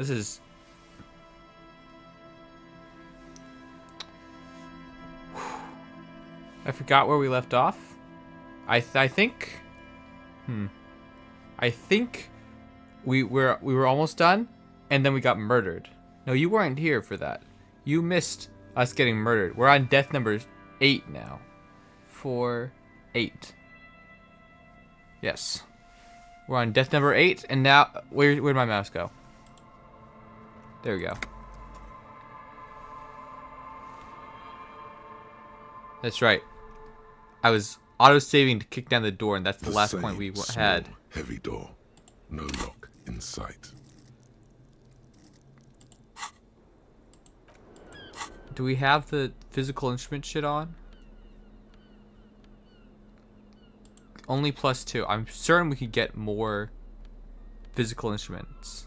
This is... I forgot where we left off. I think... I think we were almost done, and then we got murdered. No, you weren't here for that. You missed us getting murdered. We're on death number 8 now. 4, 8. Yes. We're on death number 8, and now... Where'd my mouse go? There we go. That's right. I was auto-saving to kick down the door, and that's the last point we had. Heavy door. No lock in sight. Do we have the physical instrument shit on? Only +2. I'm certain we could get more physical instruments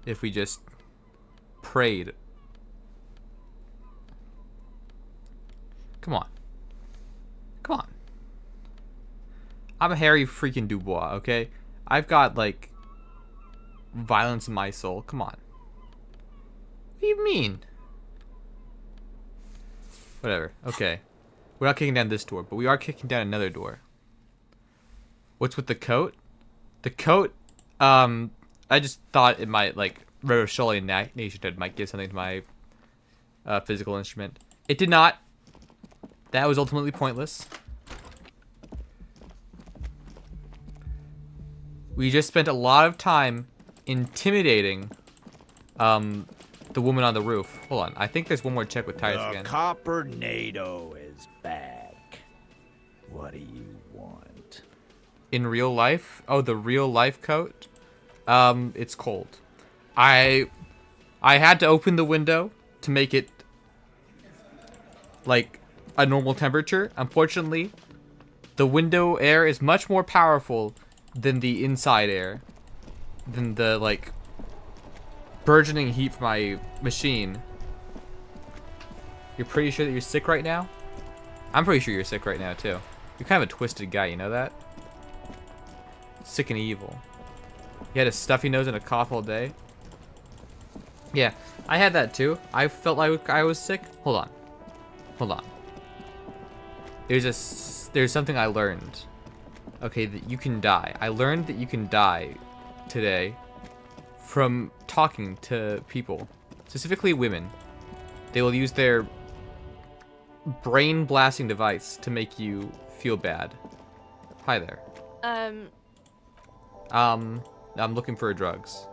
if we just prayed. Come on. Come on. I'm a Harry freaking Dubois, okay? I've got, like, violence in my soul. Come on. What do you mean? Whatever. Okay. We're not kicking down this door, but we are kicking down another door. What's with the coat? The coat, I just thought it might, like, Rotosolian Nation might give something to my physical instrument. It did not. That was ultimately pointless. We just spent a lot of time intimidating the woman on the roof. Hold on. I think there's one more check with tires again. The Copper-nado is back. What do you want? In real life? Oh, the real life coat? It's cold. I had to open the window to make it like a normal temperature. Unfortunately, the window air is much more powerful than the inside air. Than the, like, burgeoning heat from my machine. You're pretty sure that you're sick right now? I'm pretty sure you're sick right now, too. You're kind of a twisted guy, you know that? Sick and evil. You had a stuffy nose and a cough all day? Yeah, I had that too. I felt like I was sick. Hold on. Hold on. There's something I learned. Okay, that you can die. I learned that you can die today from talking to people, specifically women. They will use their brain blasting device to make you feel bad. Hi there. I'm looking for drugs.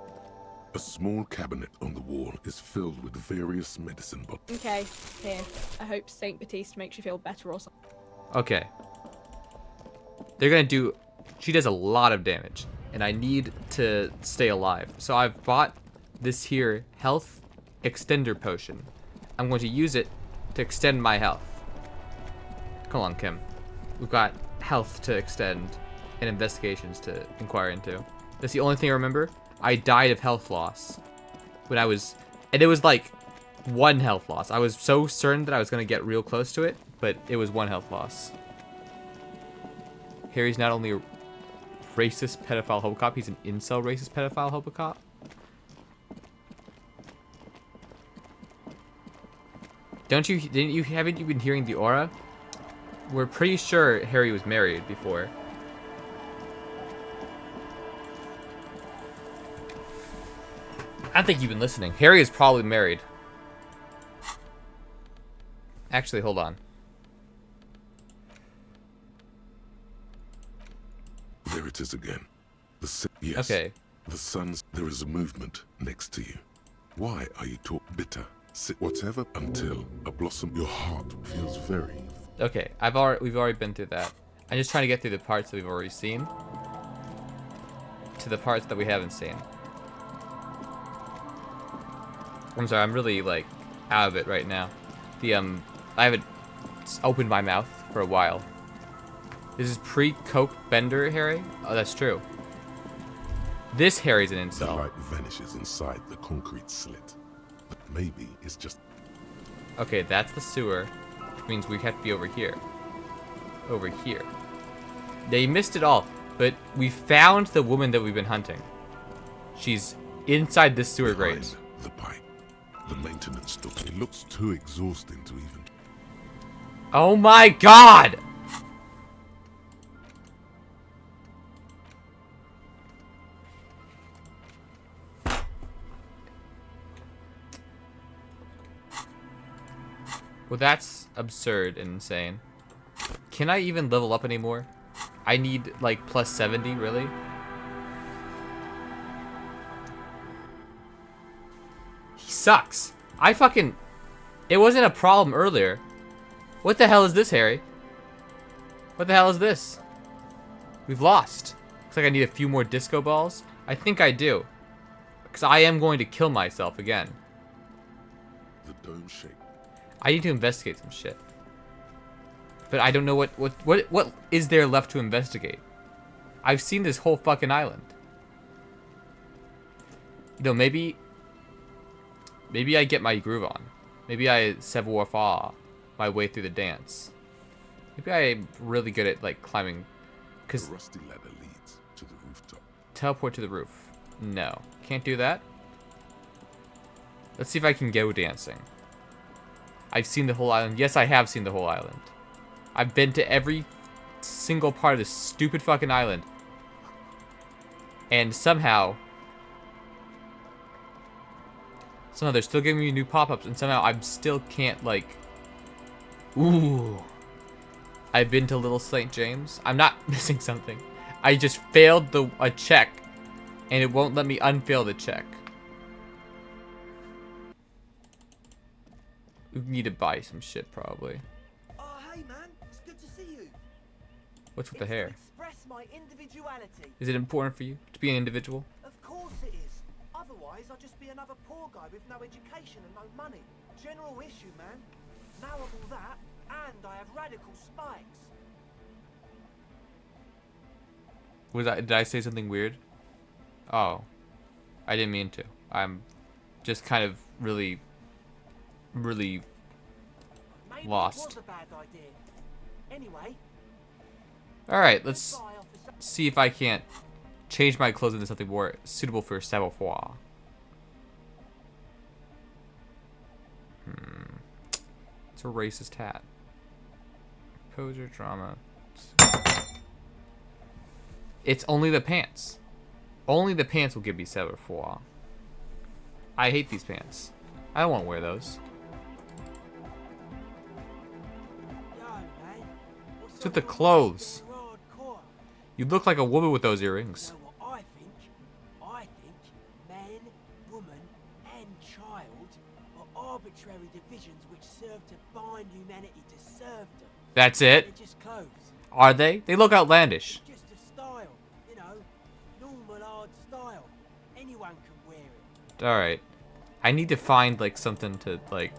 A small cabinet on the wall is filled with various medicine bottles. Okay, here. I hope Saint Baptiste makes you feel better or something. Okay. They're gonna do... She does a lot of damage, and I need to stay alive. So I've bought this here health extender potion. I'm going to use it to extend my health. Come on, Kim. We've got health to extend and investigations to inquire into. That's the only thing I remember. I died of health loss when I was... And it was like 1 health loss. I was so certain that I was going to get real close to it, but it was 1 health loss. Harry's not only a racist pedophile hobocop, he's an incel racist pedophile hobocop. Haven't you been hearing the aura? We're pretty sure Harry was married before. I don't think you've been listening. Harry is probably married. Actually, hold on. There it is again. Yes. Okay. The sun's... There is a movement next to you. Why are you talk bitter? Sit whatever until a blossom. Your heart feels very... Okay, we've already been through that. I'm just trying to get through the parts that we've already seen to the parts that we haven't seen. I'm sorry, I'm really, like, out of it right now. I haven't opened my mouth for a while. This is pre-Coke Bender Harry? Oh, that's true. This Harry's an The incel. light vanishes inside the concrete slit. But maybe it's just... Okay, that's the sewer, which means we have to be over here. Over here. They missed it all, but we found the woman that we've been hunting. She's inside this sewer grate. Behind the pipe. The maintenance door. It looks too exhausting to even. Oh my god! Well, that's absurd and insane. Can I even level up anymore? I need like plus 70, really? He sucks. It wasn't a problem earlier. What the hell is this, Harry? What the hell is this? We've lost. Looks like I need a few more disco balls. I think I do. Because I am going to kill myself again. The dome shape. I need to investigate some shit. But I don't know what is there left to investigate. I've seen this whole fucking island. You know, maybe I get my groove on. Maybe I savoir-faire my way through the dance. Maybe I'm really good at like climbing. Cause The rusty ladder leads to the rooftop. teleport to the roof. No, can't do that. Let's see if I can go dancing. I've seen the whole island. Yes, I have seen the whole island. I've been to every single part of this stupid fucking island. And somehow they're still giving me new pop-ups, and somehow I still can't, like... Ooh. I've been to Little St. James. I'm not missing something. I just failed a check, and it won't let me unfail the check. We need to buy some shit, probably. Oh, hey man, it's good to see you. What's with the It's to hair? express my individuality. Is it important for you to be an individual? Of course it is. Otherwise, I'll just be another poor guy with no education and no money. General issue, man. Now I'm all that, and I have radical spikes. Did I say something weird? Oh. I didn't mean to. I'm just kind of really Maybe lost. it was a bad idea. Anyway, Alright, let's goodbye, officer. see if I can't change my clothes into something more suitable for savoir-faire. It's a racist hat. Poser drama. It's only the pants. Only the pants will give me savoir-faire. I hate these pants. I don't want to wear those. Yo, man. What's It's with up the with clothes. the hardcore? You look like a woman with those earrings. You know what I think? I think man, woman, and child are arbitrary divisions which serve to bind humanity to serfdom. That's it? They're just clothes. Are they? They look outlandish. Just a style, you know, normal hard style. Anyone can wear it. Alright. I need to find, like, something to, like,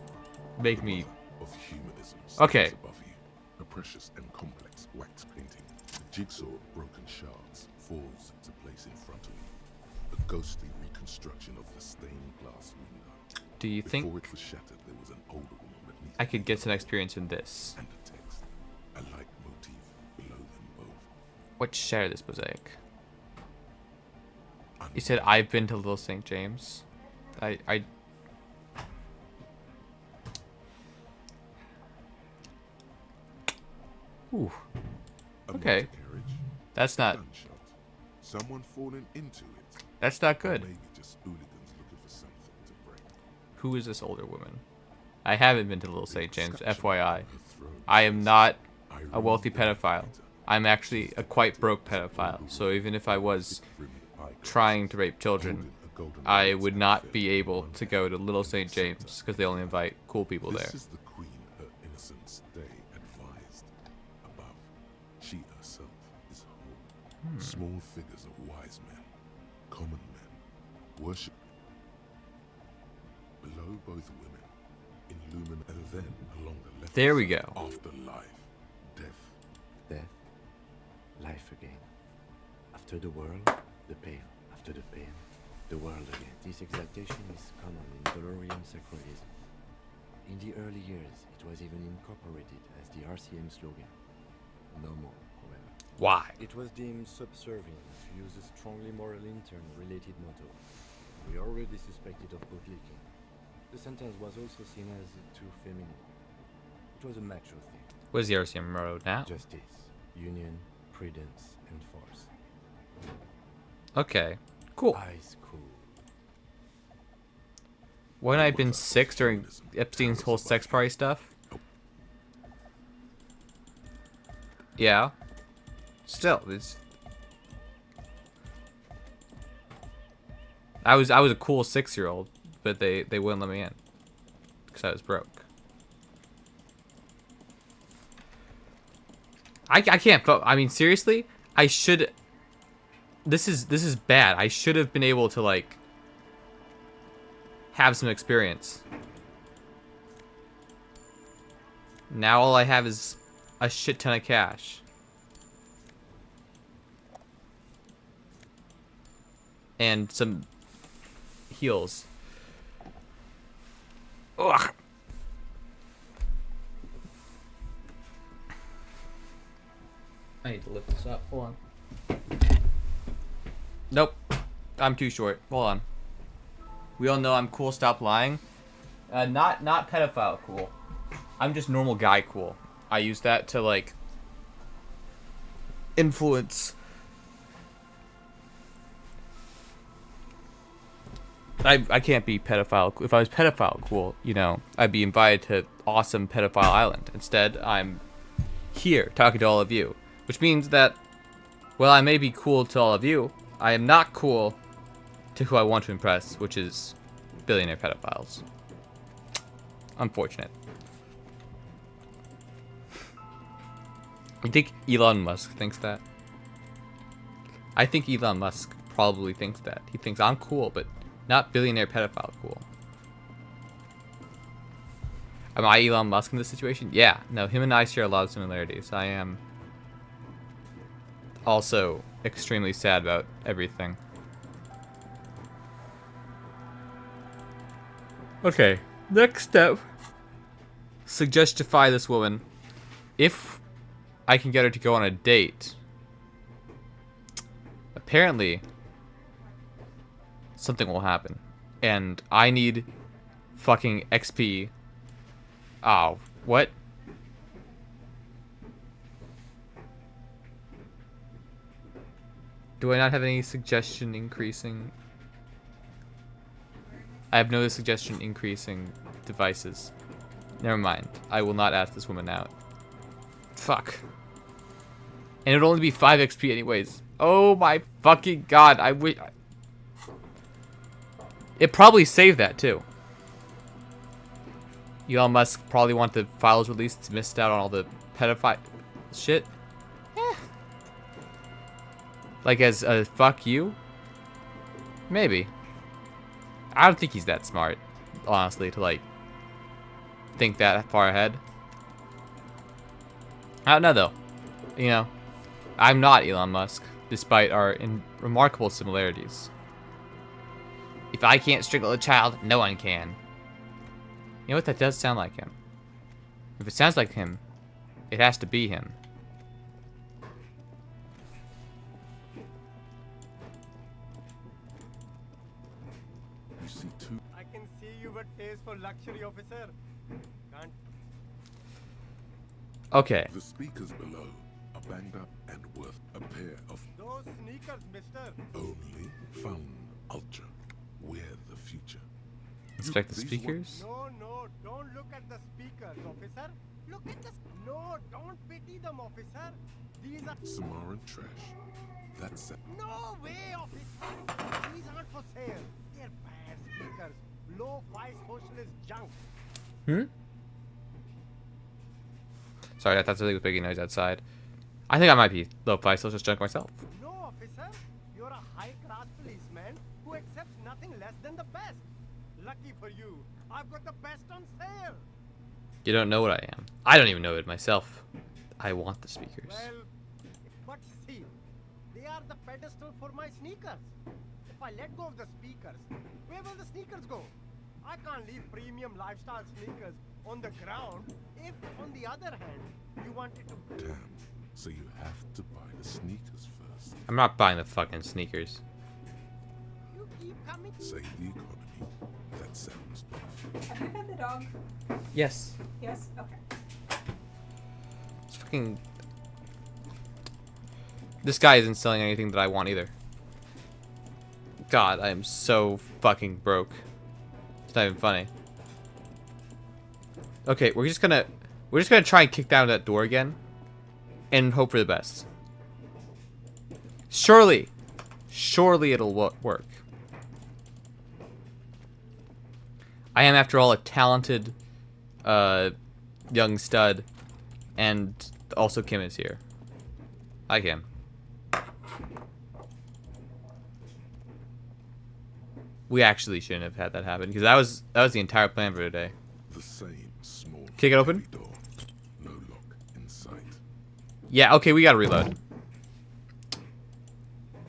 make me... Of humanism Okay. stands above you. A precious and complex wax painting. The jigsaw of broken shards falls into place in front of you. A ghostly reconstruction of the stained glass window. Do you Before think it was shattered, there was an older woman beneath I could get some experience in this? and a text. A light motif below them both. What shared this mosaic? You said I've been to Little St. James. I Ooh, A Okay. motor carriage, that's not gunshot. Someone falling into it. that's not Or good. maybe just hooligans looking for something to break. Who is this older woman? I haven't been to Little St. James, FYI. Her throat I am not I a wealthy removed the pedophile. lighter. I'm actually a quite broke pedophile. So even if I was Rimmed eyeglasses, trying to rape children, holding a golden I lance would and not fair be able one to go to Little St. James because they only invite cool people there. This is the queen her innocence day advised. Above, she herself is whole. Small figures of wise men, common men, worship. Below both women, illuminate, and then along the left. There we side, go. Afterlife, death. Death, life again. After the world, the pain. After the pain, the world again. This exaltation is common in Dolorian sacralism. In the early years, it was even incorporated as the RCM slogan. No more, however. Why? It was deemed subservient to use a strongly moral intern related motto. We already suspected of both leaking. The sentence was also seen as too feminine. It was a macho thing. Where's the RCM road now? Justice, union, prudence, and force. Okay, cool. Ice cool. When I've been sick during Epstein's whole sex party stuff. Yeah. Still, it's. I was a cool 6-year-old, but they wouldn't let me in because I was broke. I can't vote. I mean, seriously, I should. This is bad. I should have been able to like have some experience. Now all I have is a shit ton of cash. And some heals. Ugh. I need to lift this up. Hold on. Nope. I'm too short. Hold on. We all know I'm cool. Stop lying. Not pedophile cool. I'm just normal guy cool. I use that to like influence. I can't be pedophile. If I was pedophile cool, you know, I'd be invited to awesome pedophile island. Instead, I'm here talking to all of you, which means that, well, I may be cool to all of you. I am not cool to who I want to impress, which is billionaire pedophiles. Unfortunate. I think Elon Musk thinks that. I think Elon Musk probably thinks that. He thinks I'm cool, but not billionaire pedophile cool. Am I Elon Musk in this situation? Yeah. No, him and I share a lot of similarities. I am also extremely sad about everything. Okay, next step. Suggestify this woman. If I can get her to go on a date. Apparently, something will happen. And I need fucking XP. Oh, what? Do I not have any suggestion increasing? I have no suggestion increasing devices. Never mind. I will not ask this woman out. Fuck. And it'll only be 5 XP anyways. Oh my fucking god. I wish. It probably saved that too. Elon Musk probably want the files released. Missed out on all the pedophile shit. Like as a fuck you? Maybe. I don't think he's that smart, honestly, to like think that far ahead. I don't know though. You know, I'm not Elon Musk, despite our remarkable similarities. If I can't strangle a child, no one can. You know what? That does sound like him. If it sounds like him, it has to be him. You see two. I can see you but pays for luxury, officer. Can't. Okay. The speakers below are banged up and worth a pair of Those sneakers, mister. only found ultra. We're the future. Inspect the These speakers. No, don't look at the speakers, officer. Look at the. No, don't pity them, officer. These are. Samaran trash. That's it. No way, officer. These aren't for sale. They're bad speakers. Low-fi socialist junk. Hmm? Sorry, I thought something was making noise outside. I think I might be low-fi socialist junk myself. No, officer. You're a high-class policeman who accepts nothing less than the best. Lucky for you, I've got the best on sale. You don't know what I am. I don't even know it myself. I want the speakers. Well, but see, they are the pedestal for my sneakers. If I let go of the speakers, where will the sneakers go? I can't leave premium lifestyle sneakers on the ground if, on the other hand, you wanted to... Damn. So you have to buy the sneakers first. I'm not buying the fucking sneakers. You you keep coming? Save the economy. That sounds off. Have you fed the dog? Yes. Yes? Okay. It's fucking... This guy isn't selling anything that I want either. God, I am so fucking broke. It's not even funny. Okay, we're just gonna try and kick down that door again and hope for the best. Surely it'll work. I am, after all, a talented young stud, and also Kim is here. Hi, Kim. We actually shouldn't have had that happen, because that was the entire plan for today. The same small Kick it open? heavy door. No lock in sight. Yeah, okay, we gotta reload.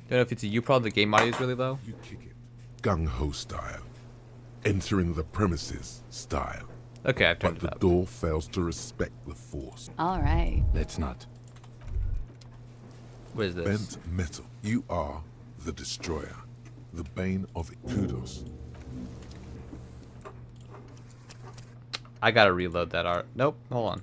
Don't know if it's a you problem, the game audio is really low. You kick it. Gung-ho style. Entering the premises style. Okay, I've turned But it the up. door fails to respect the force. All right. Let's not. What is this? Bent metal. You are the destroyer. The bane of Kudos. I gotta reload that art. Nope, hold on.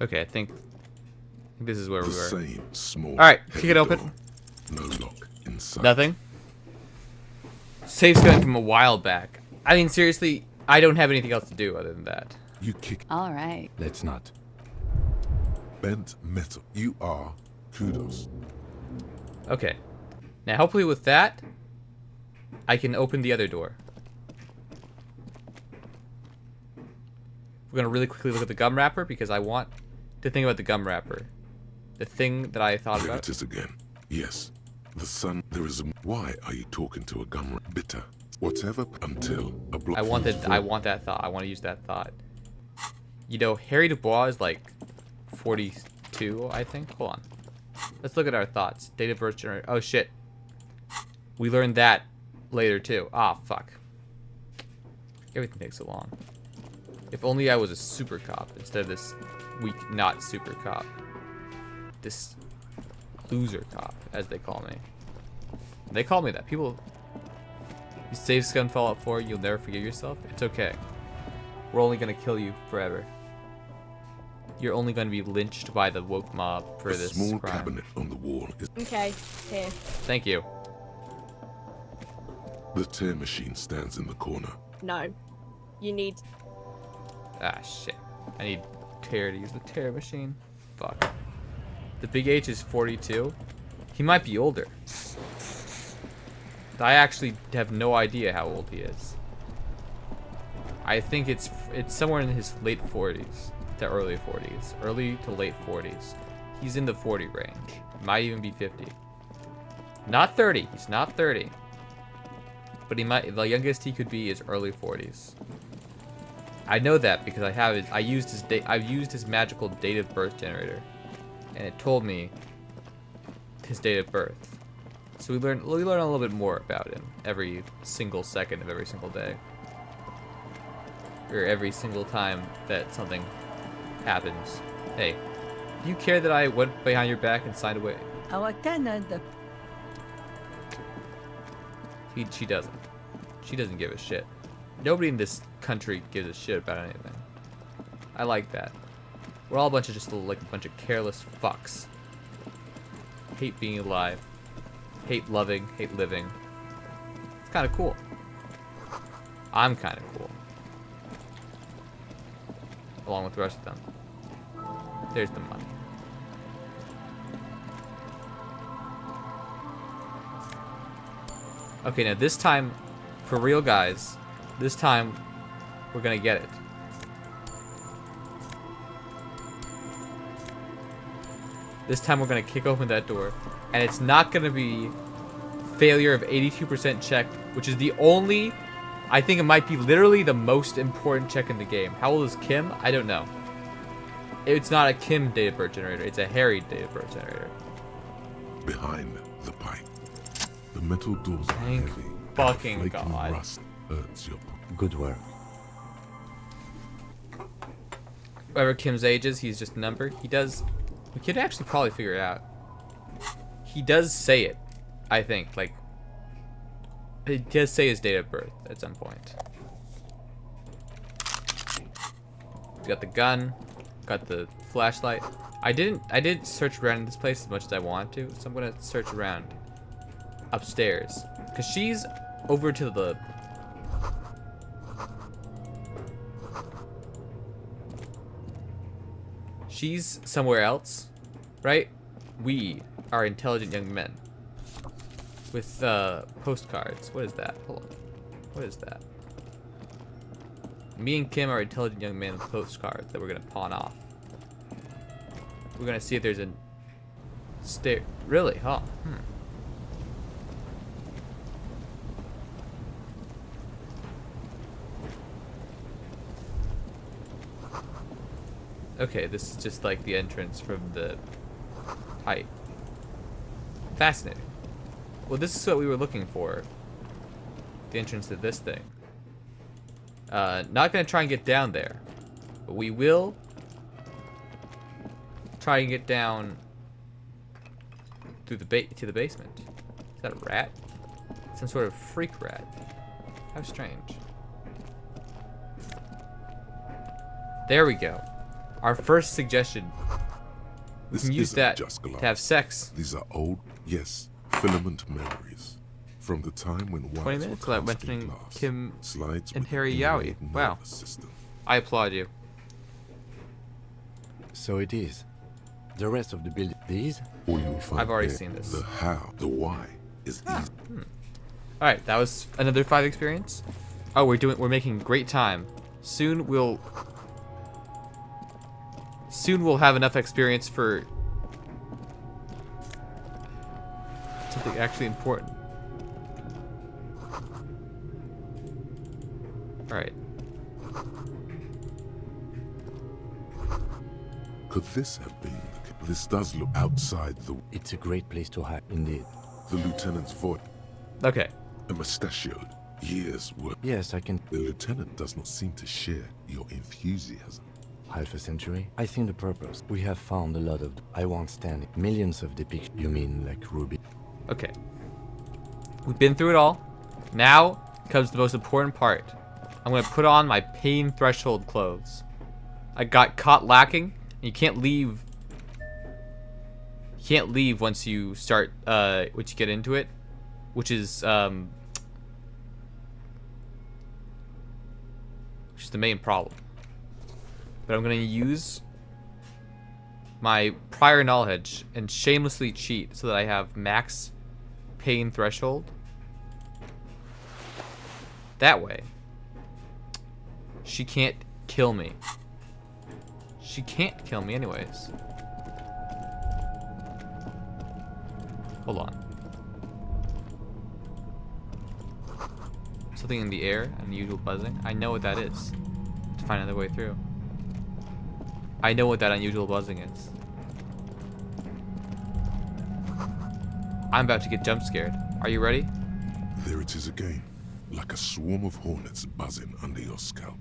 Okay, I think this is where The we were. same small. Alright, kick heavy it open. door. No lock in sight. Nothing. Safe's going from a while back. I mean, seriously, I don't have anything else to do other than that. You kick All right. Let's not. bent metal. You are Kudos. Okay. Now, hopefully with that, I can open the other door. We're going to really quickly look at the gum wrapper, because I want to think about the gum wrapper. The thing that I thought There about. it is again. Yes. The sun. There is a. Why are you talking to a gum bitter? Whatever until a block. I want that thought. I want to use that thought. You know, Harry Dubois is like 42, I think. Hold on. Let's look at our thoughts. Date of birth generator. Oh, shit. We learned that later, too. Ah, fuck. Everything takes so long. If only I was a super cop instead of this weak, not super cop. This loser cop, as they call me. They call me that. People... You save Scum Fallout 4, you'll never forgive yourself. It's okay. We're only gonna kill you forever. You're only gonna be lynched by the woke mob for A this small crime. cabinet on the wall is Okay, here. Thank you. the tear machine stands in the corner. No. You need... Ah, shit. I need Tear to use the Tear machine. Fuck. The Big H is 42. He might be older. I actually have no idea how old he is. I think it's somewhere in his late 40s to early 40s. Early to late 40s. He's in the 40 range. Might even be 50. Not 30. He's not 30. But he might. The youngest he could be is early 40s. I know that because I've used his magical date of birth generator, and it told me his date of birth. So we learn a little bit more about him every single second of every single day, or every single time that something happens. Hey, do you care that I went behind your back and signed away? Our tenant. She doesn't. She doesn't give a shit. Nobody in this country gives a shit about anything. I like that. We're all a bunch of careless fucks. Hate being alive. Hate loving. Hate living. It's kind of cool. I'm kind of cool. Along with the rest of them. There's the money. Okay, now this time, for real guys, this time we're gonna get it. This time we're gonna kick open that door, and it's not gonna be failure of 82% check, which is the only, I think it might be literally the most important check in the game. How old is Kim? I don't know. It's not a Kim date of birth generator, it's a Harry date of birth generator. Behind the pipe, the metal doors are Thank heavy. fucking Flaking God. rust hurts your Good work. Whatever Kim's age is, he's just a number. He does. We could actually probably figure it out. He does say it, I think. Like, he does say his date of birth at some point. We got the gun, got the flashlight. I didn't search around in this place as much as I wanted to, so I'm gonna search around upstairs, cause she's over to the. She's somewhere else, right? We are intelligent young men with postcards. What is that? Hold on. What is that? Me and Kim are intelligent young men with postcards that we're gonna pawn off. We're gonna see if there's a stair. Really? Huh? Okay, this is just like the entrance from the height. Fascinating. Well, this is what we were looking for. The entrance to this thing. Not gonna try and get down there, but we will try and get down through the to the basement. Is that a rat? Some sort of freak rat. How strange. There we go. Our first suggestion. We This can use isn't that just glass. to have sex. These are old, yes, filament memories from the time when 20 wires minutes were without cast in mentioning glass, Kim slides and with Harry an Yowie. inbuilt Wow. nervous system. I applaud you. So it is. The rest of the building. These? All you'll find I've already here, seen this. The how, the why is easy. All right, that was another 5 experience. Oh, we're making great time. Soon we'll have enough experience for something actually important. All right. Could this have been? This does look outside It's a great place to hide, indeed. the lieutenant's voice. Okay. A mustachioed. Years work. Yes, I can. The lieutenant does not seem to share your enthusiasm. Half a century? I think the purpose. We have found a lot of. I won't stand it. Millions of depictions. You mean like Ruby? Okay. We've been through it all. Now comes the most important part. I'm gonna put on my pain threshold clothes. I got caught lacking. You can't leave. You can't leave once you start. Once you get into it, which is the main problem. But I'm gonna use my prior knowledge and shamelessly cheat so that I have max pain threshold. That way, she can't kill me. She can't kill me anyways. Hold on. Something in the air, unusual buzzing. I know what that is. To find another way through. I know what that unusual buzzing is. I'm about to get jump scared. Are you ready? There it is again, like a swarm of hornets buzzing under your scalp.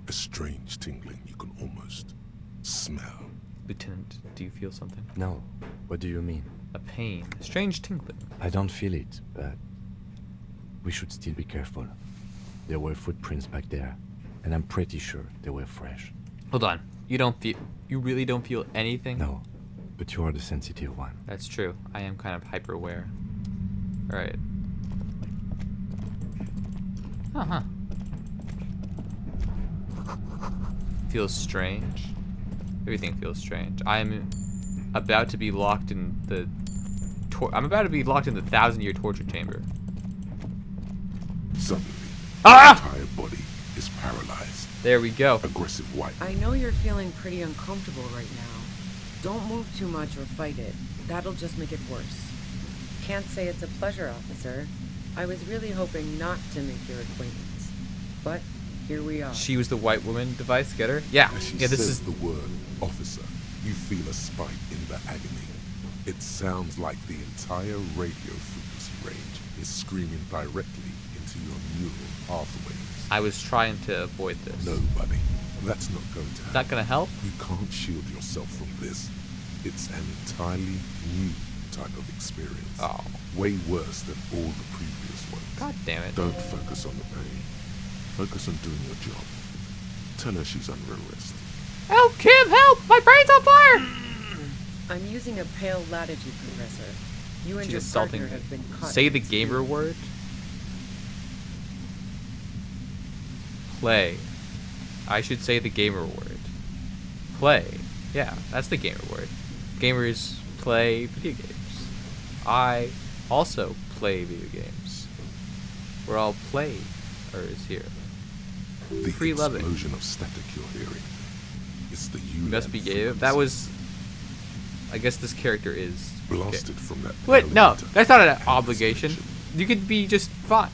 A strange tingling you can almost smell. Lieutenant, do you feel something? No. What do you mean? A pain. A strange tingling. I don't feel it, but we should still be careful. There were footprints back there, and I'm pretty sure they were fresh. Hold on. You really don't feel anything? No, but you are the sensitive one. That's true. I am kind of hyper aware. Alright. Uh-huh. Feels strange. Everything feels strange. I'm about to be locked in the 1,000-year torture chamber. Suddenly, Ah! the entire body is paralyzed. There we go. Aggressive white. I know you're feeling pretty uncomfortable right now. Don't move too much or fight it. That'll just make it worse. Can't say it's a pleasure, officer. I was really hoping not to make your acquaintance. But here we are. She was the white woman device getter? Yeah. As she Yeah, this says is the word officer, you feel a spike in the agony. It sounds like the entire radio frequency range is screaming directly into your neural pathways. I was trying to avoid this. No, buddy. That's not going to Is happen. that gonna help? You can't shield yourself from this. It's an entirely new type of experience. Oh. Way worse than all the previous ones. God damn it. Don't focus on the pain. Focus on doing your job. Tell her she's under arrest. Help, Kim, help! My brain's on fire! I'm using a pale latitude compressor. You and She's your assaulting partner me. have been caught. Say in the this gamer field. word. Play. I should say the gamer word. Play. Yeah, that's the gamer word. Gamers play video games. I also play video games. We're all players here. The Free loving. explosion of static you're hearing. It's the You must be gay. frequency. That was. I guess this character is. Blasted from that. Wait, pale no, emitter that's not an and obligation. installation. You could be just fine.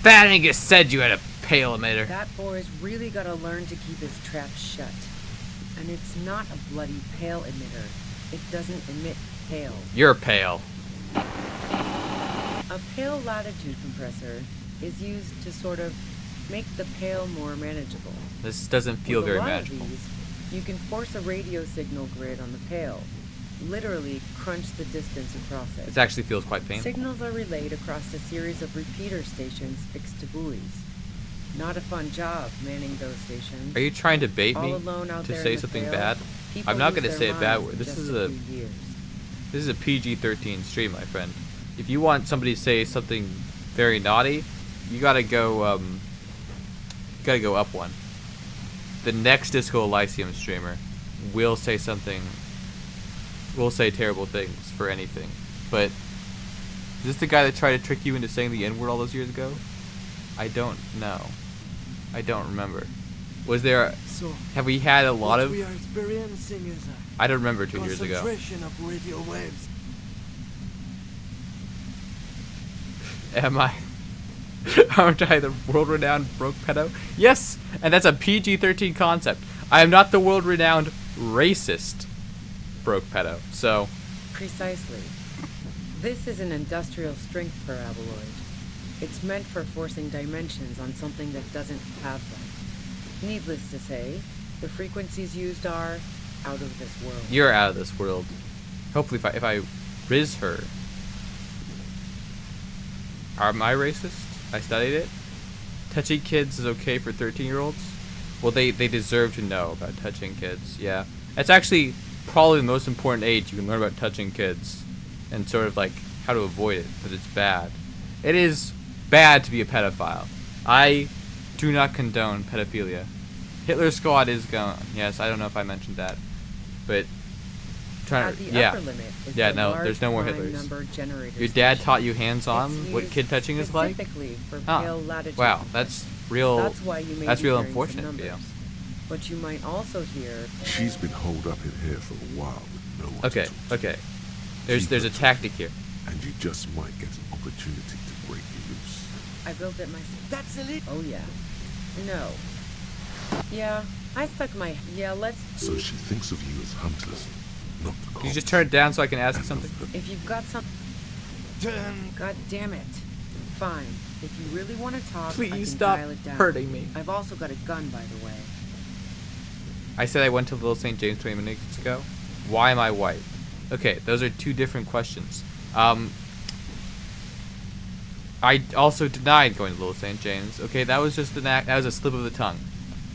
That Angus said you had a pale emitter. That boy's really gotta learn to keep his trap shut. And it's not a bloody pale emitter. It doesn't emit pale. You're pale. A pale latitude compressor is used to sort of make the pale more manageable. This doesn't feel With very a lot magical. Of these, you can force a radio signal grid on the pale. Literally crunch the distance across it. This actually feels quite painful. Signals are relayed across a series of repeater stations fixed to buoys. Not a fun job manning those stations. Are you trying to bait All me alone out to there say in the something pale, bad? people I'm not lose gonna their say a bad minds word. in This just is a a few years. This is a PG-13 stream, my friend. If you want somebody to say something very naughty, you gotta go up one. The next Disco Elysium streamer will say terrible things for anything. But is this the guy that tried to trick you into saying the N-word all those years ago? I don't know. I don't remember. Was there? So, Have we had a lot what of? we are experiencing is I don't remember a 2 years ago. concentration of radio waves. Am I? Aren't I the world-renowned broke pedo? Yes, and that's a PG-13 concept. I am not the world-renowned racist broke pedo. So, Precisely. This is an industrial strength paraboloid. It's meant for forcing dimensions on something that doesn't have them. Needless to say, the frequencies used are out of this world. you're out of this world. Hopefully, if I riz her, am I racist? I studied it. Touching kids is okay for 13-year-olds. Well, they deserve to know about touching kids. Yeah, that's actually probably the most important age you can learn about touching kids, and sort of like how to avoid it. That it's bad. It is bad to be a pedophile. I do not condone pedophilia. Hitler Squad is gone. Yes, I don't know if I mentioned that, but trying At to the upper limit is yeah, the no, large there's no more prime Hitlers. number generator Your dad station. taught you hands-on It's what used kid touching is like? specifically for Ah, pale latitude wow, compressors. that's real. That's why you may that's be real hearing some unfortunate for you. numbers. But you might also hear She's been holed up in here for a while with no one Okay, to talk to. okay. There's a tactic here. And you just might get an opportunity to break you loose. I built it myself. That's a lit. Oh yeah. No. Yeah, I stuck my let's So she thinks of you as hunters, not the Can you just turn it down so I can ask and something? of the if you've got some God damn it. Fine. If you really want to talk, I Please can stop dial it down. hurting me. I've also got a gun, by the way. I said I went to Little St. James 20 minutes ago. Why am I white? Okay, those are two different questions. I also denied going to Little St. James. Okay, that was just that was a slip of the tongue.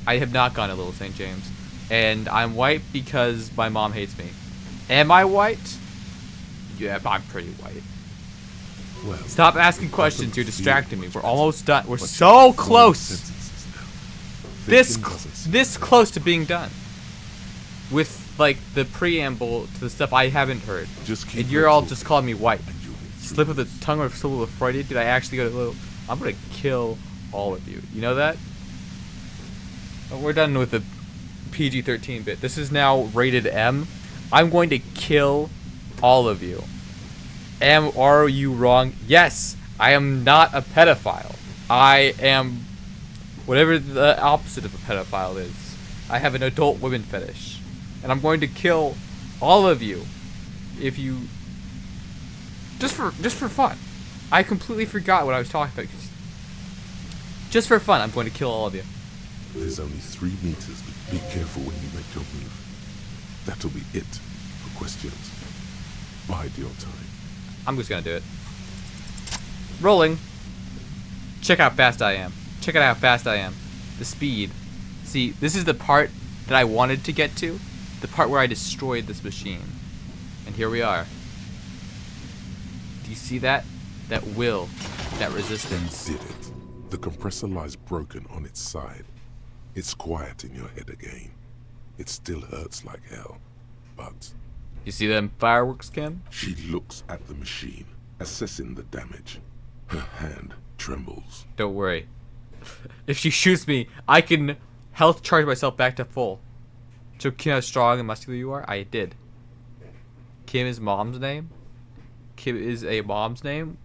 I have not gone to Little St. James, and I'm white because my mom hates me. Am I white? Yeah, I'm pretty white. well, Stop asking I questions. couldn't You're feel distracting me. much We're better, almost done. We're but so you're 4 close. sentences now. This Thinking doesn't seem this to close to being done. With like the preamble to the stuff I haven't heard. Just keep And you're her all talking, just calling me white. and you'll get through Slip of the this. tongue or slip of the Freudian? Did I actually go to little? I'm gonna kill all of you. You know that? Oh, we're done with the PG-13 bit. This is now rated M. I'm going to kill all of you. Are you wrong? Yes, I am not a pedophile. I am whatever the opposite of a pedophile is. I have an adult women fetish. And I'm going to kill all of you if you just for fun. I completely forgot what I was talking about. Just for fun, I'm going to kill all of you. There's only 3 meters, but be careful when you make your move. That'll be it for questions. Bide your time. I'm just gonna do it. Rolling. Check how fast I am. Check out how fast I am. The speed. See, this is the part that I wanted to get to. The part where I destroyed this machine. And here we are. Do you see that? That will. That resistance. You did it. The compressor lies broken on its side. It's quiet in your head again. It still hurts like hell, but... You see them fireworks, Kim? She looks at the machine, assessing the damage. Her hand trembles. Don't worry. If she shoots me, I can health charge myself back to full. So Kim, how strong and muscular you are? I did. Kim is mom's name? Kim is a mom's name?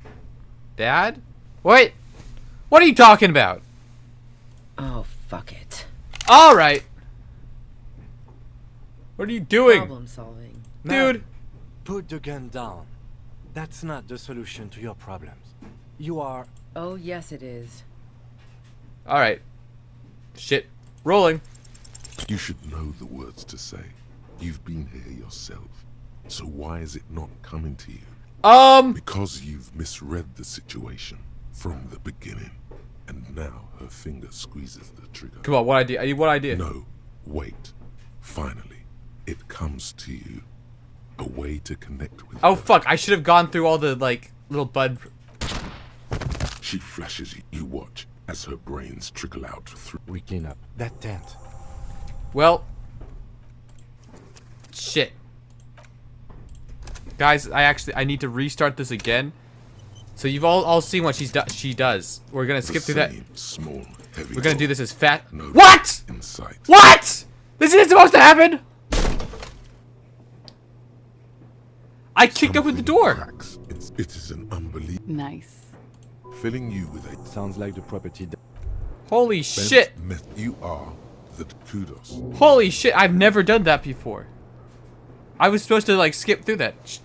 Dad? Wait! What are you talking about? Oh, fuck it. Alright! What are you doing? Problem solving. Dude! Put the gun down. That's not the solution to your problems. You are... Oh, yes, it is. Alright. Shit. Rolling. You should know the words to say. You've been here yourself. So why is it not coming to you? Because you've misread the situation from the beginning. And now her finger squeezes the trigger. Come on, what idea? What idea? No, wait. Finally, it comes to you. A way to connect with Oh her. fuck, I should have gone through all the, like, little bud... She flashes you. You watch as her brains trickle out through. We clean up that tent. Well... Shit. Guys, I need to restart this again. So you've all seen what she does. We're gonna skip through that. Small, heavy We're gonna do this as fat. no What? in sight. What? This isn't supposed to happen. I kicked open the Something door. cracks. It is an unbelievable. Nice. Filling you with a Sounds like the property... Holy shit. You are the kudos. Holy shit, I've never done that before. I was supposed to like skip through that.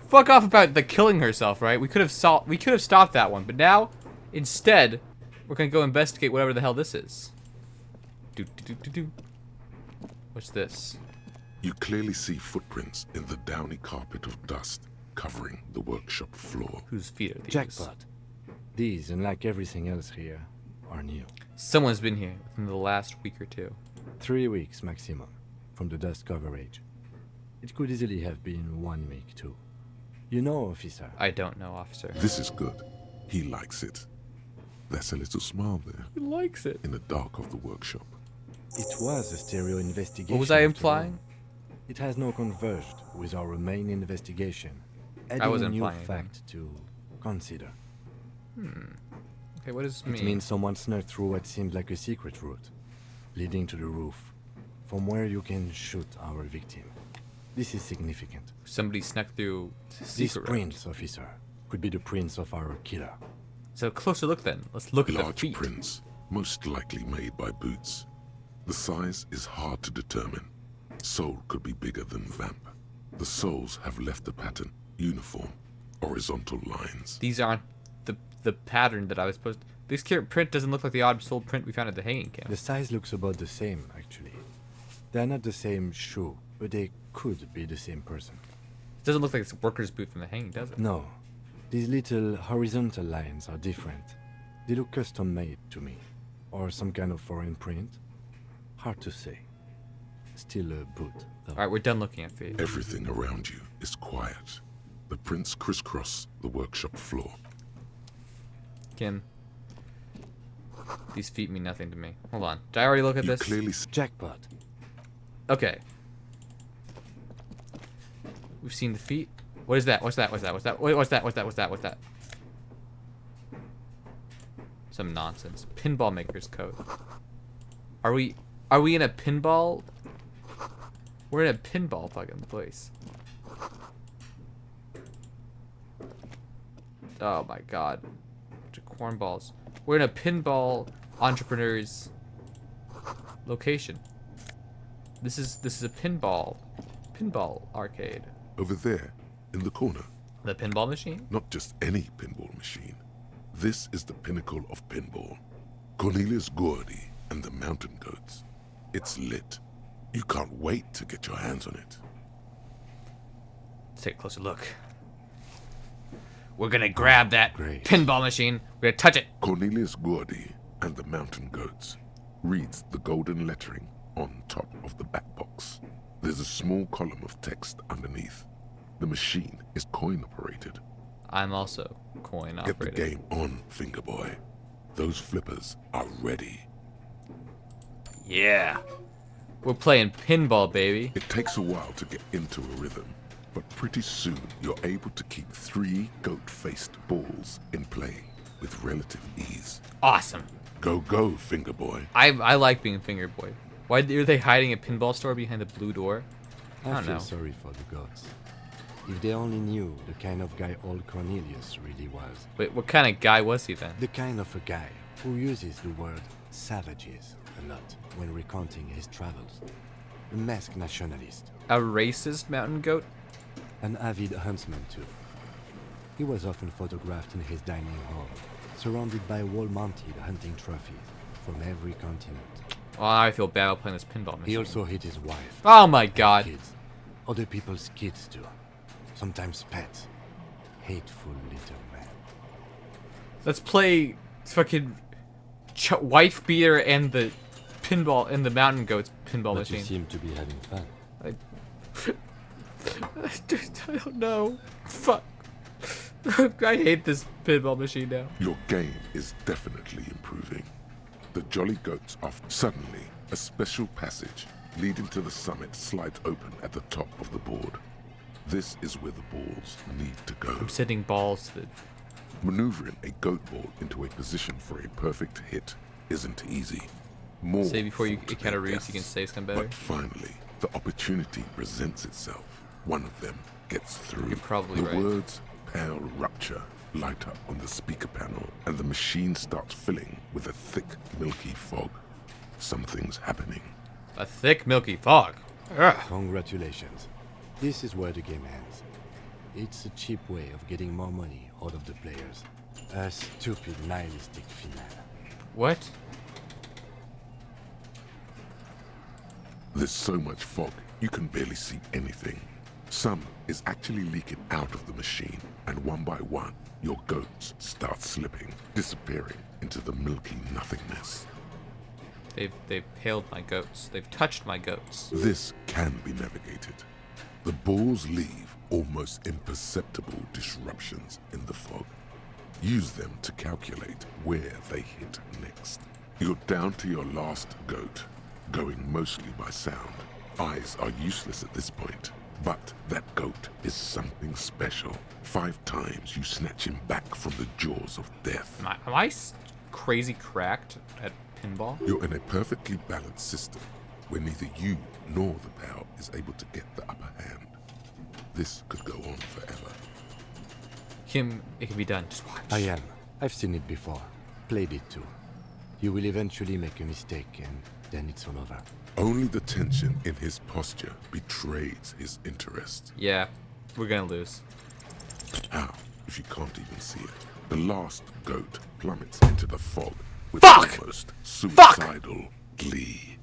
Fuck off about the killing herself, right? We could have stopped that one, but now instead we're gonna go investigate whatever the hell this is. What's this? You clearly see footprints in the downy carpet of dust covering the workshop floor. Whose feet are these? Jackpot. These, unlike everything else here, are new. Someone's been here within the last week or two. 3 weeks maximum from the dust coverage. It could easily have been 1 week too. You know, officer. I don't know, officer. This is good. He likes it. There's a little smile there He likes it. in the dark of the workshop. It was a stereo investigation. What was I after implying? all. It has now converged with our main investigation, I adding wasn't a new implying anything. fact to consider. Okay, what does this It mean? means someone snuck through what seemed like a secret route, leading to the roof, from where you can shoot our victim. This is significant. Somebody snuck through the This secret room. prints, officer, could be the prints of our killer. So a closer look then. Let's look at the Large feet. prints, most likely made by boots. The size is hard to determine. Sole could be bigger than vamp. The soles have left the pattern, uniform, horizontal lines. These aren't the pattern that I was supposed to... This print doesn't look like the odd soul print we found at the hanging camp. The size looks about the same, actually. They're not the same shoe, but they could be the same person. It doesn't look like it's a worker's boot from the hanging, does it? No, these little horizontal lines are different. They look custom-made to me, or some kind of foreign print. Hard to say. Still a boot, though. Alright, we're done looking at feet. Everything around you is quiet. The prints crisscross the workshop floor. Kim. These feet mean nothing to me. Hold on. Did I already look at You this? clearly see Jackpot. Okay. We've seen the feet. What is that? What's that? What's that? What's that? Wait, what's that? What's that? What's that? What's that? Some nonsense. Pinball maker's coat. Are we in a pinball? We're in a pinball fucking place. Oh my god. Bunch of cornballs. We're in a pinball entrepreneur's location. This is a pinball arcade. over there, in the corner. The pinball machine? Not just any pinball machine. This is the pinnacle of pinball. Cornelius Gordy, and the mountain goats. It's lit. You can't wait to get your hands on it. Let's take a closer look. We're gonna grab that great. pinball machine. We're gonna touch it. Cornelius VoD and the mountain goats reads the golden lettering on top of the back box. There's a small column of text underneath. The machine is coin operated. I'm also coin Get the operated. game on, finger boy. Those flippers are ready. Yeah. We're playing pinball, baby. It takes a while to get into a rhythm, but pretty soon you're able to keep 3 goat-faced balls in play with relative ease. Awesome. Go, go, finger boy. I like being finger boy. Why are they hiding a pinball store behind the blue door? I I don't feel know. sorry for the gods. If they only knew the kind of guy old Cornelius really was. Wait, what kind of guy was he then? The kind of a guy who uses the word savages a lot when recounting his travels. A masked nationalist. A racist mountain goat? An avid huntsman too. He was often photographed in his dining hall, surrounded by wall-mounted hunting trophies from every continent. Well, I feel bad about playing this pinball machine. He also hit his wife. Oh my god. Kids. Other people's kids too. Sometimes pets. Hateful little man. Let's play fucking wife beater and the pinball and the mountain goats pinball But you machine. seem to be having fun. I don't know. Fuck. I hate this pinball machine now. Your game is definitely improving. The jolly goats off. Suddenly, a special passage leading to the summit slides open at the top of the board. This is where the balls need to go. I'm sending balls to the... Maneuvering a goat ball into a position for a perfect hit isn't easy. More Say before you thought encounter than roots, you can guess. say some better. But finally, the opportunity presents itself. One of them gets through. You're probably the right. words "pale rupture" light up on the speaker panel, and the machine starts filling with a thick, milky fog. Something's happening. A thick, milky fog. Ugh. Congratulations. This is where the game ends. It's a cheap way of getting more money out of the players. A stupid, nihilistic finale. What? There's so much fog, you can barely see anything. Some is actually leaking out of the machine, and one by one, your goats start slipping, disappearing into the milky nothingness. They've paled my goats. They've touched my goats. This can be navigated. The balls leave almost imperceptible disruptions in the fog. Use them to calculate where they hit next. You're down to your last goat, going mostly by sound. Eyes are useless at this point, but that goat is something special. 5 times you snatch him back from the jaws of death. Am I crazy cracked at pinball? You're in a perfectly balanced system where neither you nor the pal is able to get the upper hand. This could go on forever. Kim, it can be done. Just watch. I am. I've seen it before. Played it too. You will eventually make a mistake and then it's all over. Only the tension in his posture betrays his interest. Yeah, we're gonna lose. How, if you can't even see it? The last goat plummets into the fog with Fuck! almost suicidal glee.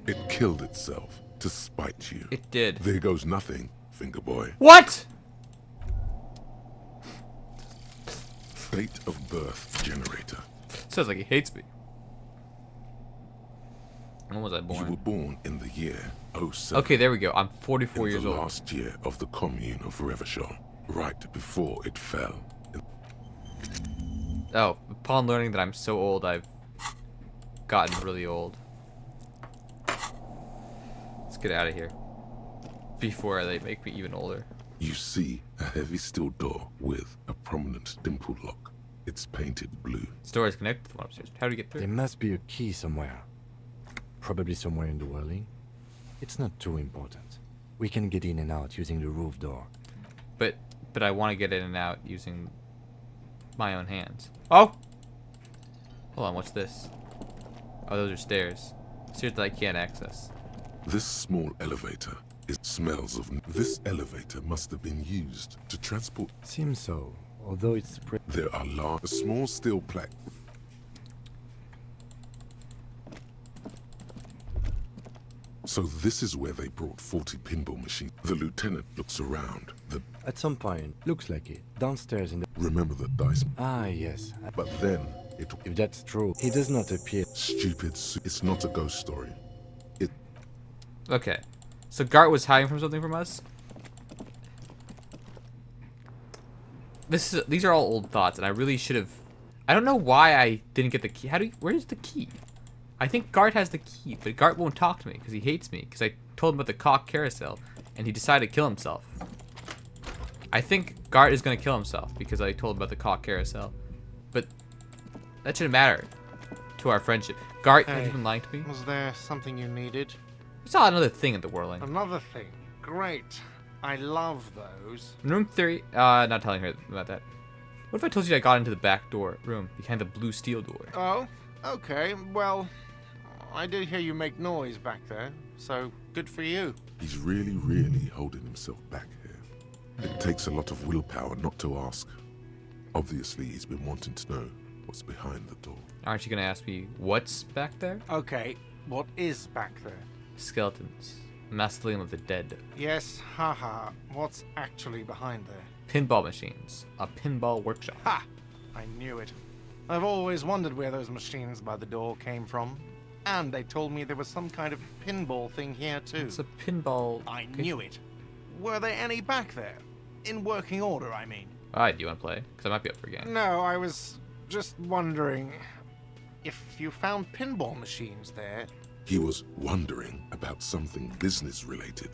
It killed itself to spite you. It did. There goes nothing, finger boy. What? Date of birth generator. Sounds like he hates me. When was I You were born? born in the year 07. Okay, there we go. I'm 44 in years the old. last year of the commune of Revachol, right before it fell. Oh, upon learning that I'm so old, I've gotten really old. Let's get out of here before they make me even older. You see a heavy steel door with a prominent dimple lock. It's painted blue. This door is connected to the one upstairs. How do we get There through? must be a key somewhere. Probably somewhere in the whirling. It's not too important. We can get in and out using the roof door. But I want to get in and out using my own hands. Oh! Hold on, what's this? Oh, those are stairs. Stairs that I can't access. This small elevator smells of. This elevator must have been used to transport. Seems so, although it's There are a small steel plaque. So this is where they brought 40 pinball machines. The lieutenant looks around. At some point, looks like it. Downstairs in the... Remember the dice? Ah, yes. But then, If that's true, he does not appear. it's not a ghost story. Okay. So Gart was hiding from something from us? These are all old thoughts, and I really should have... I don't know why I didn't get the key. Where's the key? I think Gart has the key, but Gart won't talk to me because he hates me because I told him about the cock carousel, and he decided to kill himself. I think Gart is going to kill himself because I told him about the cock carousel. But that shouldn't matter to our friendship. Gart, have you been lying to me? Was there something you needed? We saw another thing at the whirling. Another thing. Great. I love those. Room 3, not telling her about that. What if I told you I got into the back door room behind the blue steel door? Oh, okay. Well, I did hear you make noise back there, so good for you. He's really, really holding himself back here. It takes a lot of willpower not to ask. Obviously, he's been wanting to know what's behind the door. Aren't you going to ask me what's back there? Okay, what is back there? Skeletons. Mausoleum of the dead. Yes, haha. What's actually behind there? Pinball machines. A pinball workshop. Ha! I knew it. I've always wondered where those machines by the door came from. And they told me there was some kind of pinball thing here too. It's a pinball... I knew it. Were there any back there? In working order, I mean. Alright, do you want to play? Because I might be up for a game. No, I was just wondering if you found pinball machines there. He was wondering about something business related,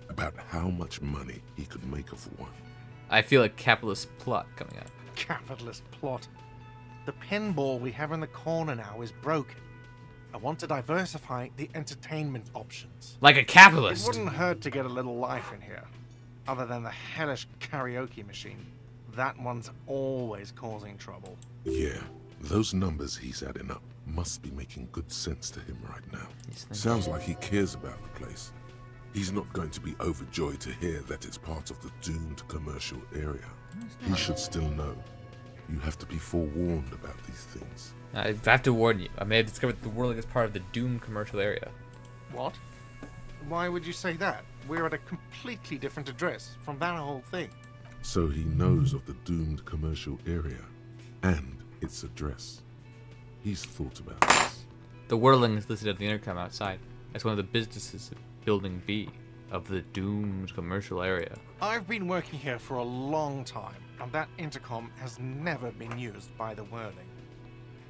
about how much money he could make of one. I feel a capitalist plot coming up. Capitalist plot. The pinball we have in the corner now is broken. I want to diversify the entertainment options. Like a It capitalist! wouldn't hurt to get a little life in here. Other than the hellish karaoke machine. That one's always causing trouble. Yeah, those numbers he's adding up must be making good sense to him right now. Sounds like he cares about the place. He's not going to be overjoyed to hear that it's part of the doomed commercial area. He should still know. You have to be forewarned about these things. I have to warn you. I may have discovered the whirling is part of the doomed commercial area. What? Why would you say that? We're at a completely different address from that whole thing. So he knows of the doomed commercial area and its address. He's thought about this. The whirling is listed at the intercom outside as one of the businesses in Building B of the doomed commercial area. I've been working here for a long time, and that intercom has never been used by the whirling.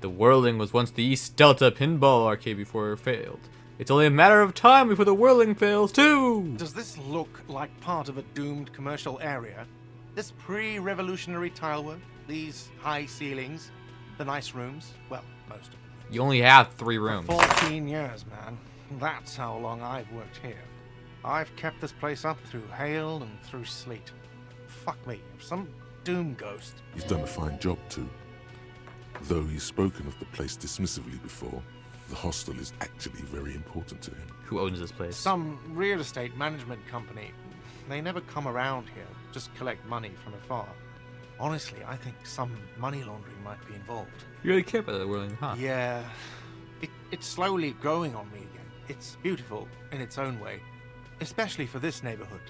The whirling was once the East Delta pinball arcade before it failed. It's only a matter of time before the whirling fails too! Does this look like part of a doomed commercial area? This pre-revolutionary tilework, these high ceilings, the nice rooms, well, most of them. You only have 3 rooms. 14 years, man. That's how long I've worked here. I've kept this place up through hail and through sleet. Fuck me, if some doom ghost. He's done a fine job too. Though he's spoken of the place dismissively before, the hostel is actually very important to him. Who owns this place? Some real estate management company. They never come around here, just collect money from afar. Honestly, I think some money laundering might be involved. You really care about the whirling, huh? Yeah. It's slowly growing on me again. It's beautiful in its own way, especially for this neighborhood.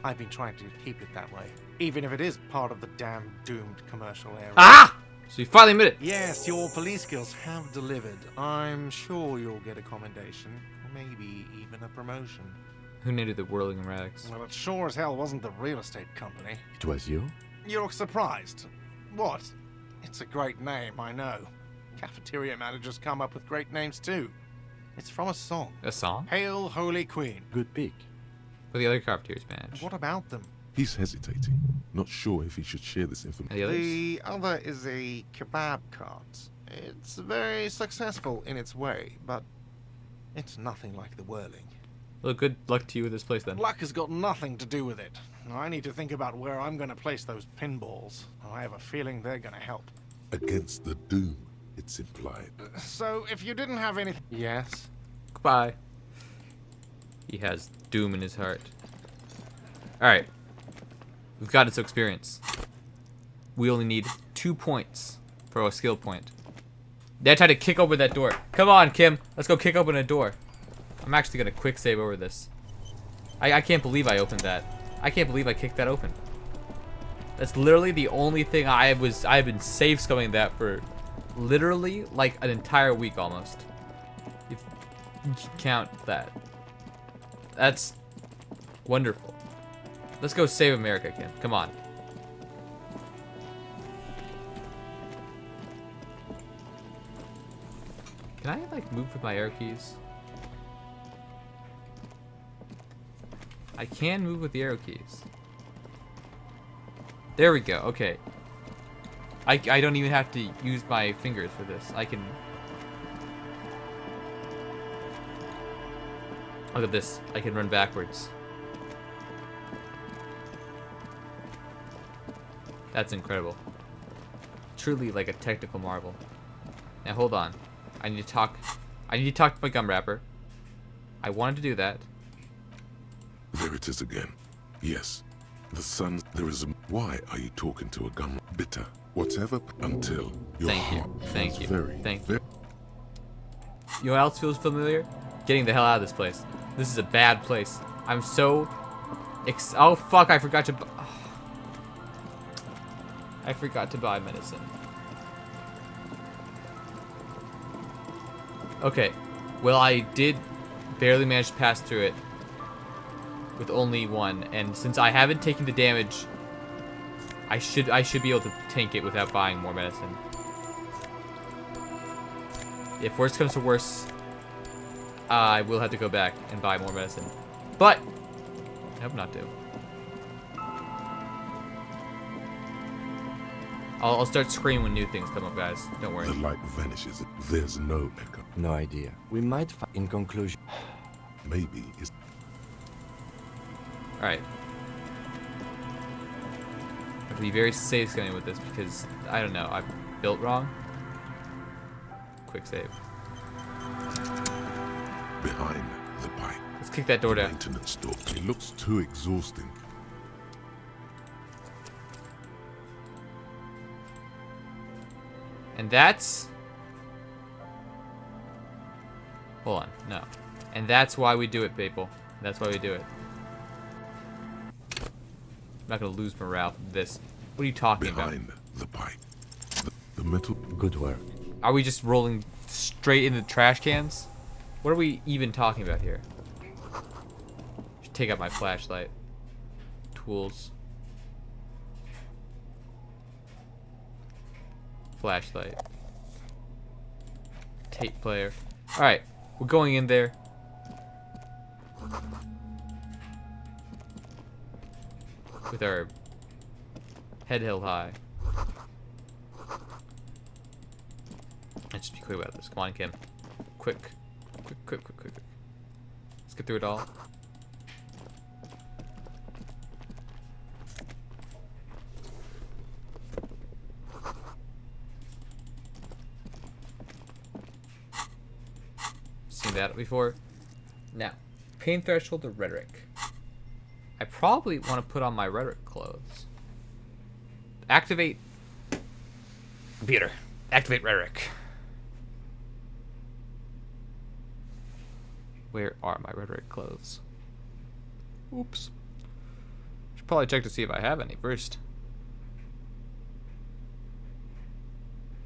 I've been trying to keep it that way, even if it is part of the damn doomed commercial area. Ah! So you finally admit it. Yes, your police skills have delivered. I'm sure you'll get a commendation, maybe even a promotion. Who named it the Whirling Rags? Well, it sure as hell wasn't the real estate company. It was you? You look surprised. What? It's a great name, I know. Cafeteria managers come up with great names too. It's from a song. A song? Hail, Holy Queen. Good pick. What the other cafeterias manage? What about them? He's hesitating, not sure if he should share this And information. the others? The other is a kebab cart. It's very successful in its way, but it's nothing like the whirling. Well, good luck to you with this place then. Luck has got nothing to do with it. I need to think about where I'm going to place those pinballs. I have a feeling they're going to help. Against the doom, it's implied. So, if you didn't have anything... Yes? Goodbye. He has doom in his heart. Alright. We've got its experience. We only need 2 points for a skill point. They tried to kick open that door. Come on, Kim. Let's go kick open a door. I'm actually gonna quick save over this. I can't believe I opened that. I can't believe I kicked that open. That's literally the only thing I've been save scumming that for literally like an entire week almost. If you count that. That's wonderful. Let's go save America, Kim. Come on. Can I like move with my arrow keys? I can move with the arrow keys. There we go. Okay. I don't even have to use my fingers for this. I can. Look at this. I can run backwards. That's incredible. Truly like a technical marvel. Now hold on. I need to talk to my gum wrapper. I wanted to do that. There it is again. Yes. The sun, there is a... Why are you talking to a gun? Bitter. Whatever, until your heart Thank you. very, Thank very... You know what else feels familiar? Getting the hell out of this place. This is a bad place. I'm so... oh, fuck, I forgot to... I forgot to buy medicine. Okay. Well, I did barely manage to pass through it with only one, and since I haven't taken the damage, I should be able to tank it without buying more medicine. If worst comes to worst, I will have to go back and buy more medicine. But I hope not to. I'll start screaming when new things come up, guys. Don't worry. The light vanishes. There's no echo. No idea. We might find. In conclusion, Maybe it's... Alright. I have to be very safe going with this because, I don't know, I built wrong. Quick save. behind the pipe. Let's kick that door The down. maintenance door. It looks too exhausting. And that's... Hold on, no. And that's why we do it, people. That's why we do it. I'm not gonna lose morale from this. What are you talking about? Behind the pipe. The metal... good work. Are we just rolling straight into trash cans? What are we even talking about here? Should take out my flashlight. Tools. Flashlight. Tape player. Alright, we're going in there. With our head held high. Let's just be quick about this. Come on, Kim. Quick. Quick. Let's get through it all. Seen that before. Now, pain threshold or rhetoric. I probably want to put on my rhetoric clothes. Activate computer. Activate rhetoric. Where are my rhetoric clothes? Oops. Should probably check to see if I have any first.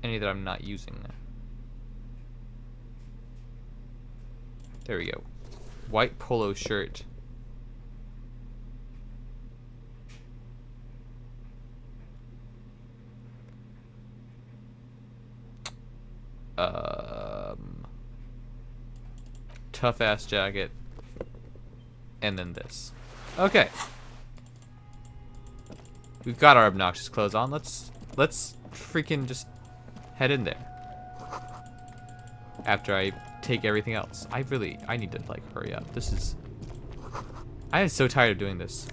Any that I'm not using. There we go. White polo shirt. Tough ass jacket. And then this. Okay. We've got our obnoxious clothes on. Let's freaking just head in there. After I take everything else. I need to like hurry up. I am so tired of doing this.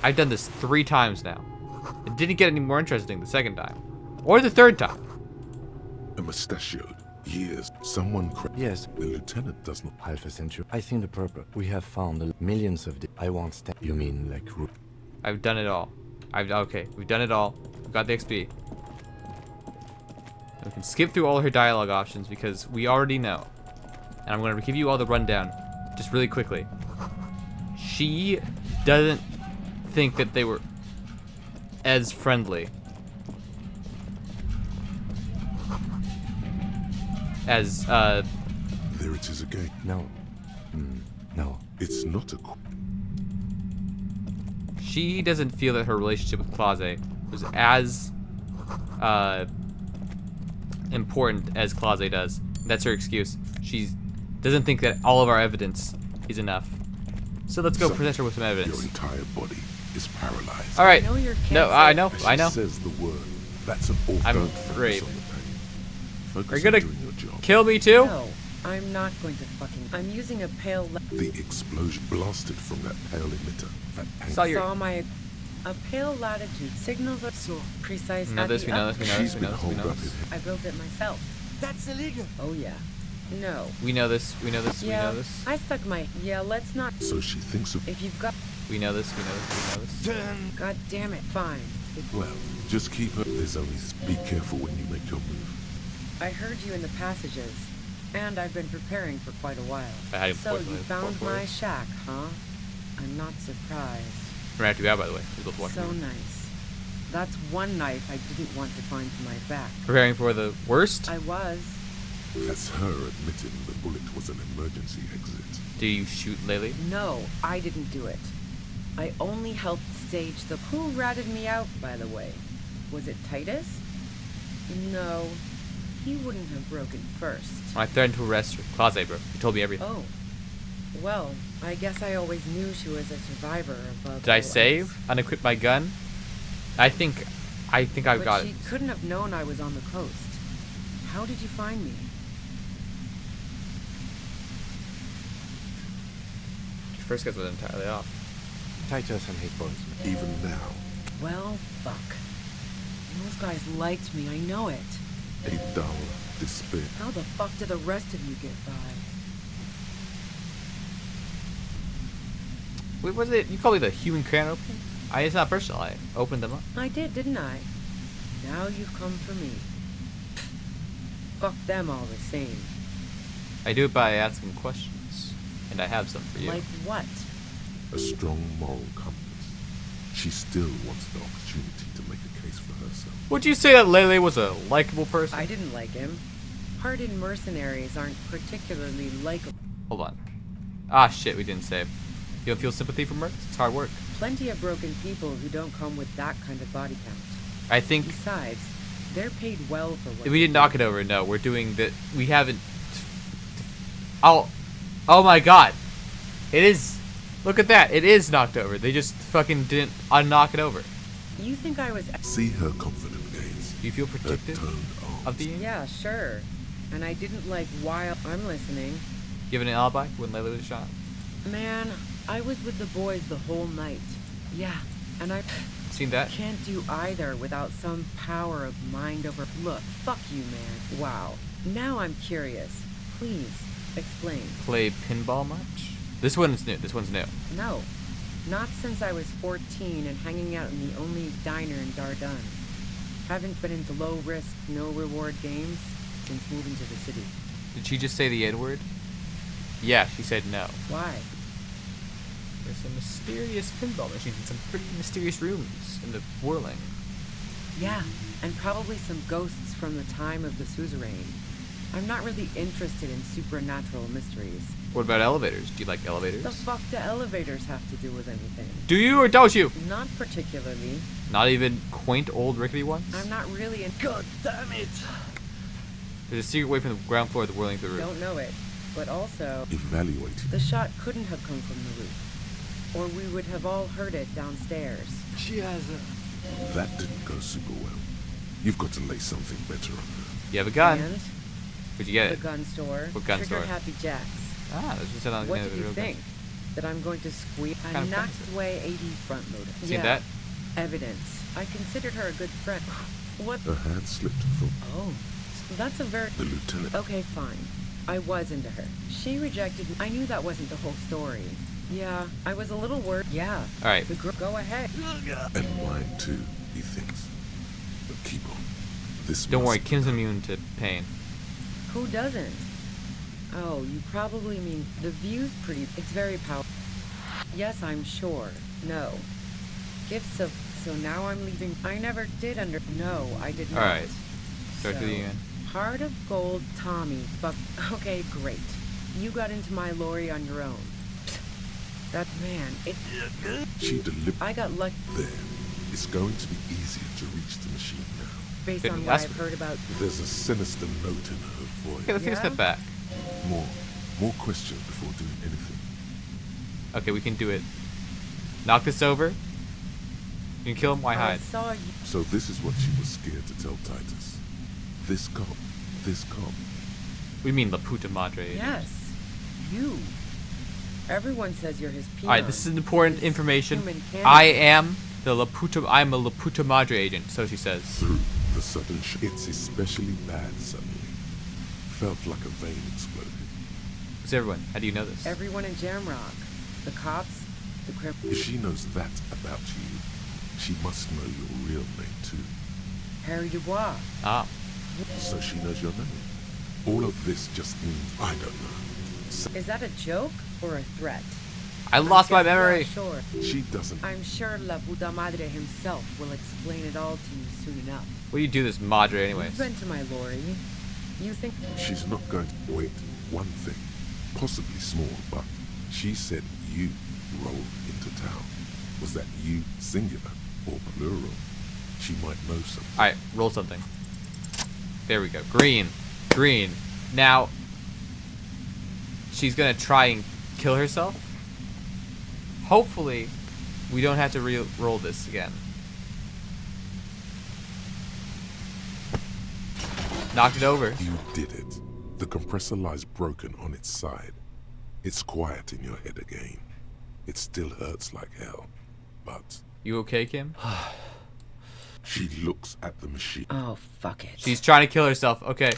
I've done this 3 times now. It didn't get any more interesting the second time. Or the third time. A mustachioed. Years. Someone... Yes. The lieutenant does not... Half a century. I think the purpose. We have found millions of... I want... You mean like... I've done it all. Okay, we've done it all. We've got the XP. We can skip through all her dialogue options because we already know and I'm gonna give you all the rundown, just really quickly. She doesn't think that they were as friendly as There it is again. No. No. It's not a. she doesn't feel that her relationship with Claze was as important as Claze does. That's her excuse. She doesn't think that all of our evidence is enough. So let's go present her with some Your evidence. entire body is paralyzed. All right. I know you're No, cancer. I know. As I she know. says the word. That's an awful. I'm Don't focus afraid. on the pain. Focus Are you on gonna doing your job. kill me too? No, I'm not going to fucking. I'm using a pale. The explosion blasted from that pale emitter. That Saw your. Saw my. A pale latitude signals are so precise. We know at this. the We know this. We know She's this. We been know this. We holed know up this. in I built it myself. That's illegal. Oh yeah. No. We know this. We know this. We Yeah. know this. I stuck my. Yeah. Let's not. So she thinks of. If you've got. We know this. We know this. We know this. Turn. God damn it. Fine. Well, just keep her. There's only. Be careful when you make your move. I heard you in the passages, and I've been preparing for quite a while. I had him So you poisoned with found pork my belly. shack, huh? I'm not surprised. We're gonna have to be out, by the way. We both watched So it. nice. That's one knife I didn't want to find to my back. Preparing for the worst. I was. That's her admitting the bullet was an emergency exit. Do you shoot Lily? No, I didn't do it. I only helped stage the. Who ratted me out, by the way? Was it Titus? No, he wouldn't have broken first. When I threatened to arrest her, Claze, bro. He told me everything. Oh. Well, I guess I always knew she was a survivor of. Did I save? Unequip my gun? I think I've But got she it. couldn't have known I was on the coast. How did you find me? Your first guess was entirely off. Titus and his boys. Even now, Well, fuck. Those guys liked me, I know it. a dull despair. How the fuck did the rest of you get by? Wait, was it? You called me the human crayon opener? It's not personal. I opened them up. I did, didn't I? Now you've come for me. Fuck them all the same. I do it by asking questions, and I have some for you. Like what? A strong moral compass. She still wants the opportunity to make a case for herself. Would you say that Lele was a likable person? I didn't like him. Hardened mercenaries aren't particularly likable. Hold on. Ah, shit. We didn't save. You don't feel sympathy for Mercs? It's hard work. Plenty of broken people who don't come with that kind of body count. I think Besides, they're paid well for what if we they didn't do. knock it over. No, we're doing that. We haven't. Oh my God! It is. Look at that. It is knocked over. They just fucking didn't unknock it over. You think I was... See her confident gaze. Do you feel Her protective toned arms. of the? Yeah, sure. And I didn't like while... I'm listening. You have an alibi when Lele was shot? Man, I was with the boys the whole night. Yeah, and I Seen that? can't do either without some power of mind over... Look, fuck you, man. Wow. Now I'm curious. Please, explain. Play pinball much? This one's new. This one's new. No. Not since I was 14 and hanging out in the only diner in Dardun. Haven't been into low-risk, no-reward games since moving to the city. Did she just say the N-word? Yeah, she said no. Why? There's a mysterious pinball machine in some pretty mysterious rooms in the whirling. Yeah, and probably some ghosts from the time of the suzerain. I'm not really interested in supernatural mysteries. What about elevators? Do you like elevators? The fuck do elevators have to do with anything? Do you or don't you? Not particularly. Not even quaint old rickety ones? I'm not really in... God damn it! There's a secret way from the ground floor to the whirling through the roof. Don't know it. But also, Evaluating. the shot couldn't have come from the roof. Or we would have all heard it downstairs. She has a... That didn't go super well. You've got to lay something better on her. You have a gun. And Where'd you get the it? gun store. What gun Trigger store? Happy Jacks. Ah, that's just on the What end did of the you real think? gun. That I'm going to squeeze a kind of knocked fancy? away 80 front loader. Seen Yeah. that? Evidence. I considered her a good friend. What? Her hand slipped from Oh, that's a very... the lieutenant. Okay, fine. I was into her. She rejected me. I knew that wasn't the whole story. Yeah, I was a little worried. Yeah. Alright. The girl... Go ahead. And mine too, he thinks. But keep on. This Don't worry, must- Kim's immune to pain. Who doesn't? Oh, you probably mean the view's pretty. It's very powerful. Yes, I'm sure. No. Gifts of. So now I'm leaving. I never did under. No, I did not. Alright. Start So, to the end. Heart of Gold, Tommy. Fuck. Okay, great. You got into my lorry on your own. That man. It. She delivered. I got lucky There. It's going to be easier to reach the machine now. based Good, on what that's- I've heard about. There's a sinister note in her voice. Okay, let's take a Yeah? step back. More questions before doing anything. Okay, we can do it. Knock this over. You can kill him, why I hide? saw you. So this is what she was scared to tell Titus. This cop. We mean La Puta Madre. Yes. You. Everyone says you're his peon. Alright, this is important His information. human I candidate. am I'm a La Puta Madre agent, so she says. Through the sudden it's especially bad suddenly. Felt like a vein exploded. Who's everyone? How do you know this? Everyone in Jamrock. The cops, the criminals. If she knows that about you, she must know your real name too. Harry Dubois. Ah. So she knows your name. All of this just means I don't know. Is that a joke or a threat? I lost my Yeah, memory. Sure. She doesn't. I'm sure La Puta Madre himself will explain it all to you soon enough. What do you do this Madre anyways? You've been to my lorry. You think She's not going to wait. One thing, possibly small, but she said you rolled into town. Was that you singular or plural? She might know something. Alright, roll something. There we go. Green. Green. Now, she's gonna try and kill herself. Hopefully, we don't have to re-roll this again. Knocked it over. You did it. The compressor lies broken on its side. It's quiet in your head again. It still hurts like hell. But You okay, Kim? she looks at the machine. Oh, fuck it. She's trying to kill herself. Okay.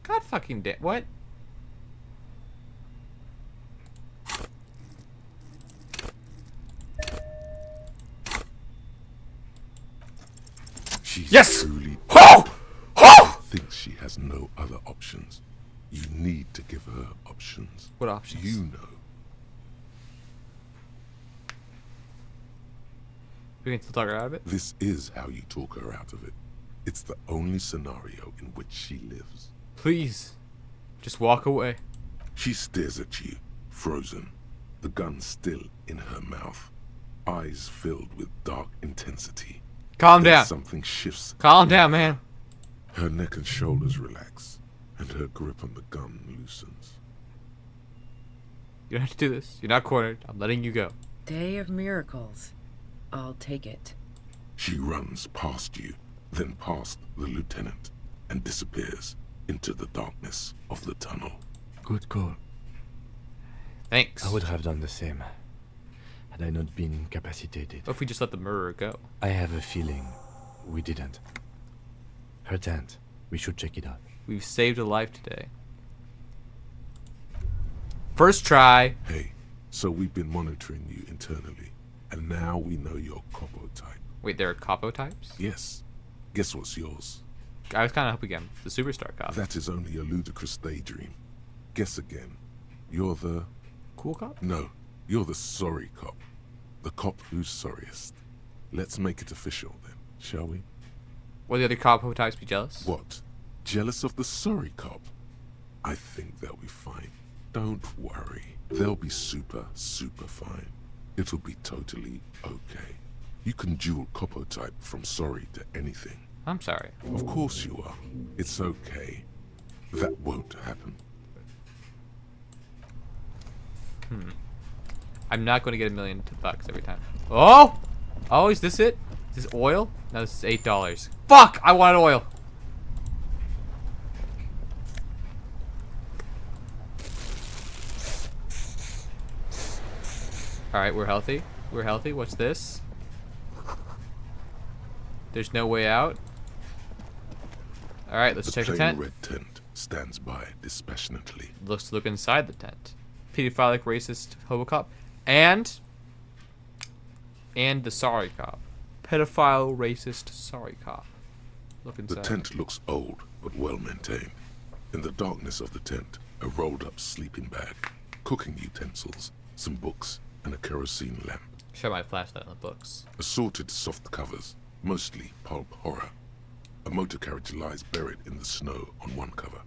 God fucking damn. What? She's Yes! truly Oh! Oh! thinks she has no other options. You need to give her options. What options? You know. We can still talk her out of it? This is how you talk her out of it. It's the only scenario in which she lives. Please. Just walk away. She stares at you, frozen, the gun still in her mouth, eyes filled with dark intensity. Calm Then down. something shifts. Calm down, man. Her neck and shoulders relax, and her grip on the gun loosens. You don't have to do this. You're not cornered. I'm letting you go. Day of miracles. I'll take it. She runs past you, then past the lieutenant, and disappears into the darkness of the tunnel. Good call. Thanks. I would have done the same had I not been incapacitated. What if we just let the murderer go? I have a feeling we didn't. Her tent. We should check it out. We've saved a life today. First try. Hey, so we've been monitoring you internally, and now we know your Copo type. Wait, there are capo types? Yes. Guess what's yours? I was kind of hoping again. The superstar cop. That is only a ludicrous daydream. Guess again. You're the... Cool cop? No, you're the sorry cop. The cop who's sorriest. Let's make it official then, shall we? Will the other capo types be jealous? What? Jealous of the sorry cop? I think they'll be fine. Don't worry. They'll be super, super fine. It'll be totally okay. You can dual Copo type from sorry to anything. I'm sorry. Of course you are. It's okay. That won't happen. I'm not going to get $1 million every time. Oh! Oh, is this it? Is this oil? No, this is $8. Fuck! I wanted oil. Alright, we're healthy. We're healthy. What's this? There's no way out. Alright, let's check the plain tent. red tent stands by dispassionately. Let's look inside the tent. Pedophilic, racist, hobo cop. And the sorry cop. Pedophile, racist, sorry cop. Look The inside. tent looks old, but well maintained. In the darkness of the tent, a rolled-up sleeping bag, cooking utensils, some books, and a kerosene lamp. Share my flashlight on the books. Assorted soft covers, mostly pulp horror. A motor carriage lies buried in the snow on one cover.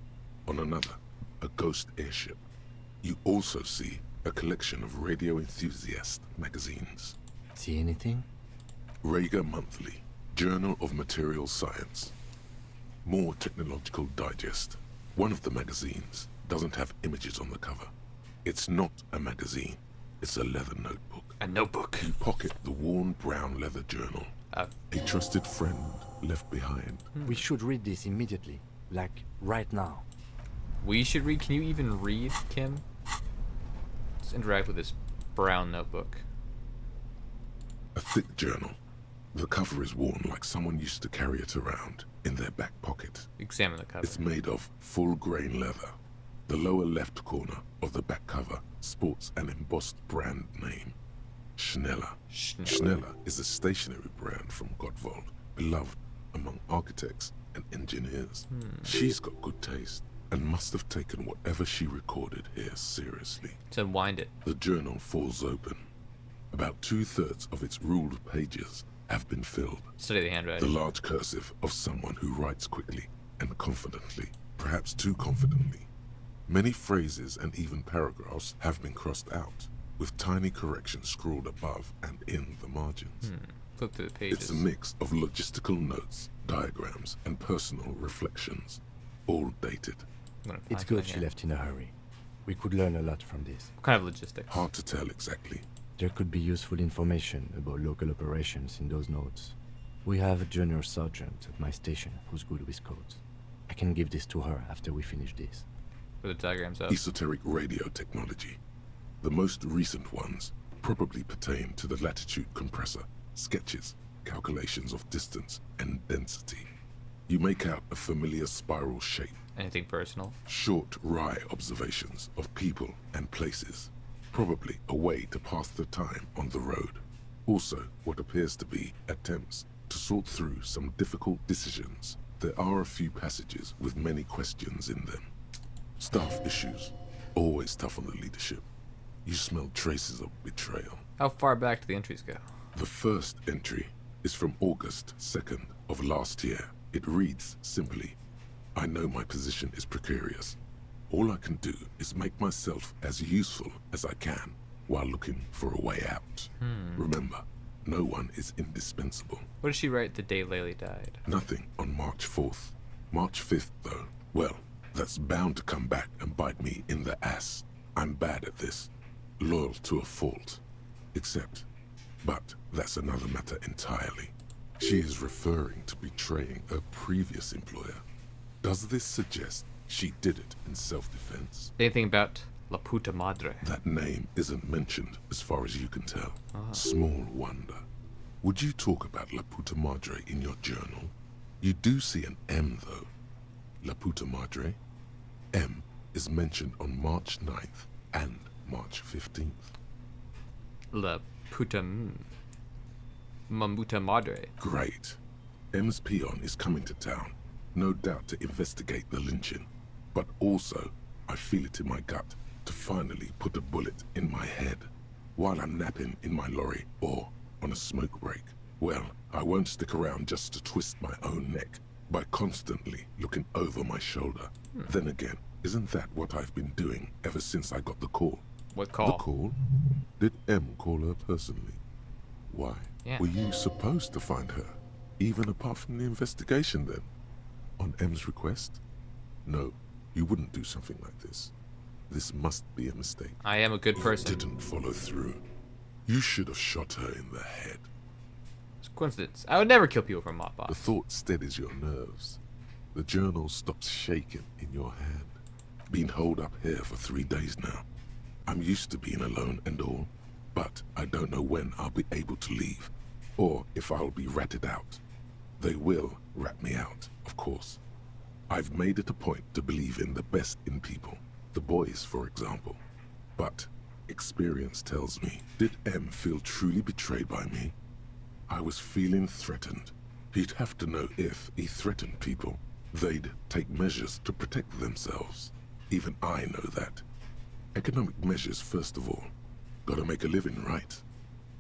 On another, a ghost airship. You also see a collection of radio enthusiast magazines. See anything? Rager Monthly, Journal of Material Science. More Technological Digest. One of the magazines doesn't have images on the cover. It's not a magazine, it's a leather notebook. A notebook. You pocket the worn brown leather journal. A trusted friend left behind. We should read this immediately. Like, right now. We should read? Can you even read, Kim? Let's interact with this brown notebook. A thick journal. The cover is worn like someone used to carry it around in their back pocket. Examine the cover. It's made of full-grain leather. The lower left corner of the back cover sports an embossed brand name. Schneller. Schneller is a stationery brand from Gottwald, beloved among architects and engineers. She's got good taste and must have taken whatever she recorded here seriously. To unwind it. The journal falls open. About 2/3 of its ruled pages have been filled. Study the handwriting. The large cursive of someone who writes quickly and confidently, perhaps too confidently. Many phrases and even paragraphs have been crossed out, with tiny corrections scrawled above and in the margins. Flip through the pages. It's a mix of logistical notes, diagrams, and personal reflections, all dated. It's good she left in a hurry. We could learn a lot from this. What kind of logistics? Hard to tell exactly. There could be useful information about local operations in those notes. We have a junior sergeant at my station who's good with codes. I can give this to her after we finish this. Put the diagrams up. Esoteric radio technology. The most recent ones probably pertain to the latitude compressor, sketches, calculations of distance and density. You make out a familiar spiral shape. Anything personal? Short, wry observations of people and places. Probably a way to pass the time on the road. Also, what appears to be attempts to sort through some difficult decisions. There are a few passages with many questions in them. Staff issues. Always tough on the leadership. You smell traces of betrayal. How far back do the entries go? The first entry is from August 2nd of last year. It reads simply, I know my position is precarious. All I can do is make myself as useful as I can while looking for a way out. Remember, no one is indispensable. What did she write the day Laylee died? Nothing on March 4th. March 5th, though, well, that's bound to come back and bite me in the ass. I'm bad at this. Loyal to a fault. But that's another matter entirely. She is referring to betraying her previous employer. Does this suggest she did it in self-defense? Anything about La Puta Madre? That name isn't mentioned as far as you can tell. Small wonder. Would you talk about La Puta Madre in your journal? You do see an M, though. La Puta Madre. M is mentioned on March 9th and March 15th. La Puta Mamuta Madre. Great. M's peon is coming to town, no doubt to investigate the lynching. But also, I feel it in my gut to finally put a bullet in my head while I'm napping in my lorry or on a smoke break. Well, I won't stick around just to twist my own neck by constantly looking over my shoulder. Then again, isn't that what I've been doing ever since I got the call? What call? The call? Did M call her personally? Why? Yeah. Were you supposed to find her, even apart from the investigation then? On M's request? No, you wouldn't do something like this. This must be a mistake. I am a good person. You didn't follow through. You should have shot her in the head. It's a coincidence. I would never kill people from Mopbot. The thought steadies your nerves. The journal stops shaking in your hand. Been holed up here for 3 days now. I'm used to being alone and all, but I don't know when I'll be able to leave, or if I'll be ratted out. They will rat me out, of course. I've made it a point to believe in the best in people, the boys, for example. But experience tells me, did M feel truly betrayed by me? I was feeling threatened. He'd have to know if he threatened people. They'd take measures to protect themselves. Even I know that. Economic measures, first of all. Gotta make a living, right?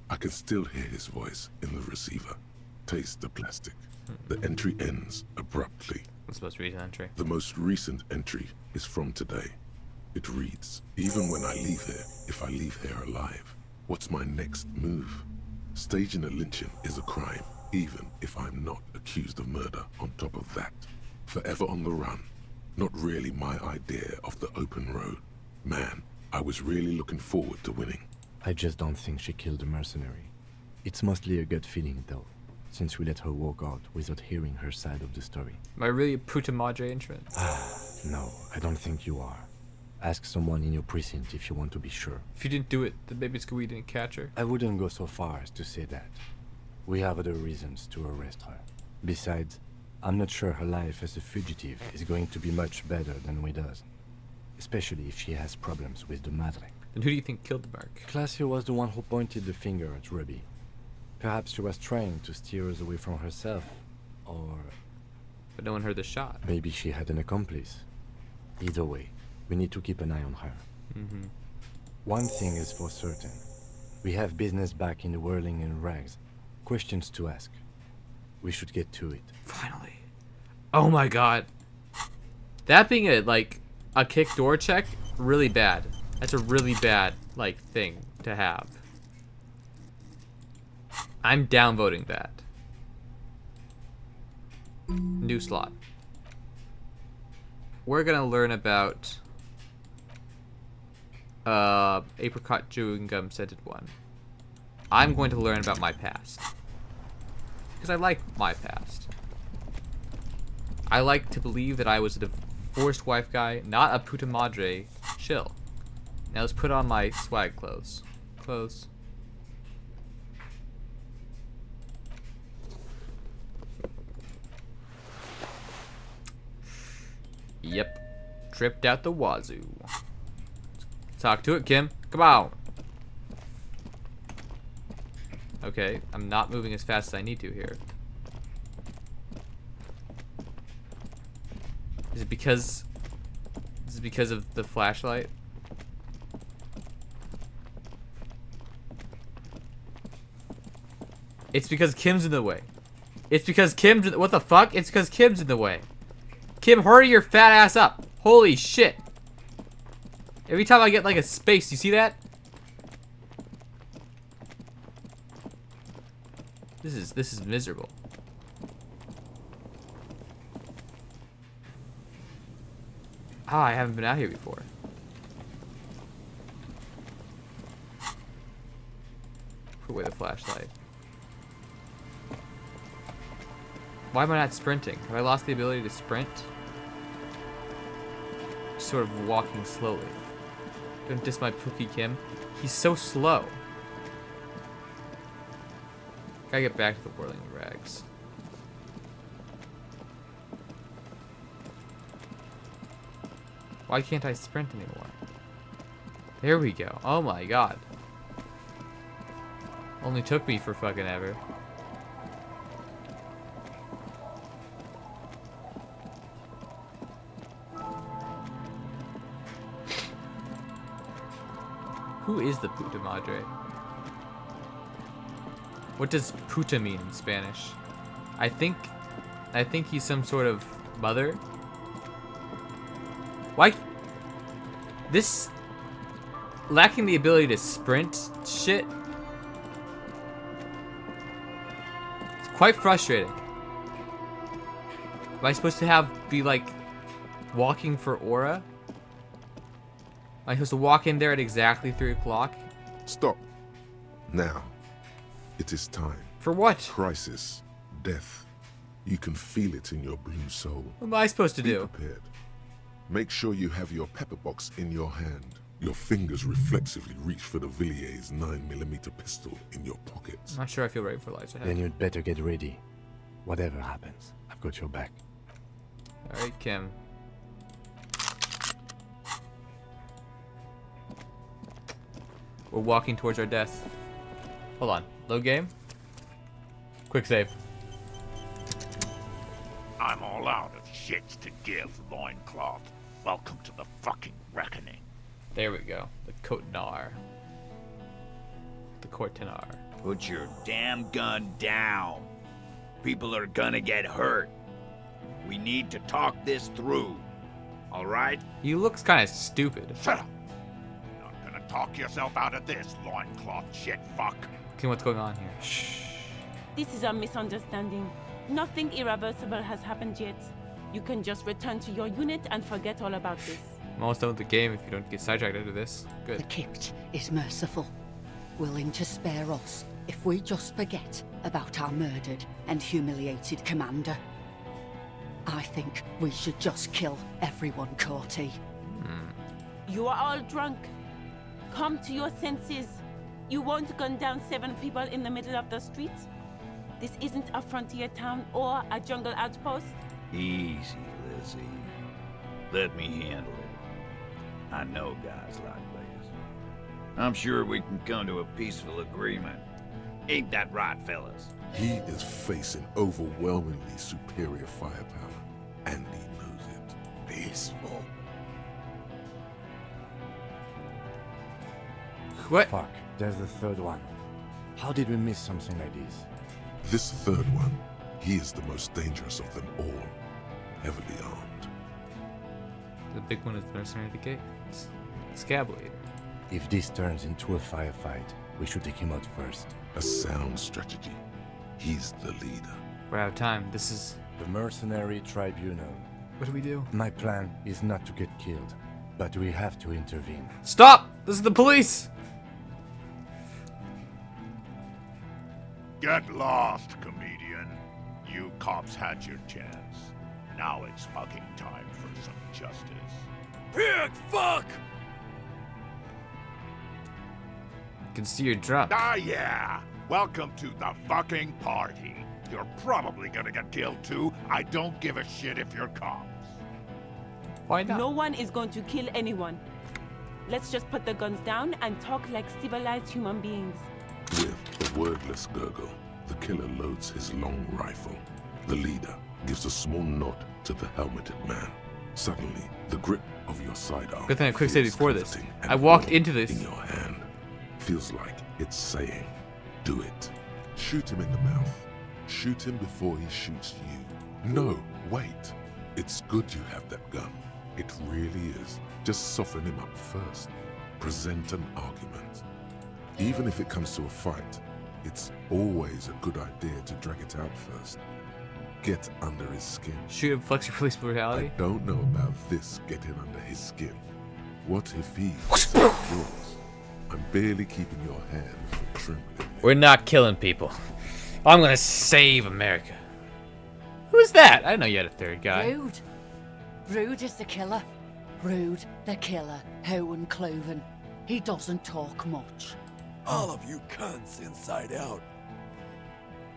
I can still hear his voice in the receiver. Taste the plastic. The entry ends abruptly. What's the most recent entry? The most recent entry is from today. It reads, even when I leave here, if I leave here alive, what's my next move? Staging a lynching is a crime, even if I'm not accused of murder on top of that. Forever on the run. Not really my idea of the open road. Man, I was really looking forward to winning. I just don't think she killed a mercenary. It's mostly a gut feeling, though, since we let her walk out without hearing her side of the story. Am I really a puta madre entrant? No, I don't think you are. Ask someone in your precinct if you want to be sure. If you didn't do it, then maybe it's 'cause we didn't catch her. I wouldn't go so far as to say that. We have other reasons to arrest her. Besides, I'm not sure her life as a fugitive is going to be much better than we does. Especially if she has problems with the Madre. Then who do you think killed the Mark? Classio was the one who pointed the finger at Ruby. Perhaps she was trying to steer us away from herself, or But no one heard the shot. maybe she had an accomplice. Either way, we need to keep an eye on her. Mm-hmm. One thing is for certain. We have business back in the whirling in rags. Questions to ask. We should get to it. Finally. Oh my god. That being a kick door check, really bad. That's a really bad, thing to have. I'm downvoting that. New slot. We're gonna learn about apricot chewing gum scented one. I'm going to learn about my past. Because I like my past. I like to believe that I was a divorced wife guy, not a puta madre chill. Now let's put on my swag clothes. Yep. Tripped out the wazoo. Talk to it, Kim. Come on. Okay, I'm not moving as fast as I need to here. Is it because of the flashlight? It's because Kim's in the way. It's because Kim's what the fuck? It's because Kim's in the way. Kim, hurry your fat ass up. Holy shit. Every time I get a space, you see that? This is miserable. Ah, I haven't been out here before. Put away the flashlight. Why am I not sprinting? Have I lost the ability to sprint? Just sort of walking slowly. Don't diss my Pookie Kim. He's so slow. Gotta get back to the whirling rags. Why can't I sprint anymore? There we go. Oh my god. Only took me for fucking ever. Who is the puta madre? What does puta mean in Spanish? I think he's some sort of mother. Why? This lacking the ability to sprint shit. It's quite frustrating. Am I supposed to be walking for aura? Am I supposed to walk in there at exactly 3 o'clock? Stop. Now. It is time. For what? Crisis. Death. You can feel it in your blue soul. What am I supposed to Be do? prepared. Make sure you have your pepper box in your hand. Your fingers reflexively reach for the Villiers 9mm pistol in your pockets. I'm not sure I feel ready for lights ahead. Then you'd better get ready. Whatever happens, I've got your back. Alright, Kim. We're walking towards our death. Hold on. Load game. Quick save. I'm all out of shits to give, loincloth. Welcome to the fucking reckoning. There we go. The Cotenar. The Cortenar. Put your damn gun down. People are gonna get hurt. We need to talk this through. All right? He looks kind of stupid. Shut up. You're not gonna talk yourself out of this, loincloth shit fuck. Okay, what's going on here? Shh. This is a misunderstanding. Nothing irreversible has happened yet. You can just return to your unit and forget all about this. I'm almost done with the game if you don't get sidetracked into this. Good. The Kipt is merciful, willing to spare us if we just forget about our murdered and humiliated commander. I think we should just kill everyone, Corty. You are all drunk. Come to your senses. You won't gun down 7 people in the middle of the street. This isn't a frontier town or a jungle outpost. Easy, Lizzie. Let me handle it. I know guys like this. I'm sure we can come to a peaceful agreement. Ain't that right, fellas? He is facing overwhelmingly superior firepower, and he knows it. Peaceful. What? Fuck, there's the third one. How did we miss something like this? This third one, he is the most dangerous of them all. Heavily armed. The big one is the mercenary at the gate. It's Scab Leader. If this turns into a firefight, we should take him out first. A sound strategy. He's the leader. We're out of time. This is... The mercenary tribunal. What do we do? My plan is not to get killed, but we have to intervene. Stop! This is the police! Get lost, comedian. You cops had your chance. Now it's fucking time for some justice. Pig fuck! You can see you're drunk. Ah, yeah! Welcome to the fucking party. You're probably gonna get killed too. I don't give a shit if you're cops. Why not? No one is going to kill anyone. Let's just put the guns down and talk like civilized human beings. With a wordless gurgle, the killer loads his long rifle. The leader gives a small nod to the helmeted man. Suddenly, the grip of your sidearm. Good thing I quick saved feels before this. comforting and I walked warm into this. in your hand. Feels like it's saying, do it. Shoot him in the mouth. Shoot him before he shoots you. No, wait. It's good you have that gun. It really is. Just soften him up first. Present an argument. Even if it comes to a fight, it's always a good idea to drag it out first. Get under his skin. Shoot him, flex your police brutality. I don't know about this getting under his skin. What if he's yours? I'm barely keeping your hand from trembling. We're not killing people. I'm gonna save America. Who is that? I didn't know you had a third guy. Rude. Rude is the killer. Rude, the killer. Owen Cloven. He doesn't talk much. All of you cunts inside out.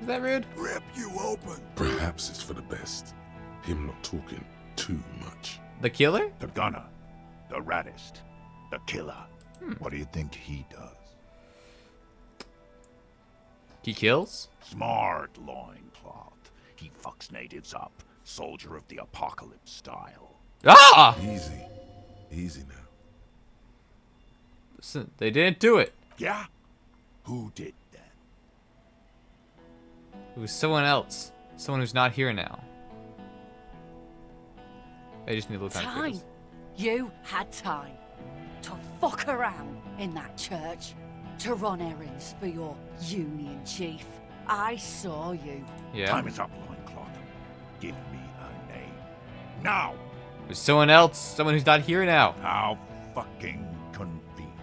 Is that rude? Rip you open. Perhaps it's for the best. Him not talking too much. The killer? The gunner. The raddest. The killer. What do you think he does? He kills? Smart loincloth. He fucks natives up. Soldier of the apocalypse style. Ah! Easy. Easy now. Listen, they didn't do it. Yeah? Who did that? It was someone else. Someone who's not here now. I just need a little time. Time. You had time to fuck around in that church, to run errands for your Union chief. I saw you. Yeah. Time is up, loincloth. Give me a name. Now! It was someone else. Someone who's not here now. How fucking convenient.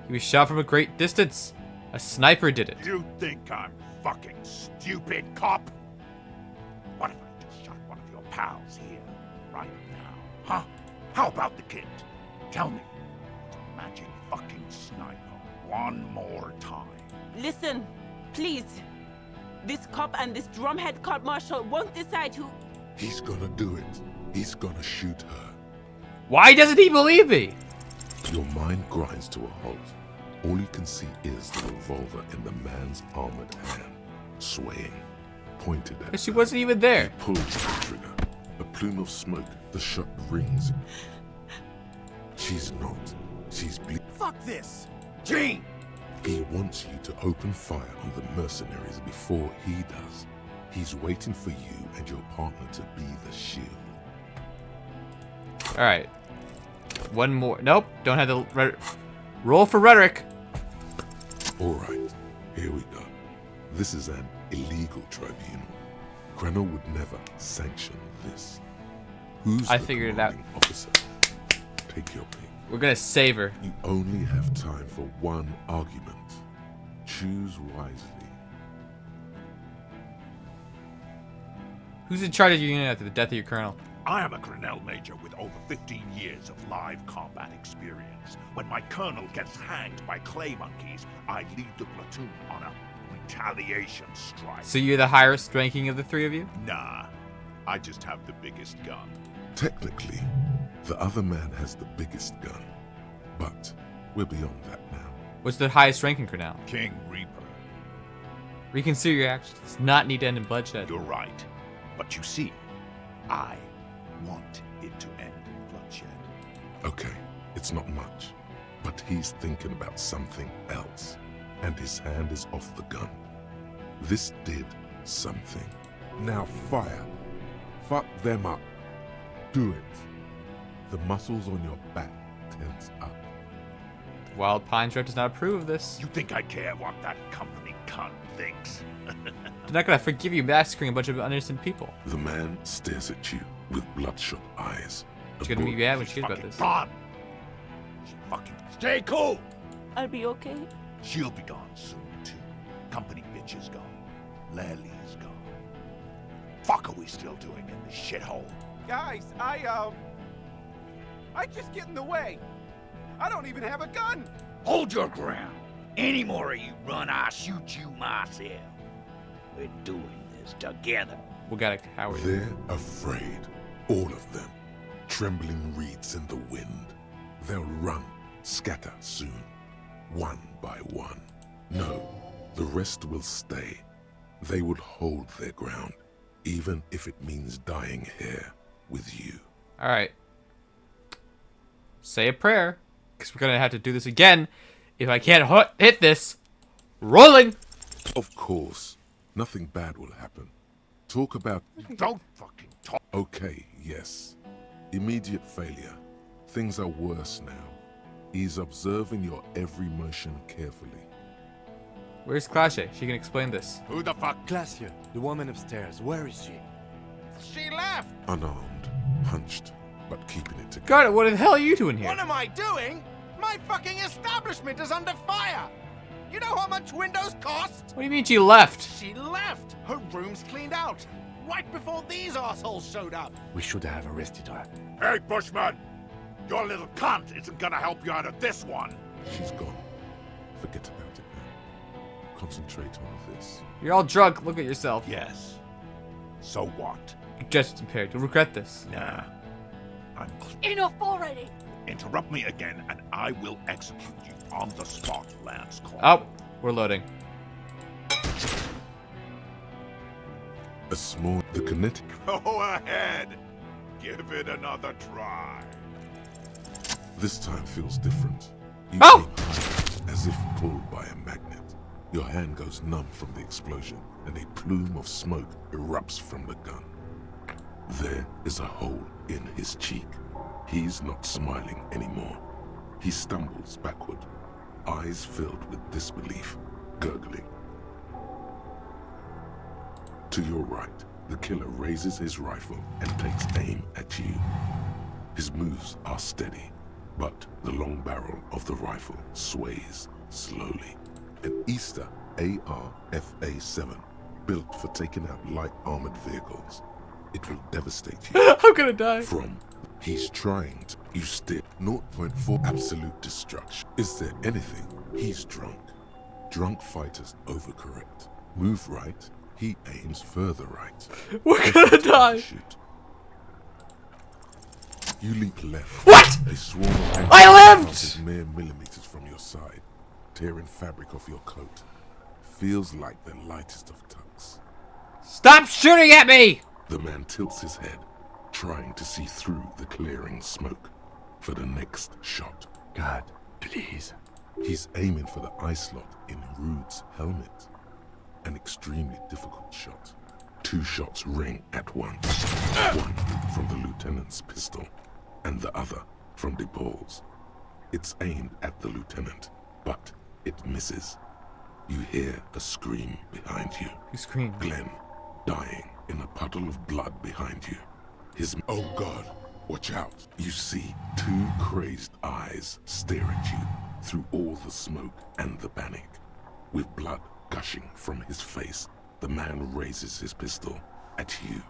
He was shot from a great distance. A sniper did it. You think I'm fucking stupid, cop? What if I just shot one of your pals here, right now? Huh? How about the kid? Tell me. It's a magic fucking sniper. One more time. Listen, please. This cop and this drumhead court marshal won't decide who... He's gonna do it. He's gonna shoot her. Why doesn't he believe me? Your mind grinds to a halt. All you can see is the revolver in the man's armored hand, swaying, pointed at She her. wasn't even there. He pulls the trigger. A plume of smoke. The shot rings. She's not. She's Fuck this! Gene! He wants you to open fire on the mercenaries before he does. He's waiting for you and your partner to be the shield. Alright. One more. Nope. Don't have the roll for rhetoric. Alright, here we go. This is an illegal tribunal. Krenner would never sanction this. Who's I the figured it out. commanding officer? Take your pick. We're gonna save her. You only have time for one argument. Choose wisely. Who's in charge of your unit after the death of your colonel? I am a Grinnell Major with over 15 years of live combat experience. When my colonel gets hanged by clay monkeys, I lead the platoon on a retaliation strike. So you're the highest ranking of the three of you? Nah, I just have the biggest gun. Technically, the other man has the biggest gun. But we're beyond that now. What's the highest ranking for now? King Reaper. Reconsider your actions. Does not need to end in bloodshed. You're right. But you see, I want it to end in bloodshed. Okay, it's not much. But he's thinking about something else. And his hand is off the gun. This did something. Now fire. Fuck them up. Do it. The muscles on your back tense up. Wild Pines rep does not approve of this. You think I care what that company cunt thinks? They're not gonna forgive you massacring a bunch of innocent people. The man stares at you with bloodshot eyes. She's gonna be mad when she hears about this. Gone. She fucking stay cool. I'll be okay. She'll be gone soon too. Company bitch is gone. Lely's gone. Fuck are we still doing in this shithole? Guys, I just get in the way. I don't even have a gun. Hold your ground. Any more of you run, I'll shoot you myself. We're doing this together. We got a coward. They're afraid. All of them. Trembling reeds in the wind. They'll run, scatter soon. One by one. No, the rest will stay. They would hold their ground, even if it means dying here with you. Alright. Say a prayer, because we're gonna have to do this again if I can't hit this. Rolling! Of course, nothing bad will happen. Talk about... Don't fucking talk. Okay, yes. Immediate failure. Things are worse now. He's observing your every motion carefully. Where's Clashe? She can explain this. Who the fuck? Glacia, the woman upstairs. Where is she? She left. Unarmed, hunched, but keeping it together. God, what the hell are you doing here? What am I doing? My fucking establishment is under fire. You know how much windows cost? What do you mean she left? She left. Her room's cleaned out. Right before these assholes showed up. We should have arrested her. Hey, Bushman! Your little cunt isn't gonna help you out of this one. She's gone. Forget about it now. Concentrate on this. You're all drunk. Look at yourself. Yes. So what? Your justice impaired. You'll regret this. Nah. I'm Enough already! Interrupt me again, and I will execute you on the spot, Lance Corporal. Oh, we're loading. A small... The kinetic... Go ahead. Give it another try. This time feels different. You Oh! aim high, as if pulled by a magnet. Your hand goes numb from the explosion, and a plume of smoke erupts from the gun. There is a hole in his cheek. He's not smiling anymore. He stumbles backward, eyes filled with disbelief, gurgling. To your right, the killer raises his rifle and takes aim at you. His moves are steady, but the long barrel of the rifle sways slowly. An Easter AR-FA-7, built for taking out light armored vehicles. It will devastate you. I'm gonna die. From he's trying to, you still 0.4 absolute destruction. Is there anything? He's drunk. Drunk fighters overcorrect. Move right, he aims further right. We're gonna die. Shoot. You leap left. What? A swarm of I lived! passes mere millimeters from your side, tearing fabric off your coat. Feels like the lightest of tucks. Stop shooting at me! The man tilts his head, trying to see through the clearing smoke for the next shot. God, please. He's aiming for the eye slot in Rude's helmet. An extremely difficult shot. 2 shots ring at once. One from the lieutenant's pistol, and the other from DePaul's. It's aimed at the lieutenant, but it misses. You hear a scream behind you. Who screamed? Glenn, dying in a puddle of blood behind you. Oh God, watch out. You see 2 crazed eyes stare at you through all the smoke and the panic. With blood gushing from his face, the man raises his pistol at you.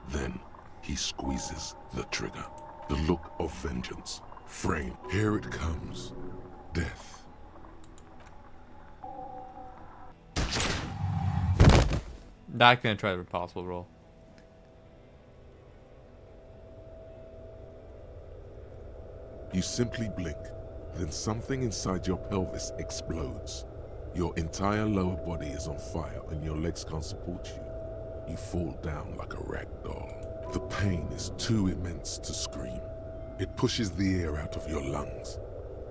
Then he squeezes the trigger. The look of vengeance. Frame, here it comes. Death. Not gonna try the impossible roll. You simply blink, then something inside your pelvis explodes. Your entire lower body is on fire and your legs can't support you. You fall down like a rag doll. The pain is too immense to scream. It pushes the air out of your lungs.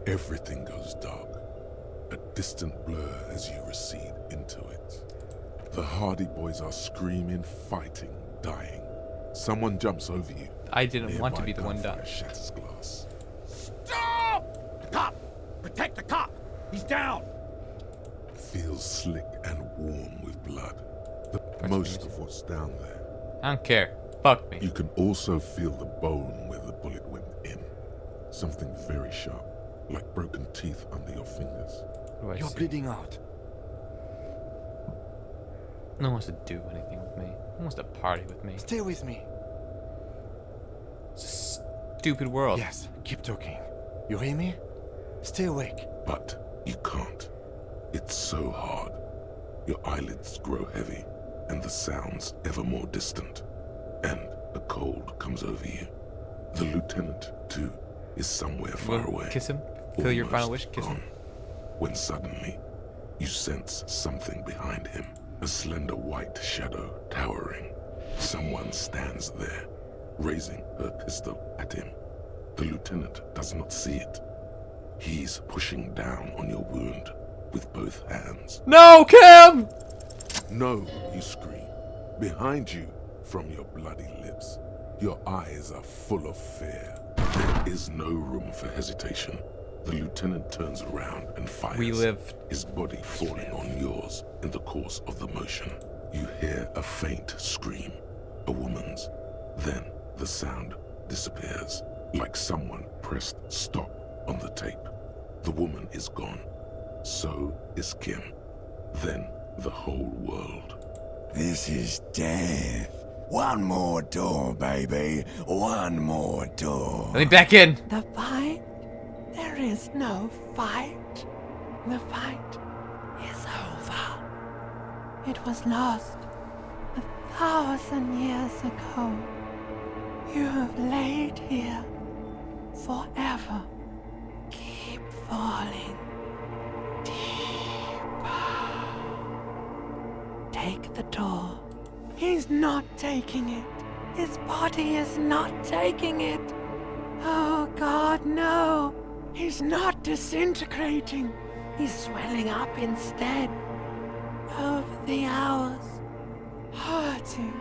Everything goes dark. A distant blur as you recede into it. The Hardy Boys are screaming, fighting, dying. Someone jumps over you. I didn't want to be the one gunfire done. shatters glass. Stop! The cop! Protect the cop! He's down! Feels slick and warm with blood. Most of what's down there. I don't care. Fuck me. You can also feel the bone where the bullet went in. Something very sharp, like broken teeth under your fingers. What do I You're see? bleeding out. No one wants to do anything with me. No one wants to party with me. Stay with me. It's a stupid world. Yes, keep talking. You hear me? Stay awake. But you can't. It's so hard. Your eyelids grow heavy, and the sounds ever more distant. And a cold comes over you. The lieutenant, too, is somewhere far away. Kiss him. Feel your final wish. Almost Kiss him. gone. When suddenly, you sense something behind him. A slender white shadow towering. Someone stands there, raising her pistol at him. The lieutenant does not see it. He's pushing down on your wound with both hands. No, Kim! No, you scream. Behind you, from your bloody lips, your eyes are full of fear. There is no room for hesitation. The lieutenant turns around and fires. We live. His body falling on yours in the course of the motion. You hear a faint scream, a woman's. Then the sound disappears, like someone pressed stop on the tape. The woman is gone. So is Kim. Then the whole world. This is death. One more door, baby. One more door. Let me back in. The fight? There is no fight. The fight is over. It was lost 1,000 years ago. You have laid here forever. Keep falling deeper. Take the door. He's not taking it. His body is not taking it. Oh God, no. He's not disintegrating. He's swelling up instead. Over the hours, hurting,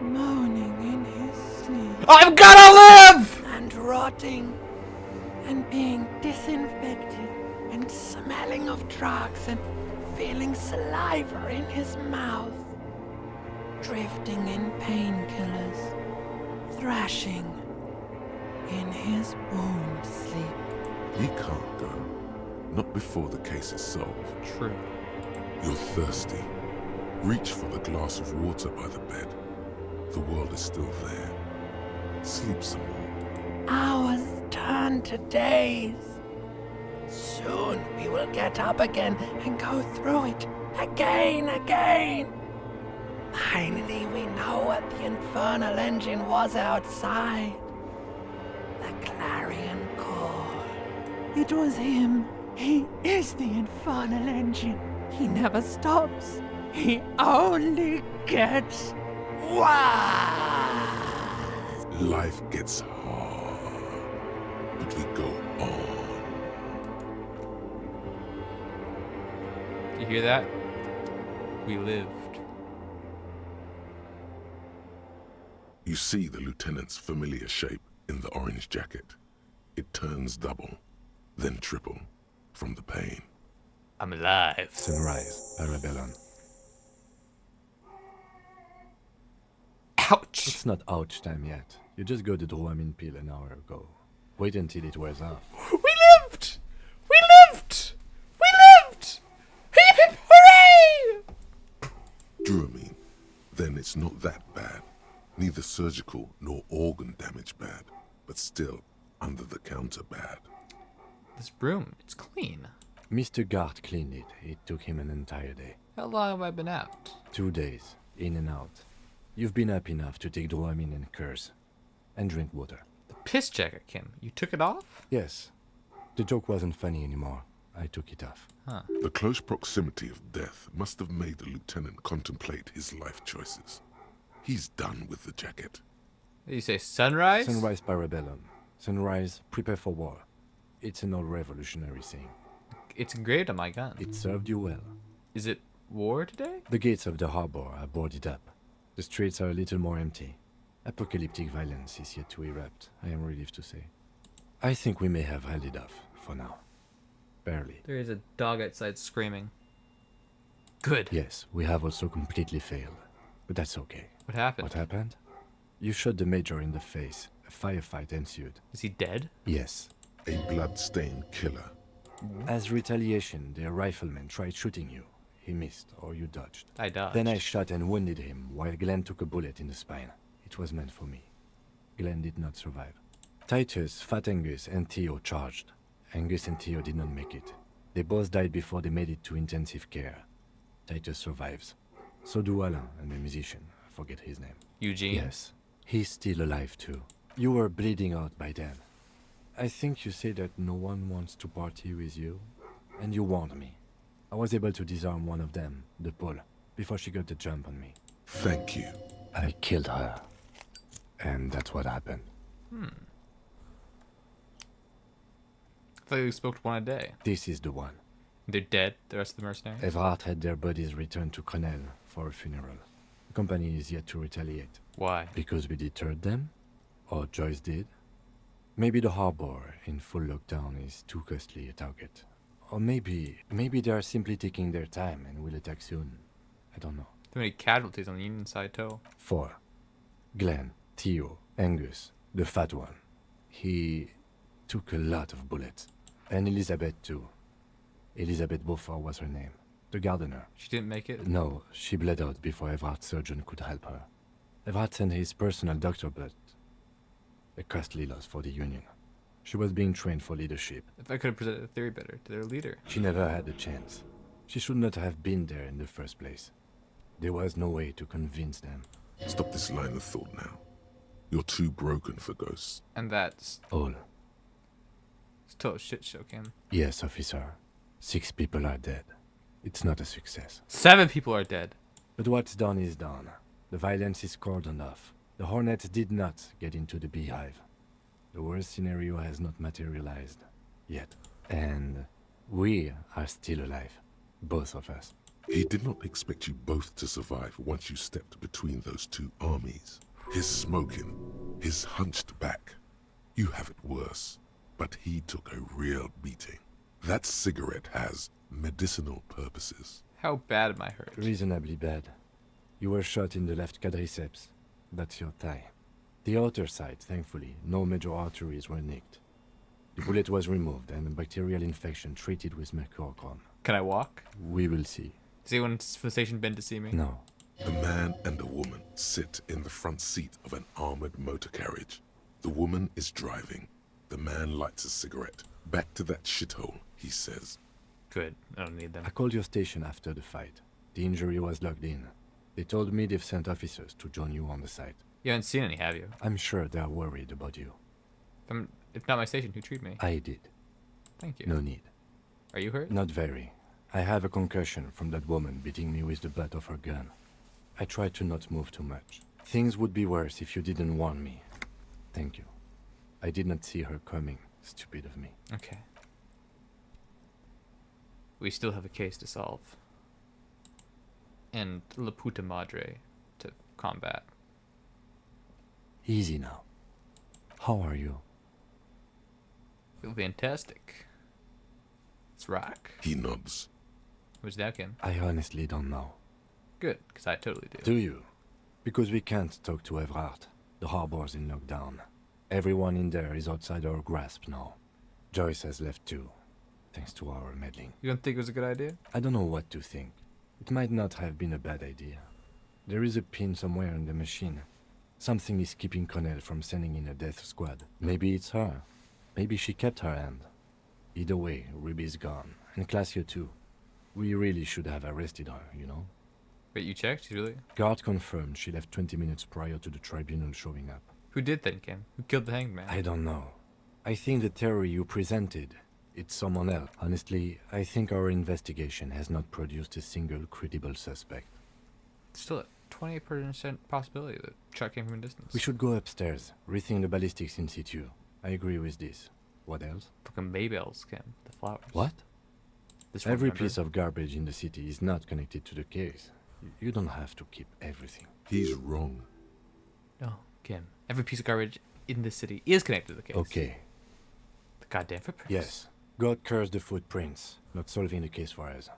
moaning in his sleep. I'm gonna live! And rotting, and being disinfected, and smelling of drugs, and feeling saliva in his mouth. Drifting in painkillers, thrashing in his wound sleep. He can't go. Not before the case is solved. True. You're thirsty. Reach for the glass of water by the bed. The world is still there. Sleep some more. Hours turn to days. Soon we will get up again and go through it again. Finally, we know what the infernal engine was outside. The clarion call. It was him. He is the infernal engine. He never stops. He only gets worse. Life gets hard, but we go on. You hear that? We lived. You see the lieutenant's familiar shape in the orange jacket. It turns double, then triple, from the pain. I'm alive. Sunrise, Parabellum. Ouch! It's not ouch time yet. You just got the Dramamine pill an hour ago. Wait until it wears off. We lived! We lived! We lived! Hip hip hooray! Dramamine, then it's not that bad. Neither surgical nor organ damage bad, but still under the counter bad. This room, it's clean. Mr. Gart cleaned it. It took him an entire day. How long have I been out? 2 days, in and out. You've been up enough to take Dramamine and curse. And drink water. The piss jacket, Kim. You took it off? Yes. The joke wasn't funny anymore. I took it off. Huh. The close proximity of death must have made the lieutenant contemplate his life choices. He's done with the jacket. Did you say sunrise? Sunrise Parabellum. Sunrise, prepare for war. It's an old revolutionary saying. It's engraved on my gun. It served you well. Is it war today? The gates of the harbor are boarded up. The streets are a little more empty. Apocalyptic violence is yet to erupt, I am relieved to say. I think we may have held it off, for now. Barely. There is a dog outside screaming. Good. Yes, we have also completely failed. But that's okay. What happened? What happened? You shot the major in the face. A firefight ensued. Is he dead? Yes. A blood-stained killer. As retaliation, their rifleman tried shooting you. He missed, or you dodged. I dodged. Then I shot and wounded him, while Glenn took a bullet in the spine. It was meant for me. Glenn did not survive. Titus, Fat Angus, and Theo charged. Angus and Theo did not make it. They both died before they made it to intensive care. Titus survives. So do Alain and the musician. I forget his name. Eugene? Yes. He's still alive too. You were bleeding out by then. I think you say that no one wants to party with you. And you warned me. I was able to disarm one of them, the Pole, before she got the jump on me. Thank you. I killed her. And that's what happened. I thought you smoked one a day. This is the one. They're dead, the rest of the mercenaries? Everard had their bodies returned to Crenel for a funeral. The company is yet to retaliate. Why? Because we deterred them? Or Joyce did? Maybe the harbor in full lockdown is too costly a target. Or maybe they are simply taking their time and will attack soon. I don't know. Too many casualties on the Union side, too. 4. Glenn, Theo, Angus, the fat one. He took a lot of bullets. And Elizabeth too. Elizabeth Beaufort was her name. The gardener. She didn't make it? No, she bled out before Everard's surgeon could help her. Everard sent his personal doctor, but a costly loss for the Union. She was being trained for leadership. If I could have presented a theory better to their leader. She never had a chance. She should not have been there in the first place. There was no way to convince them. Stop this line of thought now. You're too broken for ghosts. And that's All. still a shit show, Kim. Yes, officer. 6 people are dead. It's not a success. 7 people are dead. But what's done is done. The violence is cordoned off. The Hornets did not get into the beehive. The worst scenario has not materialized. Yet. And we are still alive. Both of us. He did not expect you both to survive once you stepped between those two armies. His smoking, his hunched back. You have it worse, but he took a real beating. That cigarette has medicinal purposes. How bad am I hurt? Reasonably bad. You were shot in the left quadriceps. That's your thigh. The outer side, thankfully, no major arteries were nicked. The bullet was removed and a bacterial infection treated with mercurochrome. Can I walk? We will see. Has anyone from the station been to see me? No. A man and a woman sit in the front seat of an armored motor carriage. The woman is driving. The man lights a cigarette. Back to that shithole, he says. Good. I don't need them. I called your station after the fight. The injury was logged in. They told me they've sent officers to join you on the site. You haven't seen any, have you? I'm sure they're worried about you. It's not my station. Who treated me? I did. Thank you. No need. Are you hurt? Not very. I have a concussion from that woman beating me with the butt of her gun. I tried to not move too much. Things would be worse if you didn't warn me. Thank you. I did not see her coming. Stupid of me. Okay. We still have a case to solve. And La Puta Madre to combat. Easy now. How are you? Feel fantastic. Let's rock. He nods. Where's that, Kim? I honestly don't know. Good, because I totally do. Do you? Because we can't talk to Everard. The harbor's in lockdown. Everyone in there is outside our grasp now. Joyce has left too, thanks to our meddling. You don't think it was a good idea? I don't know what to think. It might not have been a bad idea. There is a pin somewhere in the machine. Something is keeping Connell from sending in a death squad. Maybe it's her. Maybe she kept her hand. Either way, Ruby's gone. And Classio too. We really should have arrested her, you know? Wait, you checked? Really? Guard confirmed she left 20 minutes prior to the tribunal showing up. Who did then, Kim? Who killed the hanged man? I don't know. I think the theory you presented, it's someone else. Honestly, I think our investigation has not produced a single credible suspect. Still a 20% possibility that Chuck came from a distance. We should go upstairs, rethink the ballistics in situ. I agree with this. What else? Fucking Maybells, Kim. The flowers. What? This Every piece of garbage in the city is not connected to the case. You don't have to keep everything. He's wrong. No, Kim. Every piece of garbage in this city is connected to the case. Okay. The goddamn footprints. Yes. God curse the footprints. Not solving the case for us.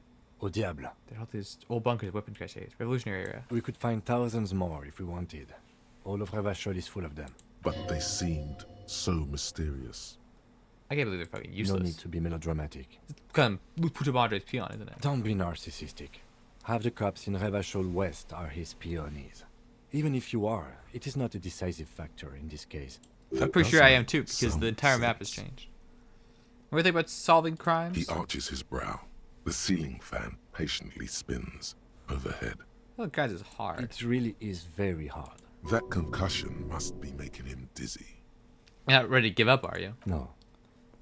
Au diable. There are all these old bunkers, weapon caches, revolutionary era. We could find thousands more if we wanted. All of Revachol is full of them. But they seemed so mysterious. I can't believe they're fucking useless. No need to be melodramatic. It's kind of Puta Madre's peon, isn't it? Don't be narcissistic. Half the cops in Revachol West are his peonies. Even if you are, it is not a decisive factor in this case. I'm pretty sure I am too, because the entire map has changed. What do you think about solving crimes? He arches his brow. The ceiling fan patiently spins overhead. Oh, guys, is hard. It really is very hard. That concussion must be making him dizzy. You're not ready to give up, are you? No.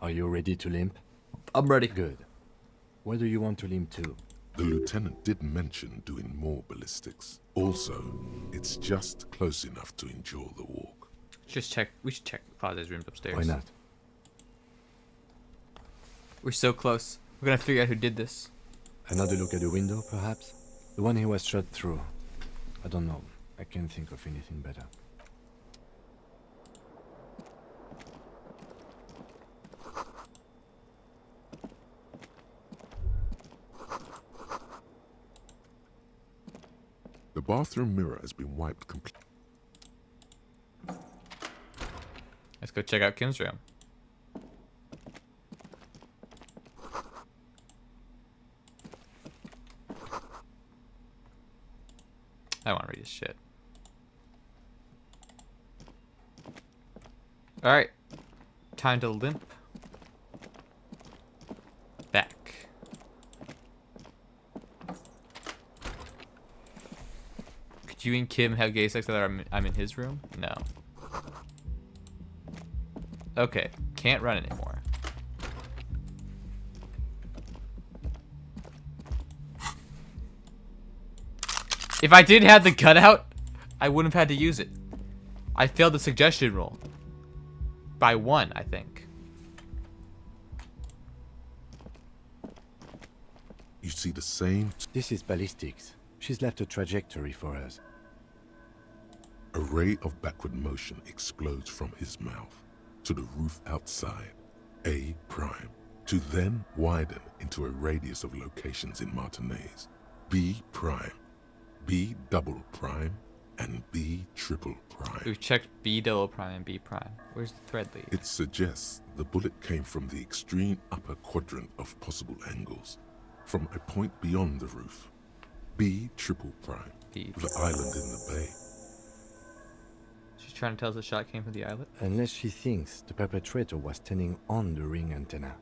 Are you ready to limp? I'm ready. Good. Where do you want to limp to? The lieutenant did mention doing more ballistics. Also, it's just close enough to endure the walk. Just check. We should check Claudia's rooms upstairs. Why not? We're so close. We're gonna figure out who did this. Another look at the window, perhaps? The one he was shot through. I don't know. I can't think of anything better. The bathroom mirror has been wiped completely. Let's go check out Kim's room. I want to read his shit. Alright. Time to limp back. Could you and Kim have gay sex while I'm in his room? No. Okay. Can't run anymore. If I didn't have the cutout, I wouldn't have had to use it. I failed the suggestion roll. By 1, I think. You see the same... This is ballistics. She's left a trajectory for us. A ray of backward motion explodes from his mouth to the roof outside, A prime, to then widen into a radius of locations in Martinez, B prime, B double prime, and B triple prime. We've checked B double prime and B prime. Where's the thread lead? It suggests the bullet came from the extreme upper quadrant of possible angles, from a point beyond the roof. B triple prime, B. The island in the bay. She's trying to tell us the shot came from the islet? Unless she thinks the perpetrator was standing on the ring antenna.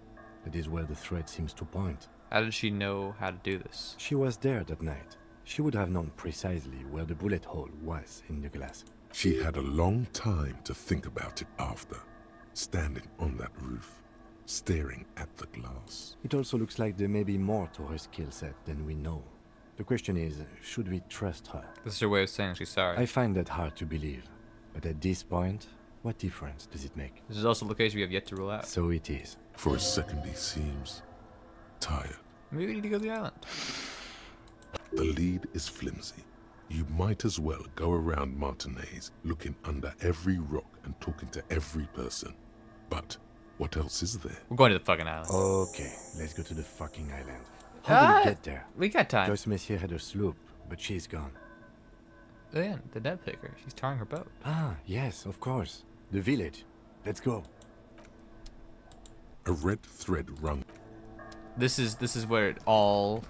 That is where the thread seems to point. How did she know how to do this? She was there that night. She would have known precisely where the bullet hole was in the glass. She had a long time to think about it after, standing on that roof, staring at the glass. It also looks like there may be more to her skill set than we know. The question is, should we trust her? This is her way of saying she's sorry. I find that hard to believe. But at this point, What difference does it make? This is also a location we have yet to rule out. So it is. For a second, he seems tired. Maybe we need to go to the island. The lead is flimsy. You might as well go around Martinez looking under every rock and talking to every person. But what else is there? We're going to the fucking island. Okay, let's go to the fucking island. How do we get there? We got time. Joyce Messier had her sloop, but she's gone. Then the dead picker. She's tarring her boat. Ah, yes, of course. The village. Let's go. A red thread rung. This is where it all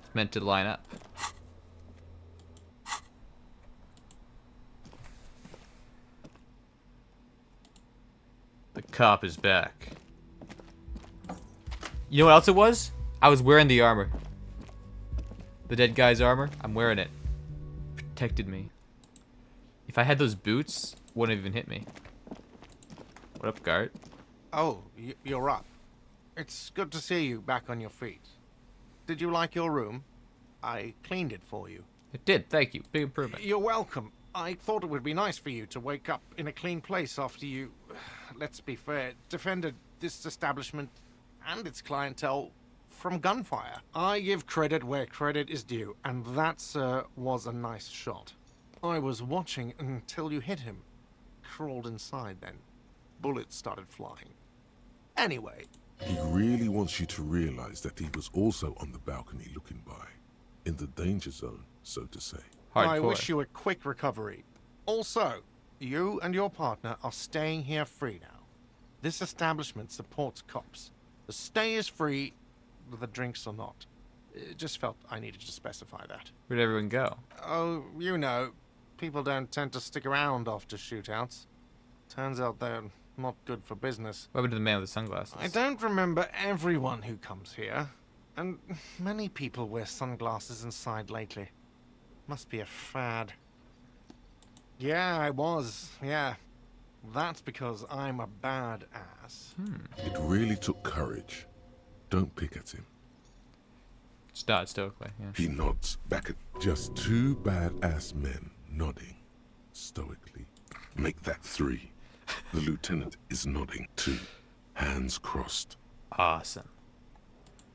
is meant to line up. The cop is back. You know what else it was? I was wearing the armor. The dead guy's armor. I'm wearing it. Protected me. If I had those boots, wouldn't have even hit me. What up, guard? Oh, you're up. It's good to see you back on your feet. Did you like your room? I cleaned it for you. It did, thank you. Big improvement. You're welcome. I thought it would be nice for you to wake up in a clean place after you, let's be fair, defended this establishment and its clientele from gunfire. I give credit where credit is due, and that, sir, was a nice shot. I was watching until you hit him. Crawled inside then. Bullets started flying. Anyway. He really wants you to realize that he was also on the balcony looking by. In the danger zone, so to say. I wish you a quick recovery. Also, you and your partner are staying here free now. This establishment supports cops. The stay is free, the drinks are not. It just felt I needed to specify that. Where'd everyone go? Oh, you know, people don't tend to stick around after shootouts. Turns out they're not good for business. What happened to the man with the sunglasses? I don't remember everyone who comes here, and many people wear sunglasses inside lately. Must be a fad. Yeah, I was, yeah. That's because I'm a badass. It really took courage. Don't pick at him. Just nod stoically, yeah. He nods back at just two badass men nodding stoically. Make that 3. The lieutenant is nodding too. Hands crossed. Awesome.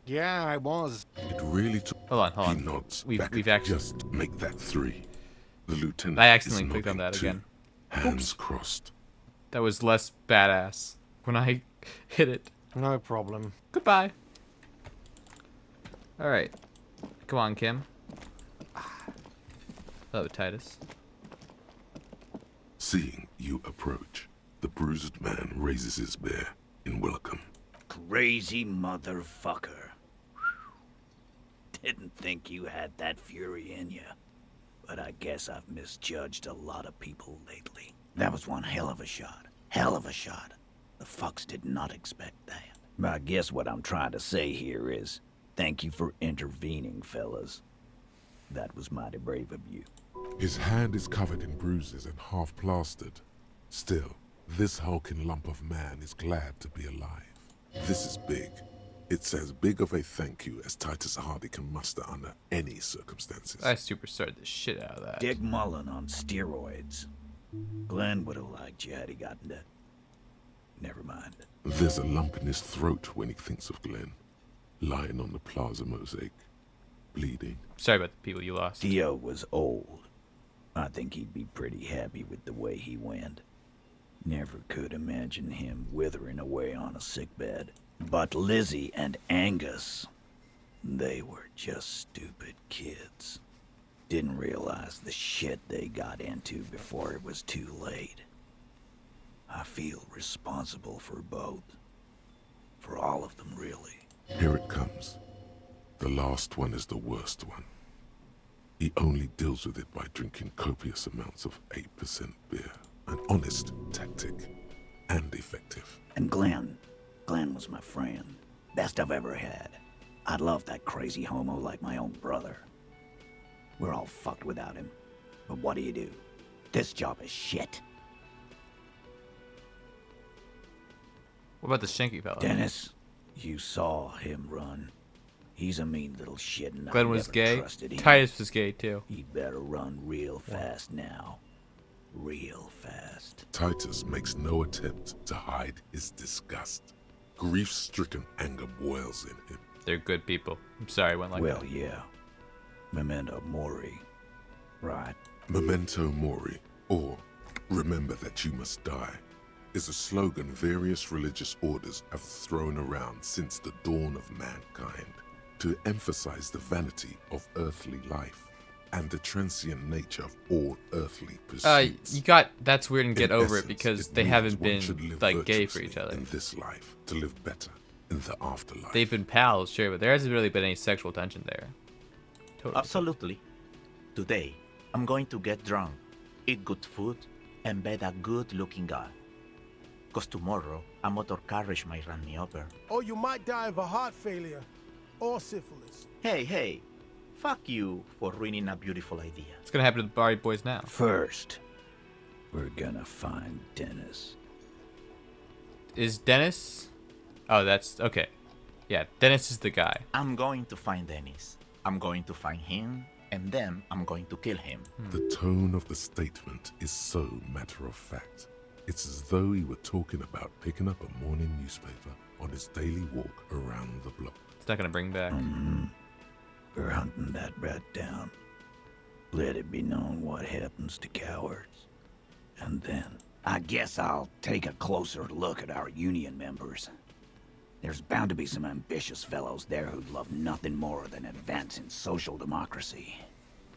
Yeah, I was. It really took. Hold on. He nods. We've actually just make that 3. The lieutenant. I accidentally is clicked on that too. again. Hands crossed. That was less badass when I hit it. No problem. Goodbye. All right. Come on, Kim. Hello, Titus. Seeing you approach, the bruised man raises his bear in welcome. Crazy motherfucker. Didn't think you had that fury in you. But I guess I've misjudged a lot of people lately. That was one hell of a shot. Hell of a shot. The fucks did not expect that. I guess what I'm trying to say here is, thank you for intervening, fellas. That was mighty brave of you. His hand is covered in bruises and half plastered. Still, this hulking lump of man is glad to be alive. This is big. It's as big of a thank you as Titus Hardy can muster under any circumstances. I superstarred the shit out of that. Dick Mullen on steroids. Glenn would have liked you had he gotten to... Never mind. There's a lump in his throat when he thinks of Glenn, lying on the plaza mosaic, bleeding. Sorry about the people you lost. Dio was old. I think he'd be pretty happy with the way he went. Never could imagine him withering away on a sickbed. But Lizzie and Angus, they were just stupid kids. Didn't realize the shit they got into before it was too late. I feel responsible for both. For all of them, really. Here it comes. The last one is the worst one. He only deals with it by drinking copious amounts of 8% beer. An honest tactic. And effective. And Glenn was my friend. Best I've ever had. I'd love that crazy homo like my own brother. We're all fucked without him. But what do? This job is shit. What about the shanky fella? Dennis, you saw him run. He's a mean little shit, and Glenn I was never gay. trusted him. Titus was gay too. He'd better run real fast now. real fast. Titus makes no attempt to hide his disgust. Grief-stricken anger boils in him. They're good people. I'm sorry I went like Well, that. yeah. Memento Mori. Right. Memento Mori, or remember that you must die, is a slogan various religious orders have thrown around since the dawn of mankind to emphasize the vanity of earthly life and the transient nature of all earthly pursuits. That's weird and get In over it essence, because it they means haven't one should been live like gay for virtuously each other. in this life to live better in the afterlife. They've been pals, sure, but there hasn't really been any sexual tension there. Totally. Absolutely. Today, I'm going to get drunk, eat good food, and bed a good-looking guy. Because tomorrow, a motor carriage might run me over. Or you might die of a heart failure or syphilis. Hey, fuck you for ruining a beautiful idea. What's gonna happen to the Barry boys now? First, we're gonna find Dennis. Is Dennis? Oh, that's okay. Yeah, Dennis is the guy. I'm going to find Dennis. I'm going to find him, and then I'm going to kill him. The tone of the statement is so matter-of-fact. It's as though he were talking about picking up a morning newspaper on his daily walk around the block. It's not gonna bring back. We're hunting that rat down. Let it be known what happens to cowards. And then, I guess I'll take a closer look at our union members. There's bound to be some ambitious fellows there who'd love nothing more than advancing social democracy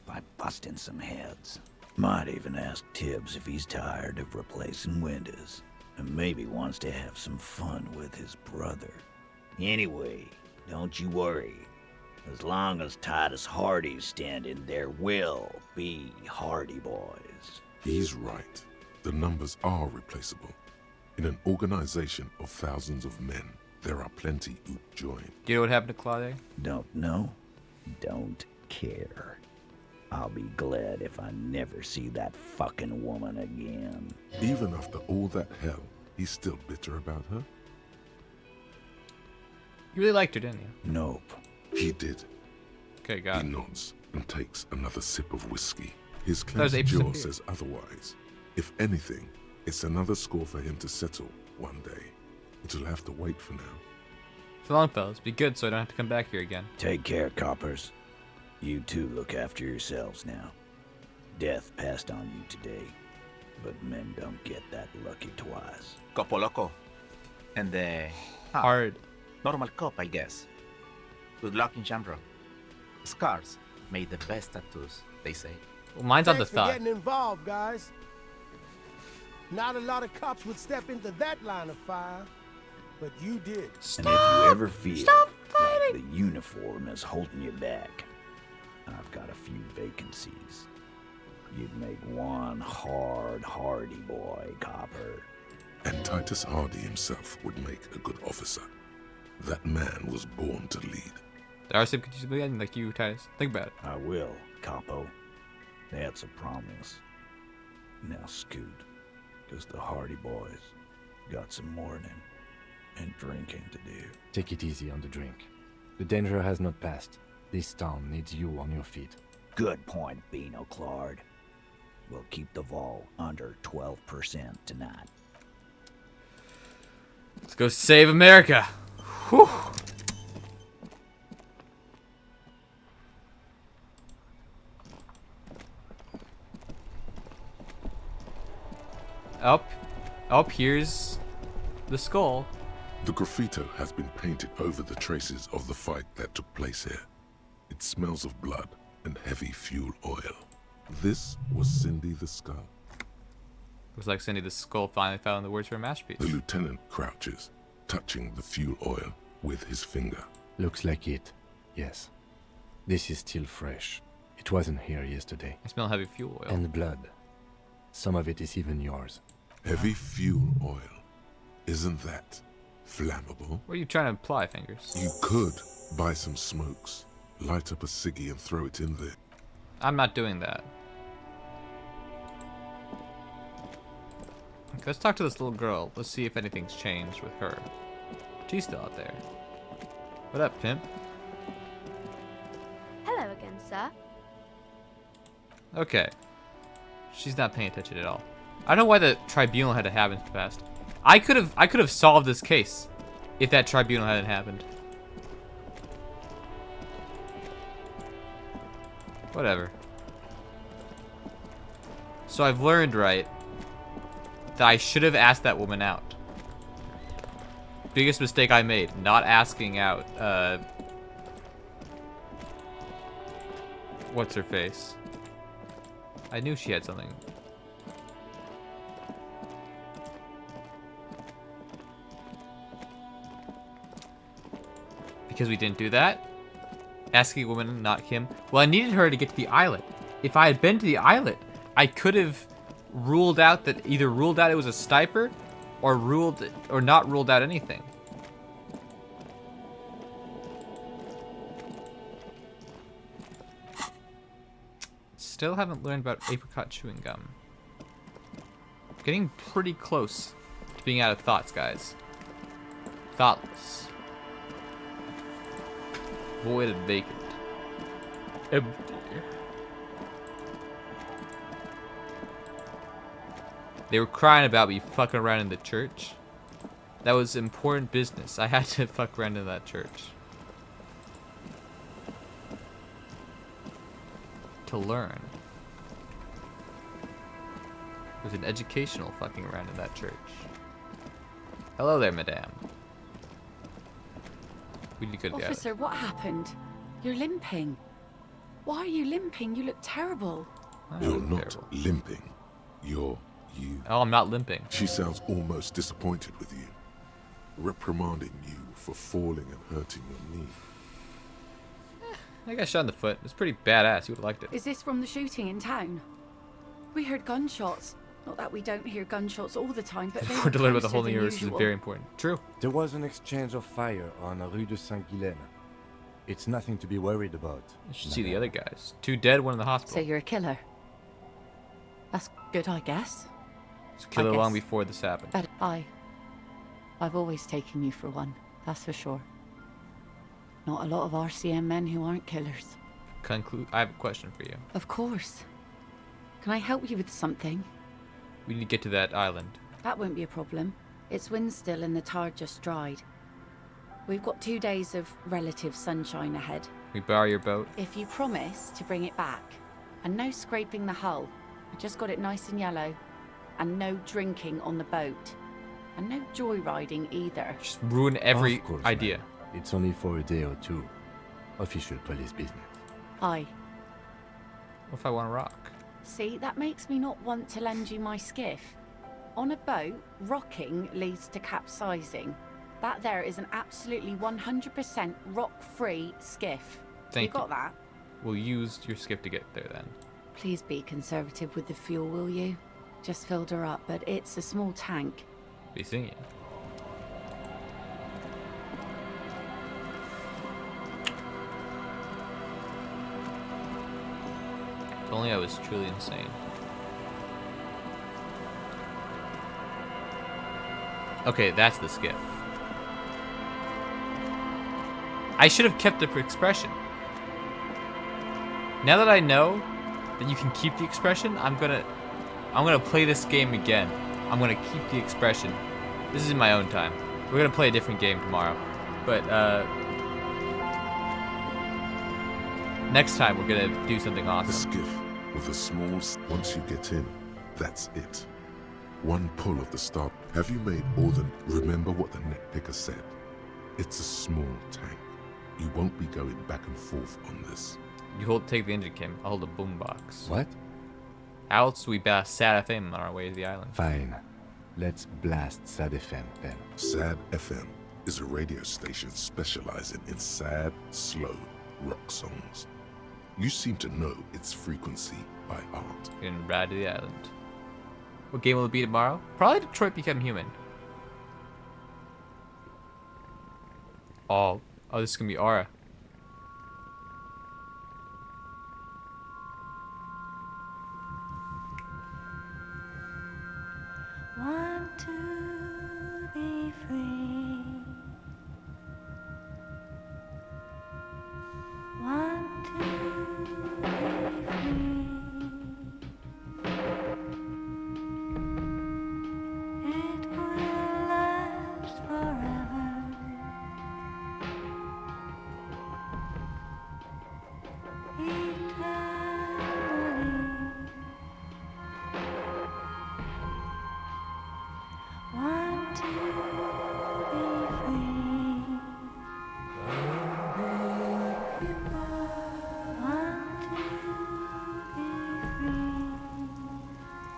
by busting some heads. Might even ask Tibbs if he's tired of replacing windows and maybe wants to have some fun with his brother. Anyway, don't you worry. As long as Titus Hardy's standing, there will be Hardy boys. He's right. The numbers are replaceable. In an organization of thousands of men, there are plenty who join. Do you know what happened to Claude? Don't know? Don't care. I'll be glad if I never see that fucking woman again. Even after all that hell, he's still bitter about her? You really liked her, didn't you? Nope. He did. Okay, got He it. nods and takes another sip of whiskey. His That was clenched 8% jaw beer. says otherwise. If anything, it's another score for him to settle one day. It'll have to wait for now. So long, fellas. Be good so I don't have to come back here again. Take care, coppers. You two look after yourselves now. Death passed on you today, but men don't get that lucky twice. Copo loco. And hard. Normal cop, I guess. Good luck in Shamrock. Scars made the best tattoos, they say. Well, mine's on the Thanks for thigh. getting involved, guys. Not a lot of cops would step into that line of fire, but you did. And if you ever feel like the uniform is holding you back, I've got a few vacancies. You'd make one hardy boy, copper. And Titus Hardy himself would make a good officer. That man was born to lead. There are some continues like you, Titus. Think about it. I will, capo. That's a promise. Now scoot, because the Hardy boys got some mourning and drinking to do. Take it easy on the drink. The danger has not passed. This town needs you on your feet. Good point, Beano Claude. We'll keep the vol under 12% tonight. Let's go save America. Whew. Up here's the skull. The graffito has been painted over the traces of the fight that took place here. It smells of blood and heavy fuel oil. This was Cindy the Skull. Looks like Cindy the Skull finally found the words for a masterpiece. The lieutenant crouches, touching the fuel oil with his finger. Looks like it. Yes. This is still fresh. It wasn't here yesterday. I smell heavy fuel oil. And blood. Some of it is even yours. Heavy fuel oil. Isn't that flammable? What are you trying to imply, Fingers? You could buy some smokes, light up a ciggy and throw it in there. I'm not doing that. Okay, let's talk to this little girl. Let's see if anything's changed with her. She's still out there. What up, pimp? Hello again, sir. Okay. She's not paying attention at all. I don't know why the tribunal had to happen fast. I could have solved this case if that tribunal hadn't happened. Whatever. So I've learned, right, that I should have asked that woman out. Biggest mistake I made, not asking out, what's her face? I knew she had something. Because we didn't do that? Asking a woman, not him. Well, I needed her to get to the islet. If I had been to the islet, I could have ruled out that either ruled out it was a sniper or not ruled out anything. Still haven't learned about apricot chewing gum. Getting pretty close to being out of thoughts, guys. Thoughtless. Void and vacant. Empty. They were crying about me fucking around in the church. That was important business. I had to fuck around in that church. To learn. It was an educational fucking around in that church. Hello there, madame. We need to go to the Officer, what happened? You're limping. Why are you limping? You look terrible. You're not limping. You're you. Oh, I'm not limping. She sounds almost disappointed with you. Reprimanding you for falling and hurting your knee. I got shot in the foot. It's pretty badass. You would have liked it. Is this from the shooting in town? We heard gunshots. Not that we don't hear gunshots all the time, but they We're were to learn about the closer whole than universe is usual. very important. True. There was an exchange of fire on Rue de Saint-Guylaine. It's nothing to be worried about. You should see the other guys. 2 dead, 1 in the So hospital. you're a killer. That's good, I guess. It's a killer I long guess. before this happened. But I've always taken you for one, that's for sure. Not a lot of RCM men who aren't killers. I have a question for you. Of course. Can I help you with something? We need to get to that island. That won't be a problem. It's wind still and the tar just dried. We've got 2 days of relative sunshine ahead. We borrow your boat. If you promise to bring it back, and no scraping the hull, I just got it nice and yellow, and no drinking on the boat, and no joyriding either. Just ruin every Of course, idea. ma'am. It's only for a day or two. Official police business. Aye. What if I want to rock? See, that makes me not want to lend you my skiff. On a boat, rocking leads to capsizing. That there is an absolutely 100% rock-free skiff. Thank you got that? We'll use your skiff to get there then. Please be conservative with the fuel, will you? Just filled her up, but it's a small tank. Be seeing you. If only I was truly insane. Okay, that's the skiff. I should have kept the expression. Now that I know that you can keep the expression, I'm gonna play this game again. I'm gonna keep the expression. This is in my own time. We're gonna play a different game tomorrow. But next time we're gonna do something The awesome. skiff with a small. Once you get in, that's it. One pull of the start. Have you made all the? Remember what the net picker said. It's a small tank. You won't be going back and forth on this. You take the engine, Kim. I'll hold the boombox. What? How else do we blast Sad FM on our way to the island? Fine. Let's blast Sad FM then. Sad FM is a radio station specializing in sad, slow rock songs. You seem to know its frequency by heart. We're gonna ride to the island. What game will it be tomorrow? Probably Detroit Become Human. Oh, this is gonna be Aura. Want to be free. Want to be free.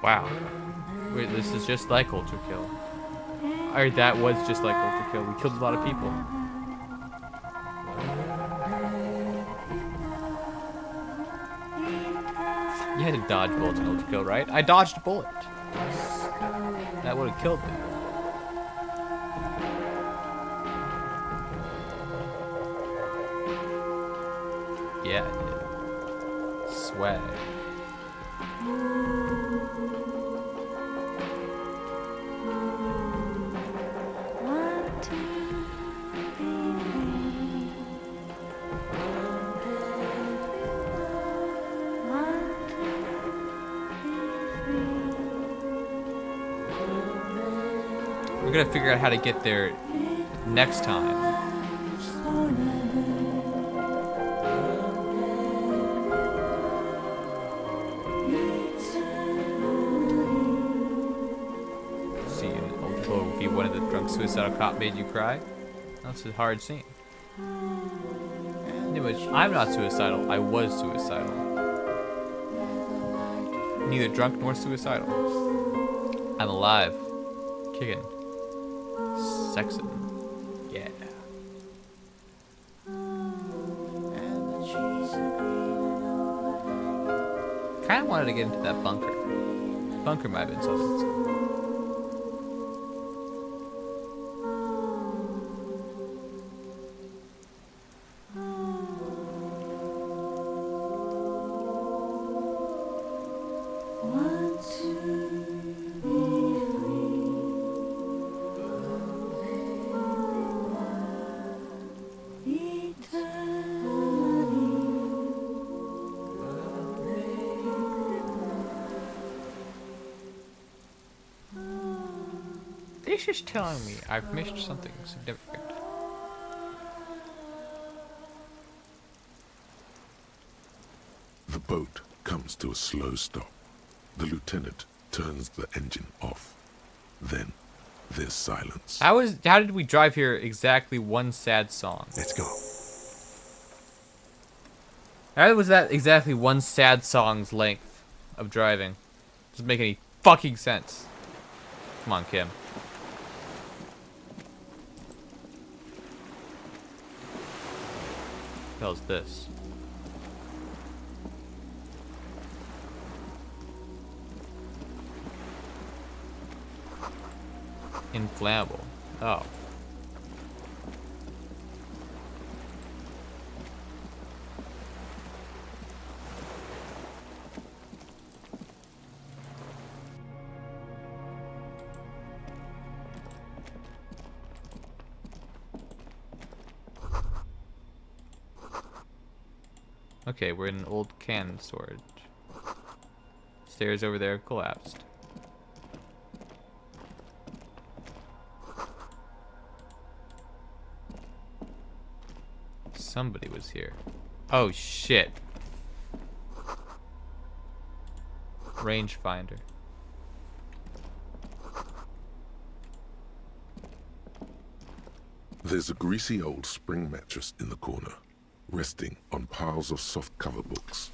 Wow. Wait, this is just like Ultra Kill. Or that was just like Ultra Kill. We killed a lot of people. You had to dodge bullets in Ultra Kill, right? I dodged a bullet. That would have killed me. Yeah, I did. Swag. We're gonna figure out how to get there next time. See, in Old Clove, if you wanted the drunk suicidal cop made you cry, that's a hard scene. Anyways, I'm not suicidal. I was suicidal. Neither drunk nor suicidal. I'm alive. Kicking. Sexing. Yeah. Kinda wanted to get into that bunker. Bunker might have been something. This is telling me I've missed something significant. The boat comes to a slow stop. The lieutenant turns the engine off. Then there's silence. How did we drive here exactly one sad song? Let's go. How was that exactly one sad song's length of driving? Doesn't make any fucking sense. Come on, Kim. What the hell's this? Inflammable. Oh. Okay, we're in an old can storage. Stairs over there collapsed. Somebody was here. Oh shit. Rangefinder. There's a greasy old spring mattress in the corner, resting on piles of soft cover books.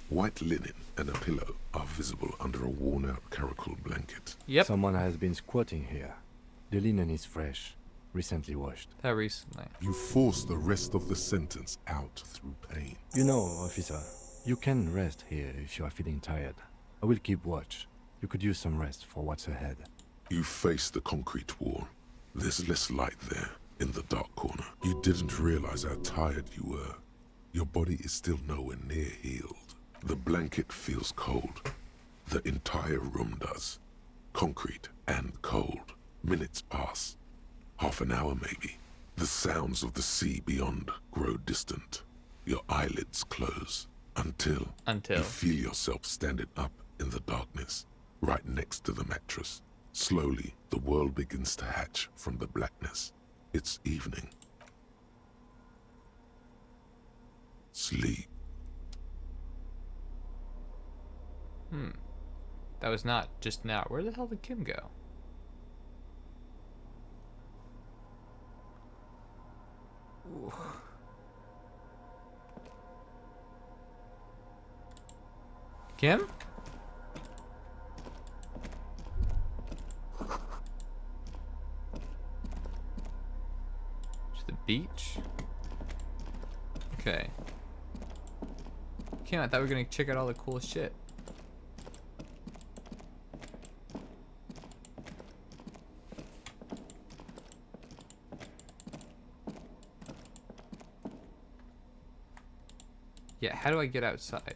White linen and a pillow are visible under a worn-out caracol blanket. Yep. Someone has been squatting here. The linen is fresh, recently washed. How recently? You force the rest of the sentence out through pain. You know, officer, you can rest here if you are feeling tired. I will keep watch. You could use some rest for what's ahead. You face the concrete wall. There's less light there, in the dark corner. You didn't realize how tired you were. Your body is still nowhere near healed. The blanket feels cold. The entire room does. Concrete and cold. Minutes pass. Half an hour maybe. The sounds of the sea beyond grow distant. Your eyelids close. Until you feel yourself standing up in the darkness, right next to the mattress. Slowly, the world begins to hatch from the blackness. It's evening. Sleep. That was not just now. Where the hell did Kim go? Ooh. Kim? Okay. Can't. I thought we were gonna check out all the cool shit. Yeah, how do I get outside?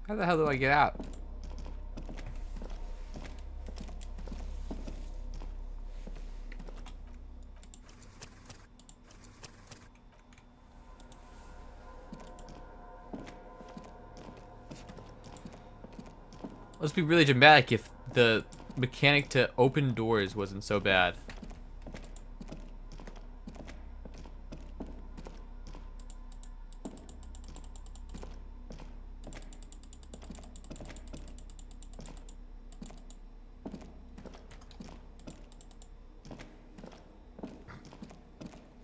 How the hell do I get out? Let's be really dramatic if the mechanic to open doors wasn't so bad.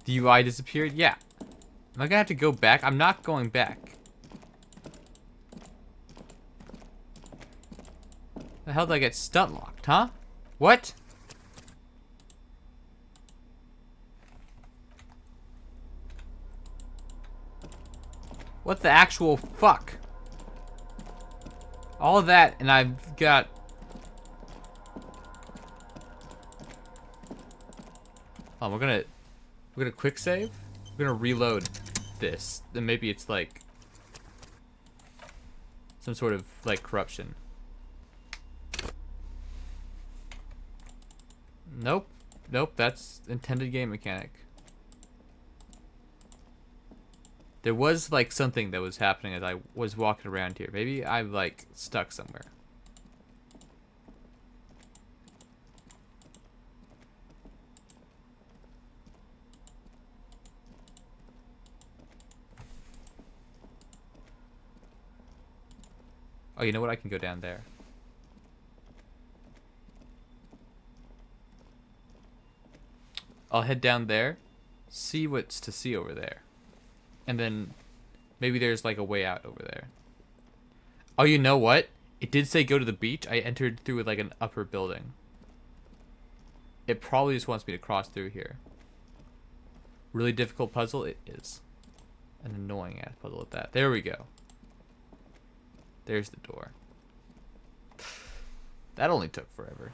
The UI disappeared? Yeah. Am I gonna have to go back? I'm not going back. The hell did I get stunt locked, huh? What? What the actual fuck? All of that, and I've got... Oh, we're gonna quick save? We're gonna reload this. Then maybe it's like some sort of like corruption. Nope. Nope, that's intended game mechanic. There was like something that was happening as I was walking around here. Maybe I'm like stuck somewhere. Oh, you know what? I can go down there. I'll head down there, see what's to see over there. And then maybe there's like a way out over there. Oh, you know what? It did say go to the beach. I entered through like an upper building. It probably just wants me to cross through here. Really difficult puzzle? It is. An annoying ass puzzle at that. There we go. There's the door. That only took forever.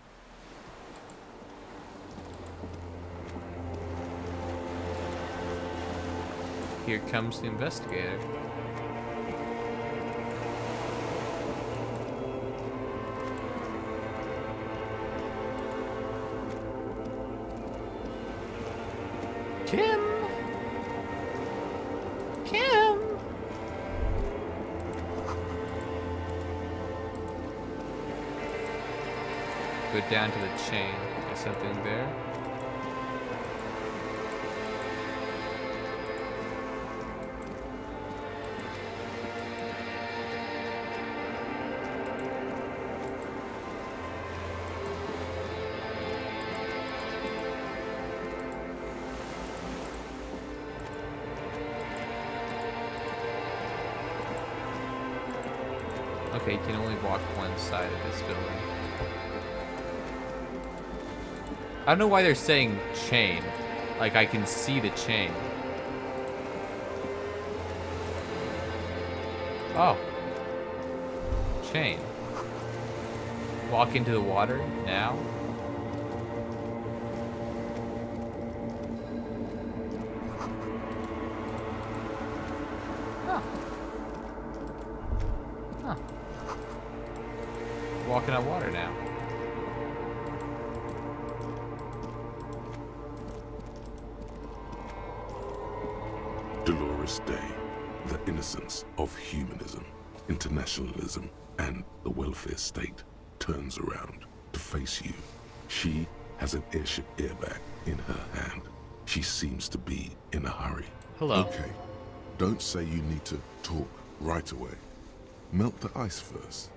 Here comes the investigator. Kim! Kim! Go down to the chain. There's something there. Okay, you can only walk one side of this building. I don't know why they're saying chain. Like, I can see the chain. Oh. Chain. Walk into the water now. Huh. Huh. Walking on water now. Dolores Day, the innocence of humanism, internationalism, and the welfare state turns around to face you. She has an airship airbag in her hand. She seems to be in a hurry. Hello. Okay. Don't say you need to talk right away. Melt the ice first.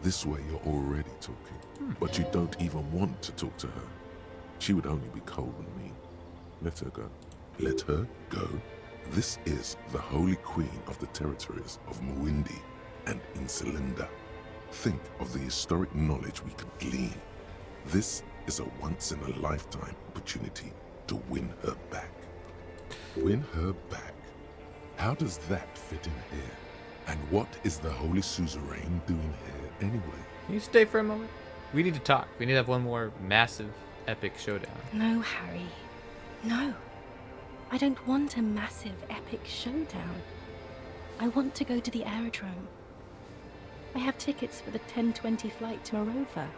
This way you're already talking. But you don't even want to talk to her. She would only be cold and mean. Let her go. Let her go? This is the Holy Queen of the territories of Muindi and Insulinda. Think of the historic knowledge we could glean. This is a once-in-a-lifetime opportunity to win her back. Win her back? How does that fit in here? And what is the Holy Suzerain doing here anyway? Can you stay for a moment? We need to talk. We need to have one more massive, epic showdown. No, Harry. No. I don't want a massive, epic showdown. I want to go to the aerodrome. I have tickets for the 10:20 flight to Morova.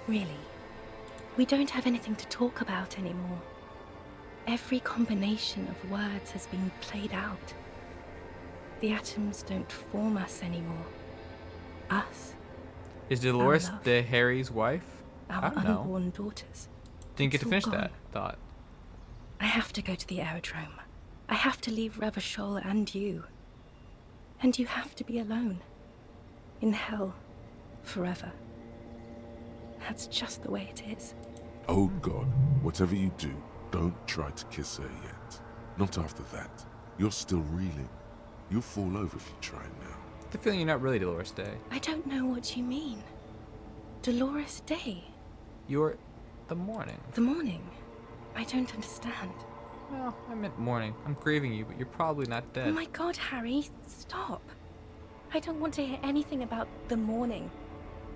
Really, we don't have anything to talk about anymore. Every combination of words has been played out. The atoms don't form us anymore. Us. Is Dolores Our love. the Harry's wife? Our I don't know. unborn daughters. Didn't get to It's all finish gone. that thought. I have to go to the aerodrome. I have to leave Revachol and you. And you have to be alone. In hell. Forever. That's just the way it is. Oh God, whatever you do, don't try to kiss her yet. Not after that. You're still reeling. You'll fall over if you try now. The feeling you're not really Dolores Day. I don't know what you mean. Dolores Day. You're the morning. The morning. I don't understand. Well, I meant morning. I'm grieving you, but you're probably not dead. Oh my God, Harry, stop. I don't want to hear anything about the morning.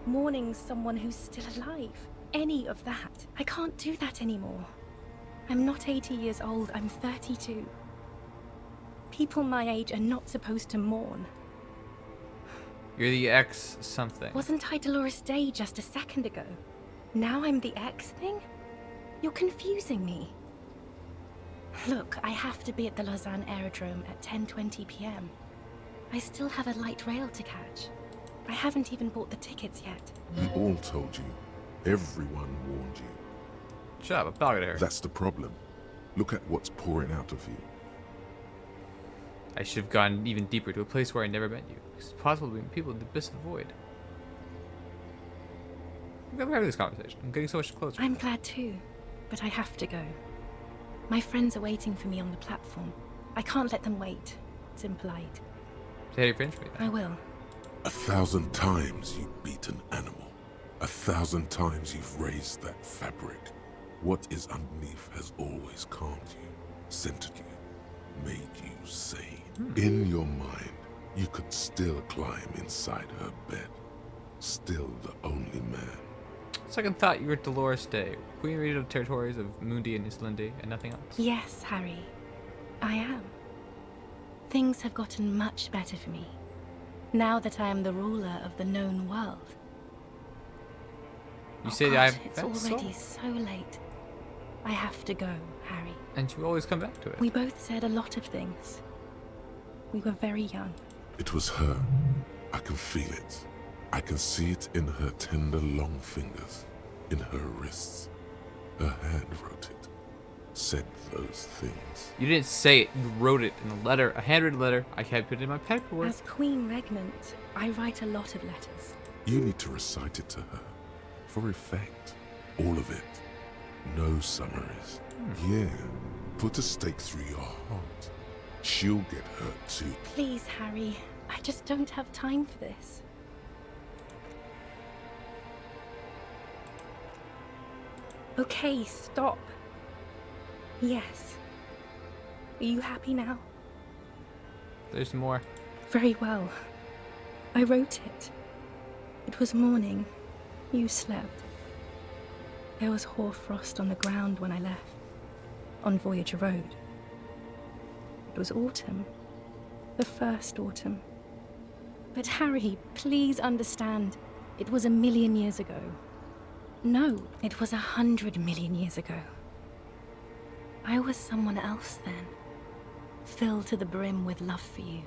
Mourning someone who's still alive. Any of that. I can't do that anymore. I'm not 80 years old, I'm 32. People my age are not supposed to mourn. You're the ex something. Wasn't I Dolores Day just a second ago? Now I'm the X thing? You're confusing me. Look, I have to be at the Lausanne Aerodrome at 10:20 p.m. I still have a light rail to catch. I haven't even bought the tickets yet. We all told you. Everyone warned you. Shut up, I'm not gonna That's the problem. Look at what's pouring out of you. I should have gone even deeper to a place where I never met you. It's possible to meet people in the abyss of the void. I'm glad we're having this conversation. I'm getting so much closer. I'm glad too, but I have to go. My friends are waiting for me on the platform. I can't let them wait. It's impolite. Say your French for me then. I will. 1,000 times you've beaten animal. 1,000 times you've raised that fabric. What is underneath has always calmed you, centered you, made you sane. In your mind, you could still climb inside her bed. Still the only man. Second thought, you were Dolores Day, Queen Regent of the territories of Mundi and Islandi, and nothing else. Yes, Harry. I am. Things have gotten much better for me, now that I am the ruler of the known world. You say God, I've it's already so late. I have to go, Harry. And you always come back to it. We both said a lot of things. We were very young. It was her. I can feel it. I can see it in her tender long fingers, in her wrists. Her hand wrote it, said those things. You didn't say it, you wrote it in a letter, a handwritten letter. I can't put it in my paperwork. As Queen Regnant, I write a lot of letters. You need to recite it to her, for effect. All of it. No summaries. Yeah, put a stake through your heart. She'll get hurt too. Please, Harry. I just don't have time for this. Okay, stop. Yes. Are you happy now? There's more. Very well. I wrote it. It was morning. You slept. There was hoarfrost on the ground when I left. On Voyager Road. It was autumn. The first autumn. But Harry, please understand. It was 1,000,000 years ago. No, it was 100 million years ago. I was someone else then. Filled to the brim with love for you.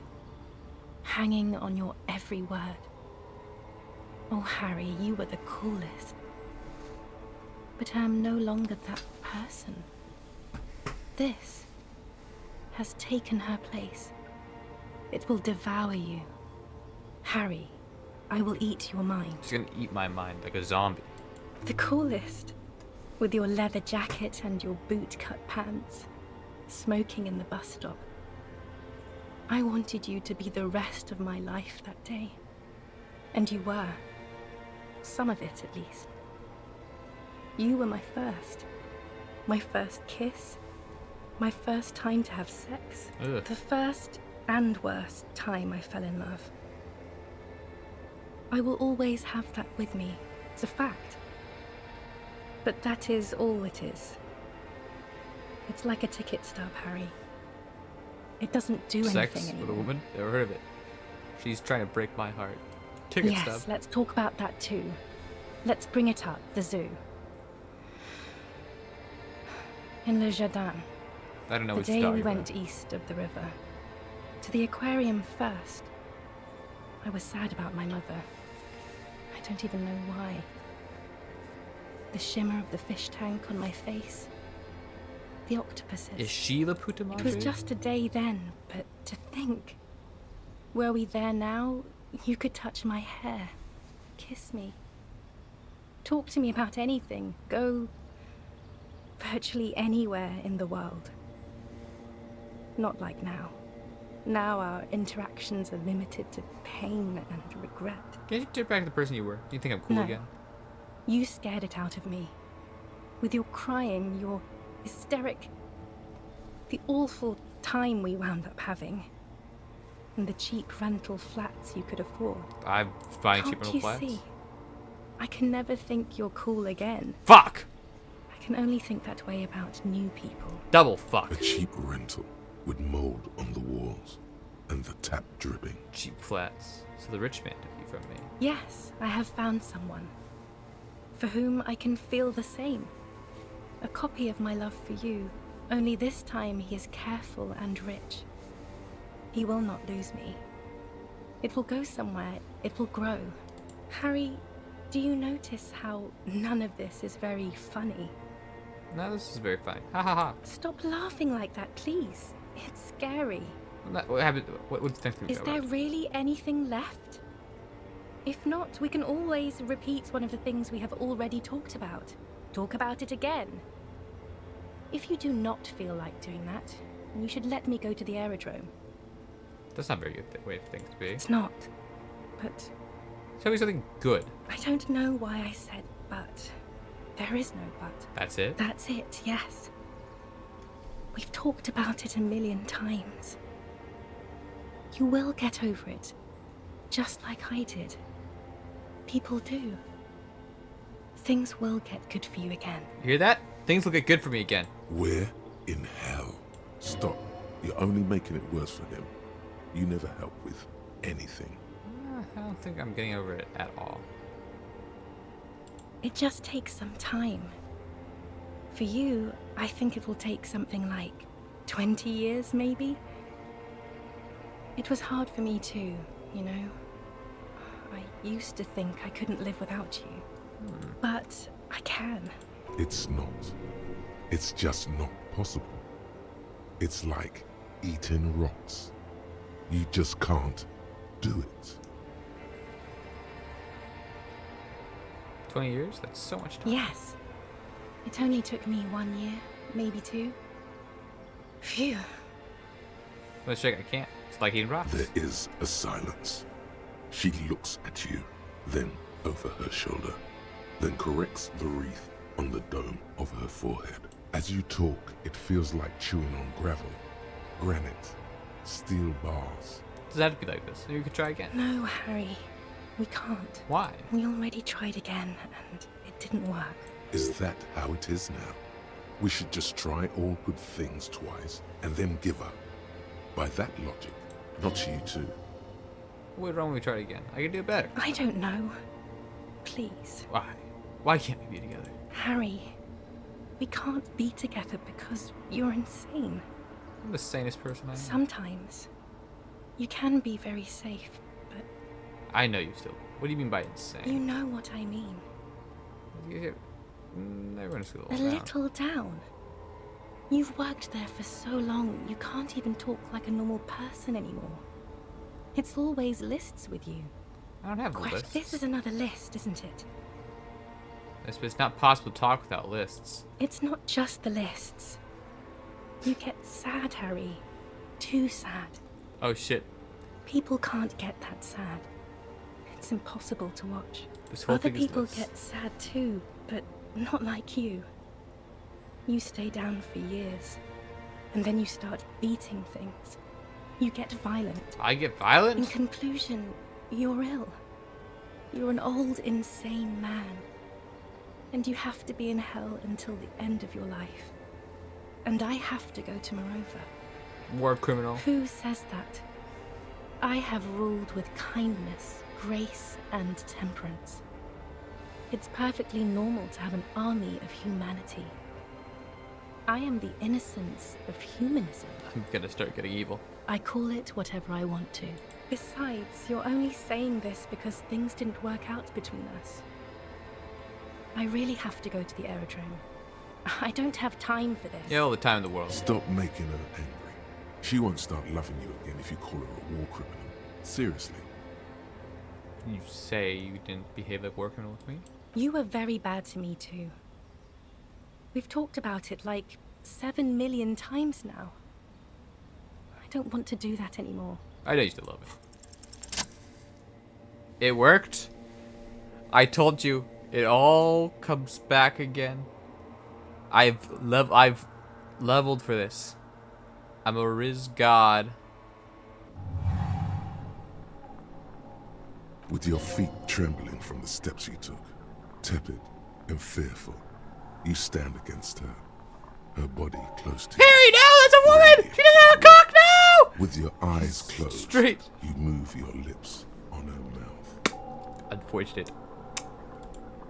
Hanging on your every word. Oh, Harry, you were the coolest. But I am no longer that person. this has taken her place. It will devour you. Harry, I will eat your mind. She's gonna eat my mind like a zombie. The coolest. With your leather jacket and your boot-cut pants. Smoking in the bus stop. I wanted you to be the rest of my life that day. And you were. Some of it, at least. You were my first. My first kiss. My first time to have sex. Ugh. The first and worst time I fell in love. I will always have that with me. It's a fact. But that is all it is. It's like a ticket stub, Harry. It doesn't do anything Sex anymore. with a woman? Never heard of it. She's trying to break my heart. Ticket Yes, stub. let's talk about that too. Let's bring it up, the zoo. In Le Jardin. I don't know The what you're day talking we about. went east of the river. To the aquarium first. I was sad about my mother. I don't even know why. The shimmer of the fish tank on my face. The octopuses. Is she the puta madre? It was just a day then, but to think. Were we there now, you could touch my hair. Kiss me. Talk to me about anything. Go virtually anywhere in the world. Not like now. Now our interactions are limited to pain and regret. Can you get back to the person you were? Do you think I'm cool No. again? You scared it out of me. With your crying, your hysteric, the awful time we wound up having, and the cheap rental flats you could afford. I'm buying cheap Can't rental you flats. see? I can never think you're cool again. Fuck! I can only think that way about new people. Double fuck. A cheap rental with mold on the walls and the tap dripping. Cheap flats. So the rich man took you from me. Yes, I have found someone for whom I can feel the same. A copy of my love for you, only this time he is careful and rich. He will not lose me. It will go somewhere, it will grow. Harry, do you notice how none of this is very funny? No, this is very funny. Ha ha ha. Stop laughing like that, please. It's scary. What happened? What's next? Is there really anything left? If not, we can always repeat one of the things we have already talked about. Talk about it again. If you do not feel like doing that, then you should let me go to the aerodrome. That's not a very good way for things to be. It's not. But Tell me something good. I don't know why I said but. There is no but. That's it? That's it, yes. We've talked about it a million times. You will get over it, just like I did. People do. Things will get good for you again. You hear that? Things will get good for me again. Where in hell? Stop. You're only making it worse for him. You never help with anything. I don't think I'm getting over it at all. It just takes some time. For you, I think it will take something like 20 years, maybe? It was hard for me too, you know? I used to think I couldn't live without you. But I can. It's not. It's just not possible. It's like eating rocks. You just can't do it. 20 years? That's so much time. Yes. It only took me 1 year, maybe 2. Phew. Let's check. I can't. It's like eating rocks. There is a silence. She looks at you, then over her shoulder, then corrects the wreath on the dome of her forehead. As you talk, it feels like chewing on gravel, granite, steel bars. Does it have to be like this? Maybe we could try again. No, Harry. We can't. Why? We already tried again, and it didn't work. Is that how it is now? We should just try all good things twice and then give up. By that logic, not you too. What went wrong when we tried again? I can do it better. I don't know. Please. Why? Why can't we be together? Harry, we can't be together because you're insane. I'm the sanest person I know. Sometimes. You can be very safe, but I know you still. What do you mean by insane? you know what I mean. Everyone's a A little down. little down. You've worked there for so long, you can't even talk like a normal person anymore. It's always lists with you. I don't have Quite, lists. this is another list, isn't it? It's not possible to talk without lists. It's not just the lists. You get sad, Harry. Too sad. Oh shit. People can't get that sad. It's impossible to watch. This whole Other thing is people nuts. get sad too, but not like you. You stay down for years, and then you start beating things. You get violent. I get violent? In conclusion, you're ill. You're an old, insane man. And you have to be in hell until the end of your life. And I have to go to Morova. War criminal. Who says that? I have ruled with kindness, grace, and temperance. It's perfectly normal to have an army of humanity. I am the innocence of humanism. I'm gonna start getting evil. I call it whatever I want to. Besides, you're only saying this because things didn't work out between us. I really have to go to the aerodrome. I don't have time for this. Yeah, all the time in the world. Stop making her angry. She won't start loving you again if you call her a war criminal. Seriously. You say you didn't behave like war criminal with me? You were very bad to me too. We've talked about it like 7 million times now. I don't want to do that anymore. I know you still love it. It worked. I told you, it all comes back again. I've leveled for this. I'm a Riz god. With your feet trembling from the steps you took, tepid and fearful, you stand against her, her body close to you. Harry, no, that's a woman! She doesn't have a cock now! With your eyes closed, Straight. you move your lips on her mouth. Unfortunate.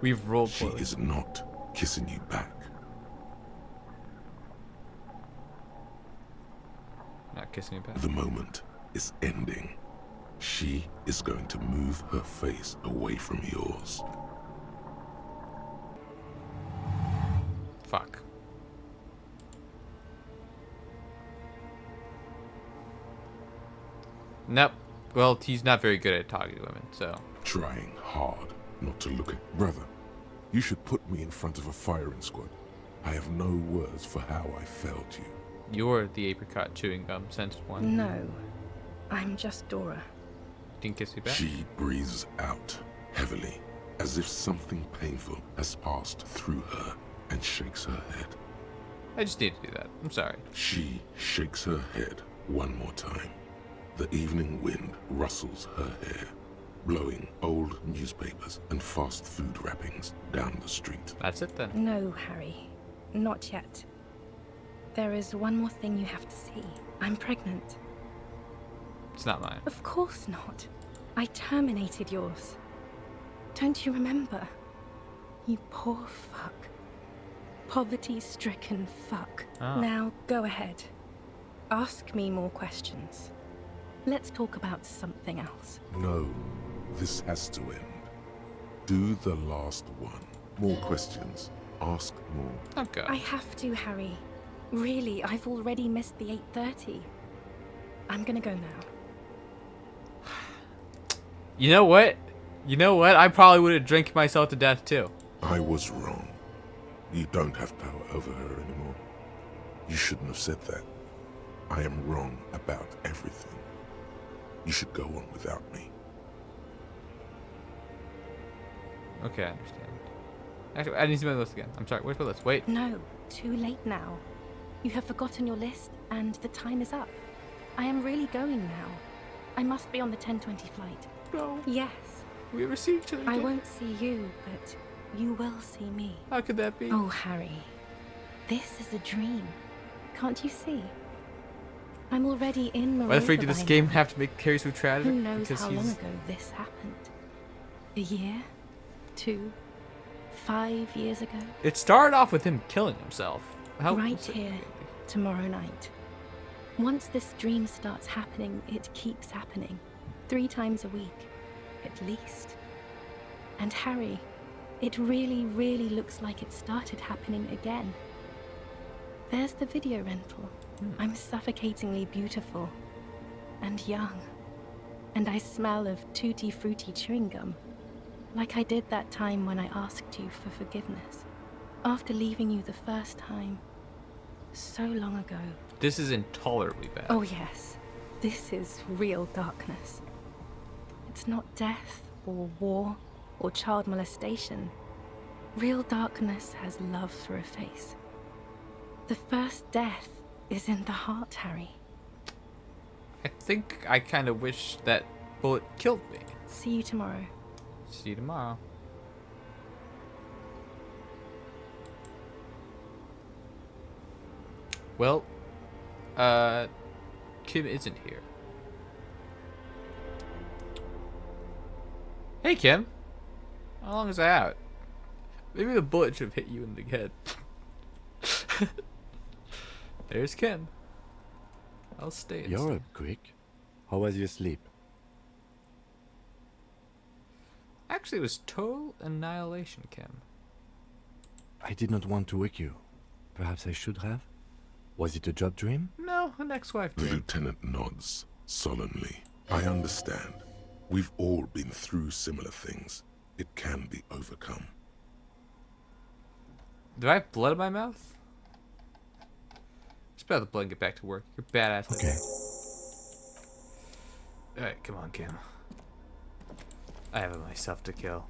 We've rolled She poorly. is not kissing you back. Not kissing me back. The moment is ending. She is going to move her face away from yours. Fuck. Nope. Well, he's not very good at talking to women, so. Trying hard not to look at... Brother, you should put me in front of a firing squad. I have no words for how I failed you. You're the apricot chewing gum scented one. No, I'm just Dora. Didn't kiss me back? She breathes out heavily, as if something painful has passed through her, and shakes her head. I just need to do that. I'm sorry. She shakes her head one more time. The evening wind rustles her hair, blowing old newspapers and fast food wrappings down the street. That's it then. No, Harry. Not yet. There is one more thing you have to see. I'm pregnant. It's not mine. Of course not. I terminated yours. Don't you remember? You poor fuck. Poverty-stricken fuck. Oh. Now, go ahead. Ask me more questions. Let's talk about something else. No, this has to end. Do the last one. More questions. Ask more. Okay. I have to, Harry. Really, I've already missed the 8:30. I'm gonna go now. You know what? You know what? I probably would have drank myself to death too. I was wrong. You don't have power over her anymore. You shouldn't have said that. I am wrong about everything. You should go on without me. Okay, I understand. Actually, I need to see my list again. I'm sorry, where's my list? Wait. No, too late now. You have forgotten your list, and the time is up. I am really going now. I must be on the 10:20 flight. No. Yes. We ever see each other I again? won't see you, but you will see me. How could that be? Oh, Harry. This is a dream. Can't you see? I'm already in Morova Why the freak did this by game now. have to make Carrie so tragic? Who knows Because how he's... long ago this happened? A year? 2? 5 years ago? It started off with him killing himself. How Right what's it- here, tomorrow night. Once this dream starts happening, it keeps happening. 3 times a week, at least. And Harry, it really, really looks like it started happening again. There's the video rental. I'm suffocatingly beautiful. And young. And I smell of tutti frutti chewing gum. Like I did that time when I asked you for forgiveness. After leaving you the first time. So long ago. This is intolerably bad. Oh yes. This is real darkness. It's not death, or war, or child molestation. Real darkness has love for a face. The first death is in the heart, Harry. I think I kind of wish that bullet killed me. See you tomorrow. See you tomorrow. Well, Kim isn't here. Hey, Kim. How long is I out? Maybe the bullet should have hit you in the head. There's Kim. I'll stay. You're up quick. How was your sleep? Actually, it was total annihilation, Kim. I did not want to wake you. Perhaps I should have? Was it a job dream? No, an ex-wife The dream. lieutenant nods solemnly. I understand. We've all been through similar things. It can be overcome. Do I have blood in my mouth? Just about the blood and get back to work. You're badass. Okay. Alright, come on, Kim. I have myself to kill.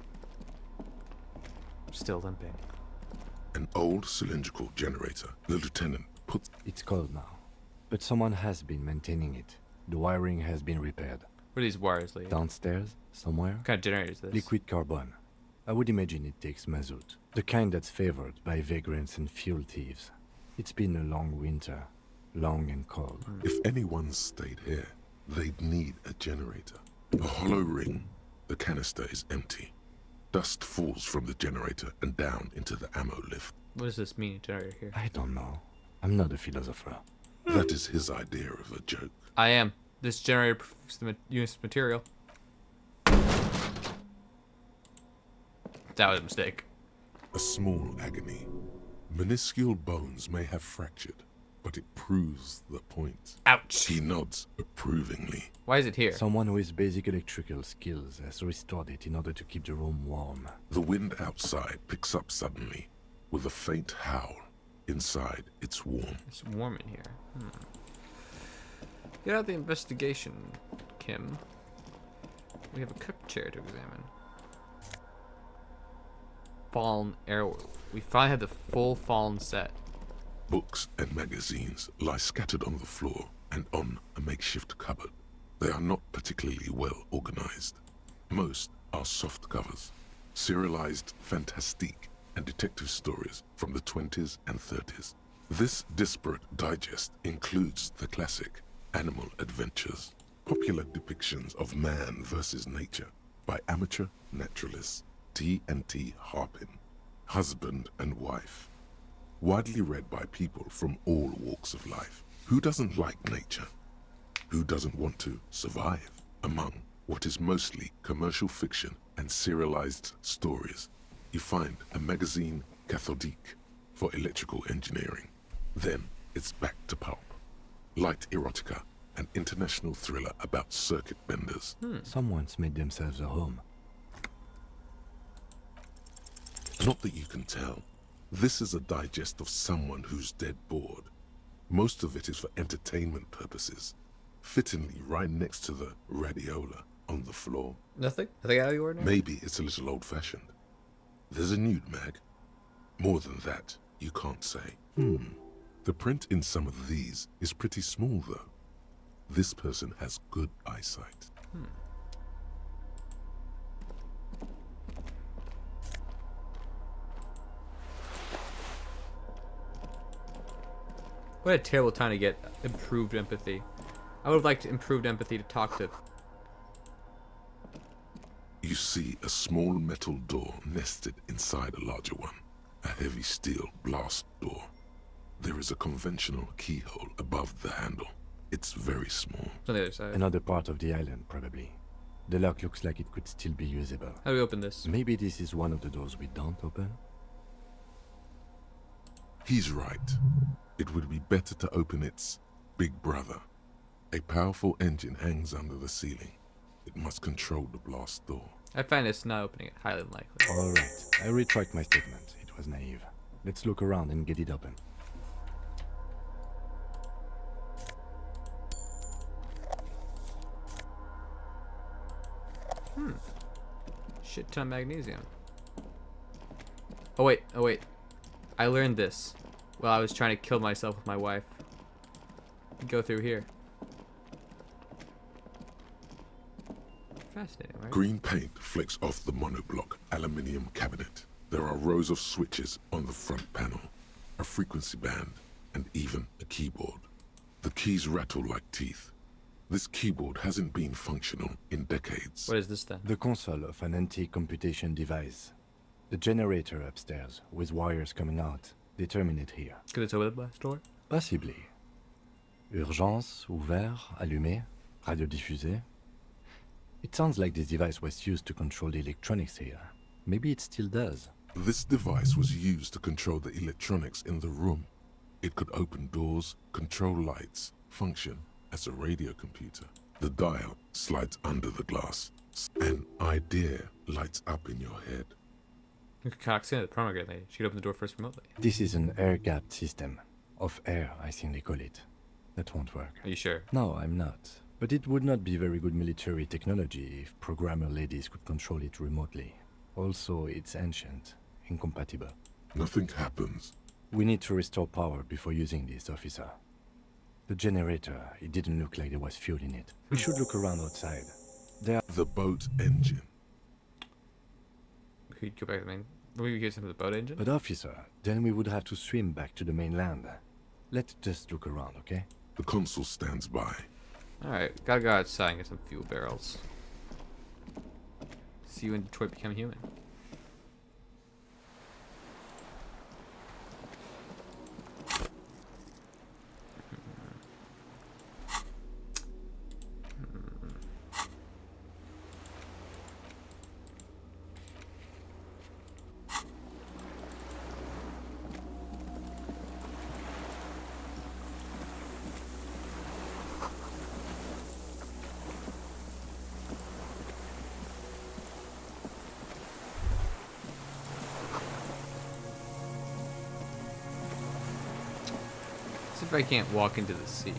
I'm still limping. An old cylindrical generator. The lieutenant puts... It's cold now, but someone has been maintaining it. The wiring has been repaired. What are these wires, lady? Downstairs, somewhere. What kind of generator is this? Liquid carbon. I would imagine it takes mazout. The kind that's favored by vagrants and fuel thieves. It's been a long winter. Long and cold. If anyone stayed here, they'd need a generator. A hollow ring. The canister is empty. Dust falls from the generator and down into the ammo lift. What does this mean, generator here? I don't know. I'm not a philosopher. That is his idea of a joke. I am. This generator produces the unit's material. That was a mistake. A small agony. Minuscule bones may have fractured, but it proves the point. Ouch. He nods approvingly. Why is it here? Someone with basic electrical skills has restored it in order to keep the room warm. The wind outside picks up suddenly, with a faint howl. Inside, it's warm. It's warm in here. Get out the investigation, Kim. We have a cook chair to examine. Fallen arrow. We finally had the full Fallen set. Books and magazines lie scattered on the floor and on a makeshift cupboard. They are not particularly well organized. Most are soft covers, serialized fantastique and detective stories from the 20s and 30s. This disparate digest includes the classic Animal Adventures, popular depictions of man versus nature by amateur naturalists T&T Harpin, husband and wife, widely read by people from all walks of life. Who doesn't like nature? Who doesn't want to survive? Among what is mostly commercial fiction and serialized stories, you find a magazine cathodique for electrical engineering. Then it's back to pulp. Light erotica, an international thriller about circuit benders. Someone's made themselves a home. Not that you can tell. This is a digest of someone who's dead bored. Most of it is for entertainment purposes. Fittingly right next to the radiola on the floor. Nothing? Nothing out of the ordinary? Maybe it's a little old-fashioned. There's a nude mag. More than that, you can't say. The print in some of these is pretty small, though. This person has good eyesight. What a terrible time to get improved empathy. I would have liked improved empathy to talk to. You see a small metal door nested inside a larger one. A heavy steel blast door. There is a conventional keyhole above the handle. It's very small. On the other side. Another part of the island, probably. The lock looks like it could still be usable. How do we open this? Maybe this is one of the doors we don't open? He's right. It would be better to open its big brother. A powerful engine hangs under the ceiling. It must control the blast door. I find it's not opening it highly unlikely. Alright, I retract my statement. It was naive. Let's look around and get it open. Shit ton of magnesium. Oh wait. I learned this while I was trying to kill myself with my wife. Go through here. Fascinating, right? Green paint flecks off the monoblock aluminium cabinet. There are rows of switches on the front panel, a frequency band, and even a keyboard. The keys rattle like teeth. This keyboard hasn't been functional in decades. What is this then? The console of an anti-computation device. The generator upstairs, with wires coming out. They terminate here. Could it open the blast door? Possibly. Urgence, ouvert, allumé, radio diffusé. It sounds like this device was used to control the electronics here. Maybe it still does. This device was used to control the electronics in the room. It could open doors, control lights, function as a radio computer. The dial slides under the glass. An idea lights up in your head. You could connect to the pomegranate lady. She could open the door first remotely. This is an air-gapped system. Of air, I think they call it. That won't work. Are you sure? No, I'm not. But it would not be very good military technology if programmer ladies could control it remotely. Also, it's ancient. Incompatible. Nothing happens. We need to restore power before using this, officer. The generator, it didn't look like there was fuel in it. We should look around outside. The boat engine. We could go back to the main... We could get some of the boat engine? But officer, then we would have to swim back to the mainland. Let's just look around, okay? The console stands by. Alright, gotta go outside and get some fuel barrels. See you when Detroit become human. If I can't walk into the sea.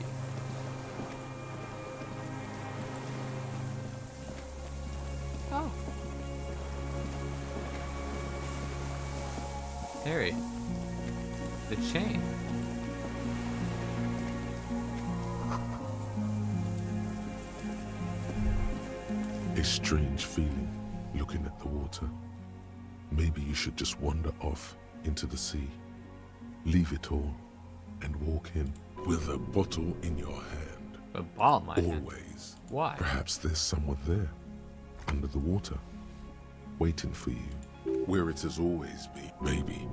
Oh. Harry. The chain. A strange feeling looking at the water. Maybe you should just wander off into the sea. Leave it all. And walk in with a bottle in your hand. A ball in my hand? Always. Why? Perhaps there's someone there, under the water, waiting for you. Where it has always been. Maybe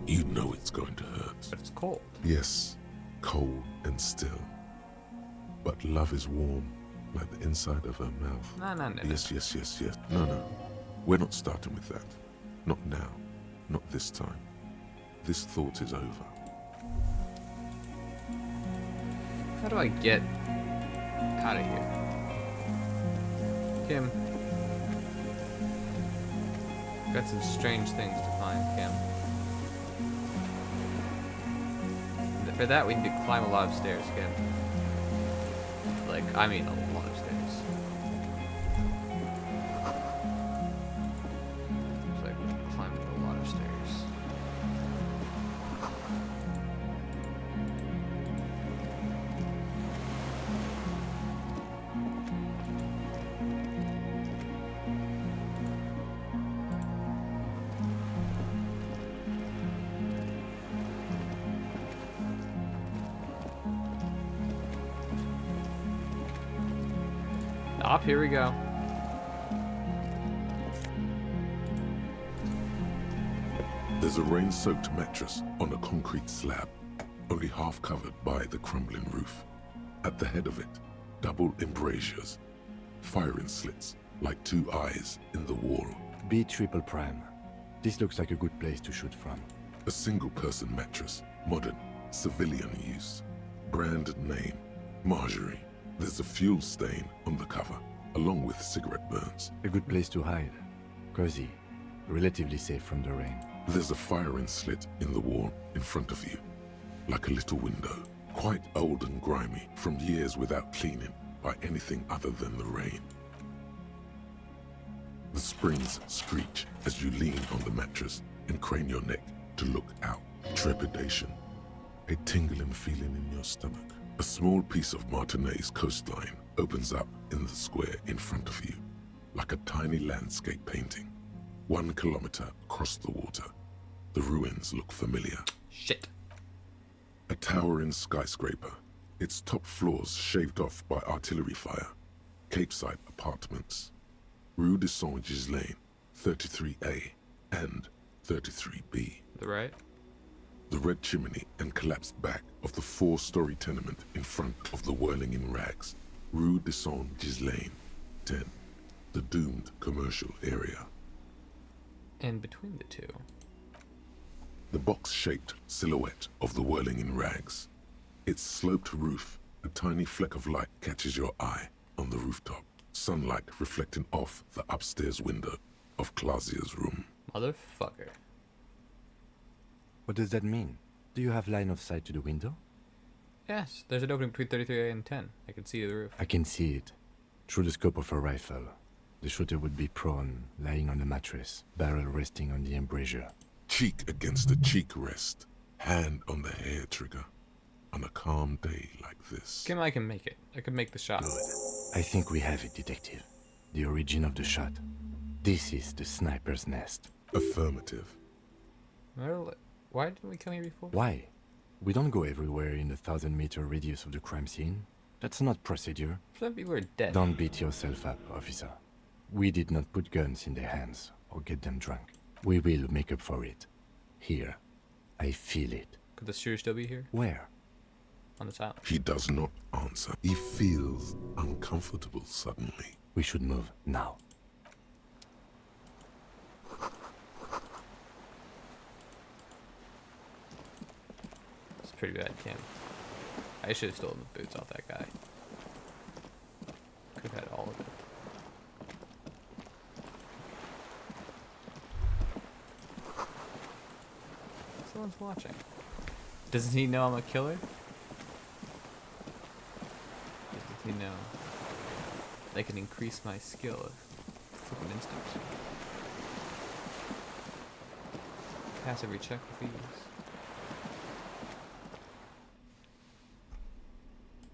you know it's going to hurt. But it's cold. Yes, cold and still. But love is warm, like the inside of her mouth. No. Yes. No. We're not starting with that. Not now. Not this time. This thought is over. How do I get out of here? Kim. Got some strange things to find, Kim. For that, we need to climb a lot of stairs, Kim. Like, I mean a lot of stairs. It's like we're climbing a lot of stairs. Up, here we go. There's a rain-soaked mattress on a concrete slab, only half covered by the crumbling roof. At the head of it, double embrasures, firing slits like two eyes in the wall. B triple prime. This looks like a good place to shoot from. A single-person mattress Modern, civilian use. Brand name, Marjorie. There's a fuel stain on the cover, along with cigarette burns. A good place to hide. Cozy. Relatively safe from the rain. There's a firing slit in the wall in front of you, like a little window. Quite old and grimy from years without cleaning by anything other than the rain. The springs screech as you lean on the mattress and crane your neck to look out. Trepidation. A tingling feeling in your stomach. A small piece of Martinez coastline opens up in the square in front of you, like a tiny landscape painting. 1 kilometer across the water. The ruins look familiar. Shit. A towering skyscraper, its top floors shaved off by artillery fire. Capeside apartments. Rue de Saint-Ghislain, 33A and 33B. The right? The red chimney and collapsed back of the 4-story tenement in front of the whirling in rags. Rue de Saint-Ghislain, 10. The doomed commercial area. And between the two. The box-shaped silhouette of the whirling in rags. Its sloped roof, a tiny fleck of light catches your eye on the rooftop. Sunlight reflecting off the upstairs window of Clausia's room. Motherfucker. What does that mean? Do you have line of sight to the window? Yes, there's an opening between 33A and 10. I can see the roof. I can see it. Through the scope of a rifle. The shooter would be prone, lying on the mattress, barrel resting on the embrasure. Cheek against the cheek rest, hand on the hair trigger. On a calm day like this. I can make it. I can make the shot. Good. I think we have it, Detective. The origin of the shot. This is the sniper's nest. Affirmative. Well, why didn't we come here before? Why? We don't go everywhere in the 1,000-meter radius of the crime scene. That's not procedure. Some people are dead. Don't beat yourself up, officer. We did not put guns in their hands or get them drunk. We will make up for it. Here. I feel it. Could the shooter still be here? Where? On the top. He does not answer. He feels uncomfortable suddenly. We should move now. It's pretty bad, Kim. I should have stolen the boots off that guy. Could have had all of it. Someone's watching. Doesn't he know I'm a killer? Doesn't he know they can increase my skill of flipping instinct? Pass every check with ease.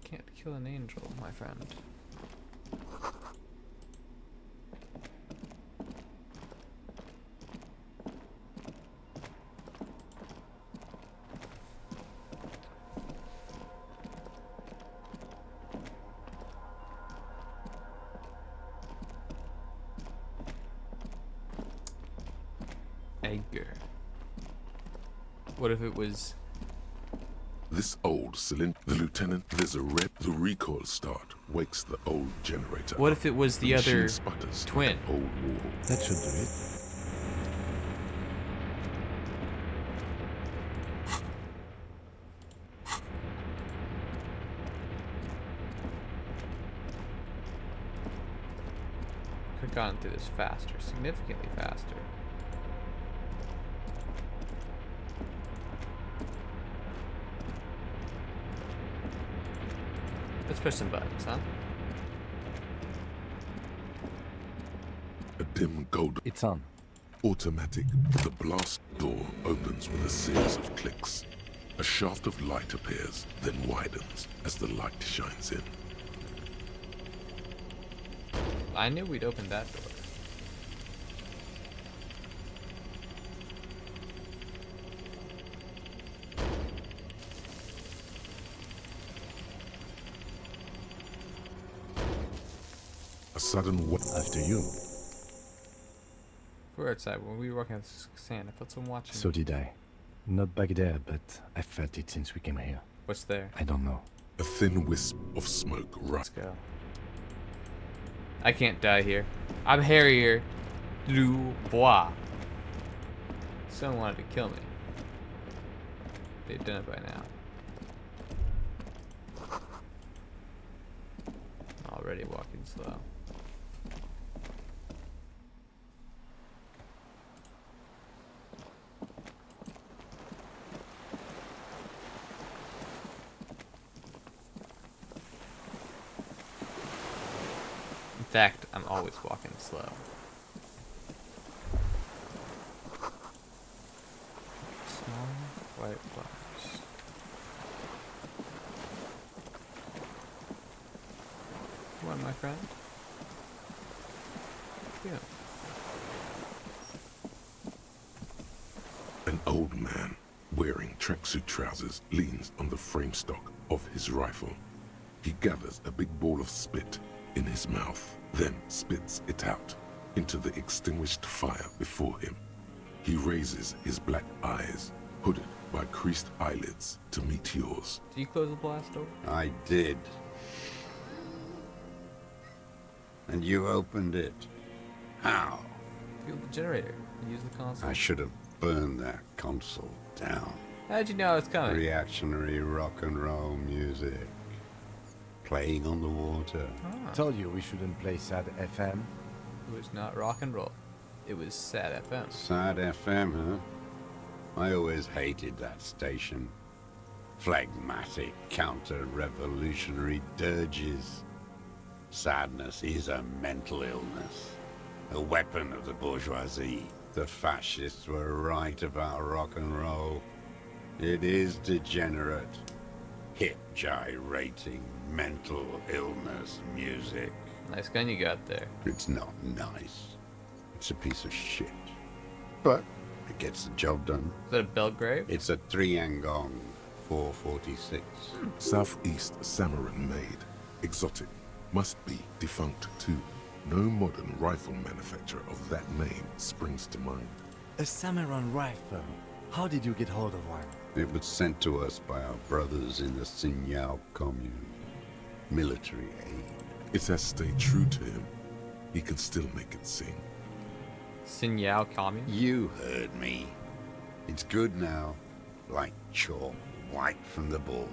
Can't kill an angel, my friend. Edgar. What if it was... This old cylinder, the lieutenant, there's a red, the recoil start wakes the old generator. What if it was the other sputters twin? like old wall. That should do it. Could have gone through this faster, significantly faster. Let's push some buttons, huh? A dim gold. It's on. Automatic. The blast door opens with a series of clicks. A shaft of light appears, then widens as the light shines in. I knew we'd open that door. A sudden after you. We're outside. When we were walking out the sand, I felt someone watching. So did I. Not back there, but I felt it since we came here. What's there? I don't know. A thin wisp of smoke. Let's go. I can't die here. I'm Harrier Dubois. Someone wanted to kill me. they've done it by now. Already walking slow. In fact, I'm always walking slow. Small white flowers. One, my friend. Yeah. An old man wearing tracksuit trousers leans on the frame stock of his rifle. He gathers a big ball of spit in his mouth, then spits it out into the extinguished fire before him. He raises his black eyes, hooded by creased eyelids, to meet yours. Do you close the blast door? I did. And you opened it. How? Fuel the generator. Use the console. I should have burned that console down. How'd you know it's coming? Reactionary rock and roll music. Playing on the water. Told you we shouldn't play sad FM. It was not rock and roll. It was sad FM. Sad FM, huh? I always hated that station. Phlegmatic, counter-revolutionary dirges. Sadness is a mental illness. A weapon of the bourgeoisie. The fascists were right about rock and roll. It is degenerate. Hip gyrating, mental illness music. Nice gun you got there. It's not nice. It's a piece of shit. But it gets the job done. Is that a Belgrave? It's a 3-angong 446. Southeast Samaran made. Exotic. Must be defunct too. No modern rifle manufacturer of that name springs to mind. A Samaran rifle. How did you get hold of one? It was sent to us by our brothers in the Sinyao commune. Military aid. It has stayed true to him. He can still make it sing. Sinyao commune? You heard me. It's good now. Like chalk, white from the ball.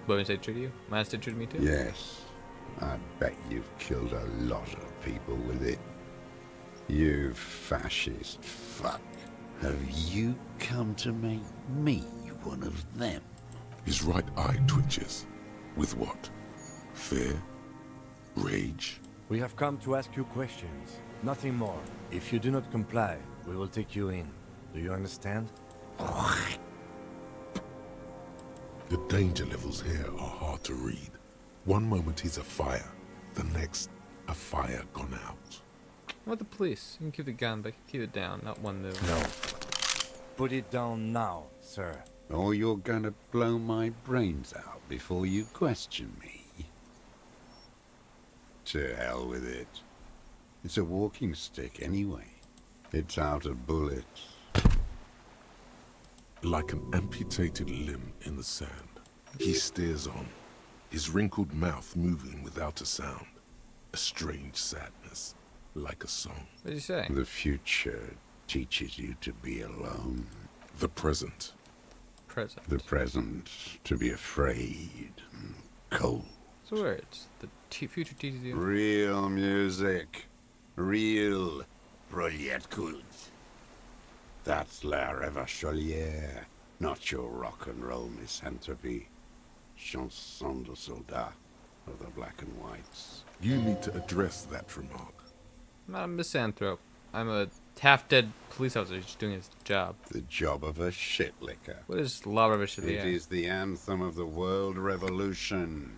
Women stay true to you? Mine stay true to me too? Yes. I bet you've killed a lot of people with it. You fascist fuck. Have you come to make me one of them? His right eye twitches. With what? Fear? Rage? We have come to ask you questions. Nothing more. If you do not comply, we will take you in. Do you understand? The danger levels here are hard to read. One moment he's a fire, the next, a fire gone out. What the police? You can keep the gun, but keep it down, not one move. No. Put it down now, sir. Or you're gonna blow my brains out before you question me. To hell with it. It's a walking stick anyway. It's out of bullets. Like an amputated limb in the sand, he stares on, his wrinkled mouth moving without a sound. A strange sadness, like a song. What did you say? The future teaches you to be alone. The present. Present. The present to be afraid and cold. So words. The future teaches you. Real music. Real Proletkult. That's La Révacholière, not your rock and roll misanthropy. Chanson de soldat of the black and whites. You need to address that remark. I'm not a misanthrope. I'm a half-dead police officer just doing his job. The job of a shitlicker. What is La Révacholière? It is the anthem of the world revolution.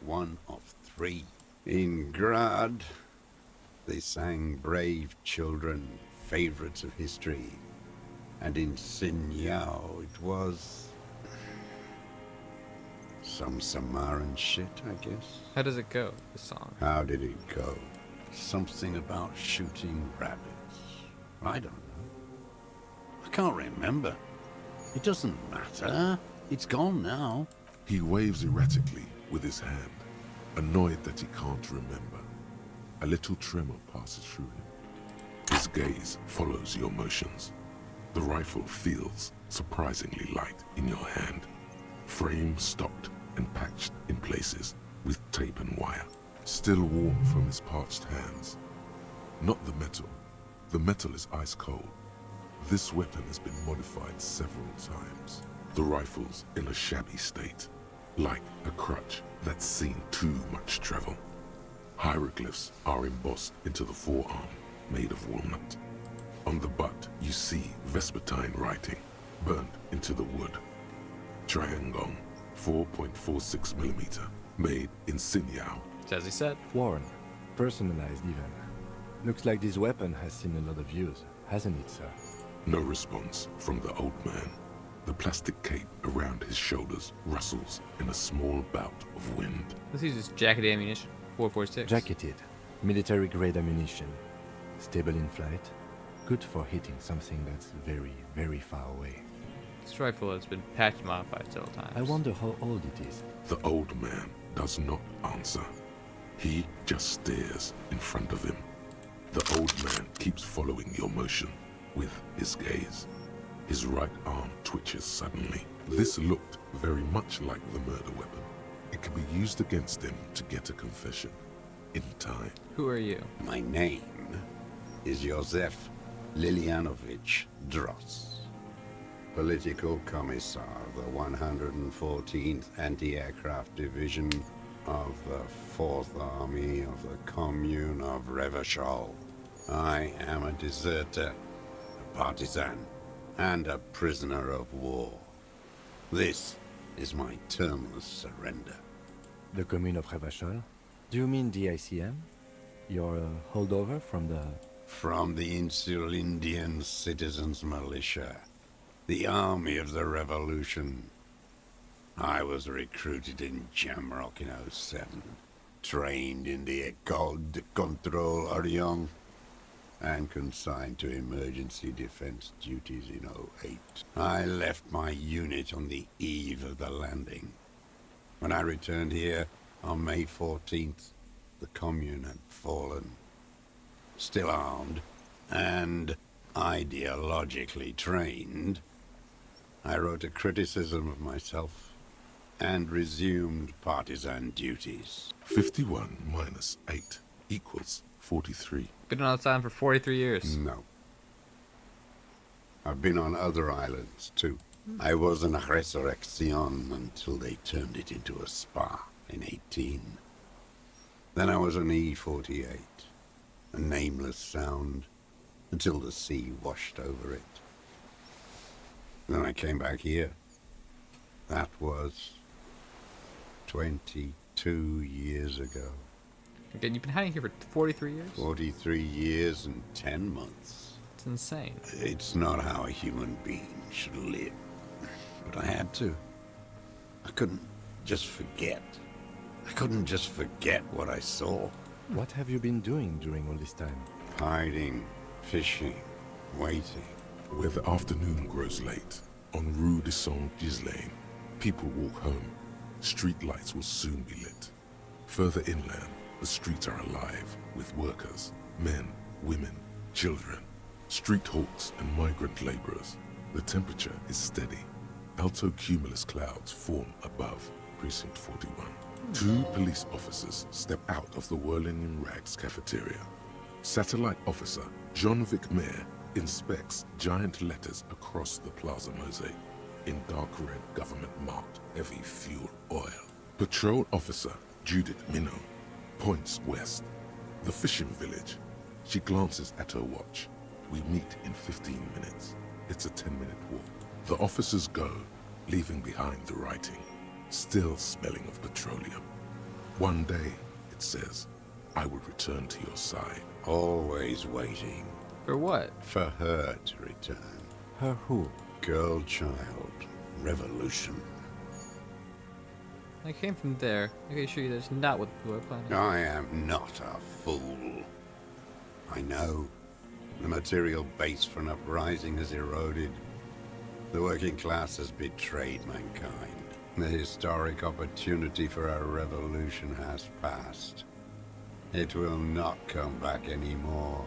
One of 3. In Grad, they sang Brave Children, favorites of history. And in Sinyao, it was some Samaran shit, I guess. How does it go, the song? How did it go? Something about shooting rabbits. I don't know. I can't remember. It doesn't matter. It's gone now. He waves erratically with his hand, annoyed that he can't remember. A little tremor passes through him. His gaze follows your motions. The rifle feels surprisingly light in your hand. Frame stopped and patched in places with tape and wire. Still warm from his parched hands. Not the metal. The metal is ice cold. This weapon has been modified several times. The rifle's in a shabby state, like a crutch that's seen too much travel. Hieroglyphs are embossed into the forearm, made of walnut. On the butt, you see Vespertine writing, burnt into the wood. Triangong, 4.46mm, made in Sinyao. As he said. Worn, personalized even. Looks like this weapon has seen a lot of use, hasn't it, sir? No response from the old man. The plastic cape around his shoulders rustles in a small bout of wind. This uses jacketed ammunition, 4.46. Jacketed, military-grade ammunition. Stable in flight. Good for hitting something that's very, very far away. This rifle has been patch modified several times. I wonder how old it is. The old man does not answer. He just stares in front of him. The old man keeps following your motion with his gaze. His right arm twitches suddenly. This looked very much like the murder weapon. It can be used against him to get a confession. In time. Who are you? My name is Josef Lilianovich Dross. Political Commissar of the 114th Anti-Aircraft Division of the 4th Army of the Commune of Revachol. I am a deserter, a partisan, and a prisoner of war. This is my termless surrender. The Commune of Revachol? Do you mean the ICM? You're a holdover from the... From the Insular Indian Citizens Militia, the Army of the Revolution. I was recruited in Jamrock in 07, trained in the École de Contrôle Orient, and consigned to emergency defense duties in 08. I left my unit on the eve of the landing. When I returned here on May 14th, the Commune had fallen. Still armed and ideologically trained, I wrote a criticism of myself and resumed partisan duties. 51 minus 8 equals 43. Been on the island for 43 years. No. I've been on other islands, too. I was in a resurrection until they turned it into a spa in 18. Then I was an E-48, a nameless sound, until the sea washed over it. Then I came back here. That was 22 years ago. Again, you've been hiding here for 43 years? 43 years and 10 months. It's insane. It's not how a human being should live. But I had to. I couldn't just forget. I couldn't just forget what I saw. What have you been doing during all this time? Hiding, fishing, waiting. Where the afternoon grows late, on Rue de Saint-Ghislain, people walk home. Street lights will soon be lit. Further inland, the streets are alive with workers, men, women, children, street hawks and migrant laborers. The temperature is steady. Alto cumulus clouds form above Precinct 41. 2 police officers step out of the Whirling in Rags cafeteria. Satellite officer Jean-Vic Mayer inspects giant letters across the plaza mosaic in dark red government-marked heavy fuel oil. Patrol officer Judith Minot points west. The fishing village. She glances at her watch. We meet in 15 minutes. It's a 10-minute walk. The officers go, leaving behind the writing, still smelling of petroleum. One day, it says, I will return to your side. Always waiting. For what? For her to return. Her who? Girl, child, revolution. I came from there. I can assure you that's not what people are planning. I am not a fool. I know. The material base for an uprising has eroded. The working class has betrayed mankind. The historic opportunity for a revolution has passed. It will not come back anymore,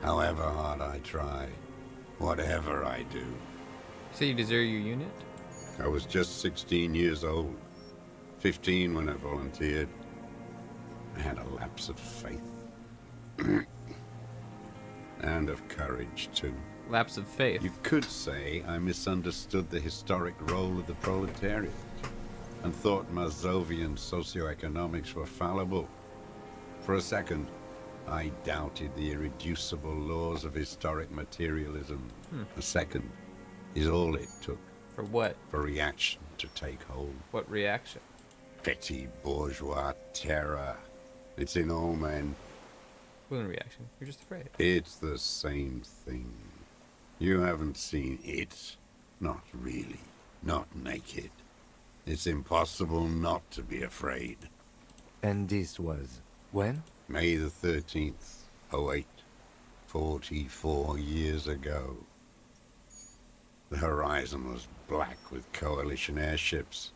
however hard I try, whatever I do. So you deserted your unit? I was just 16 years old. 15 when I volunteered. I had a lapse of faith. And of courage, too. Lapse of faith? You could say I misunderstood the historic role of the proletariat and thought Mazovian socioeconomics were fallible. For a second, I doubted the irreducible laws of historic materialism. A second is all it took. For what? For reaction to take hold. What reaction? Petty bourgeois terror. It's in all men. It wasn't a reaction. You're just afraid. It's the same thing. You haven't seen it. Not really. Not naked. It's impossible not to be afraid. And this was when? May the 13th, 08. 44 years ago. The horizon was black with coalition airships.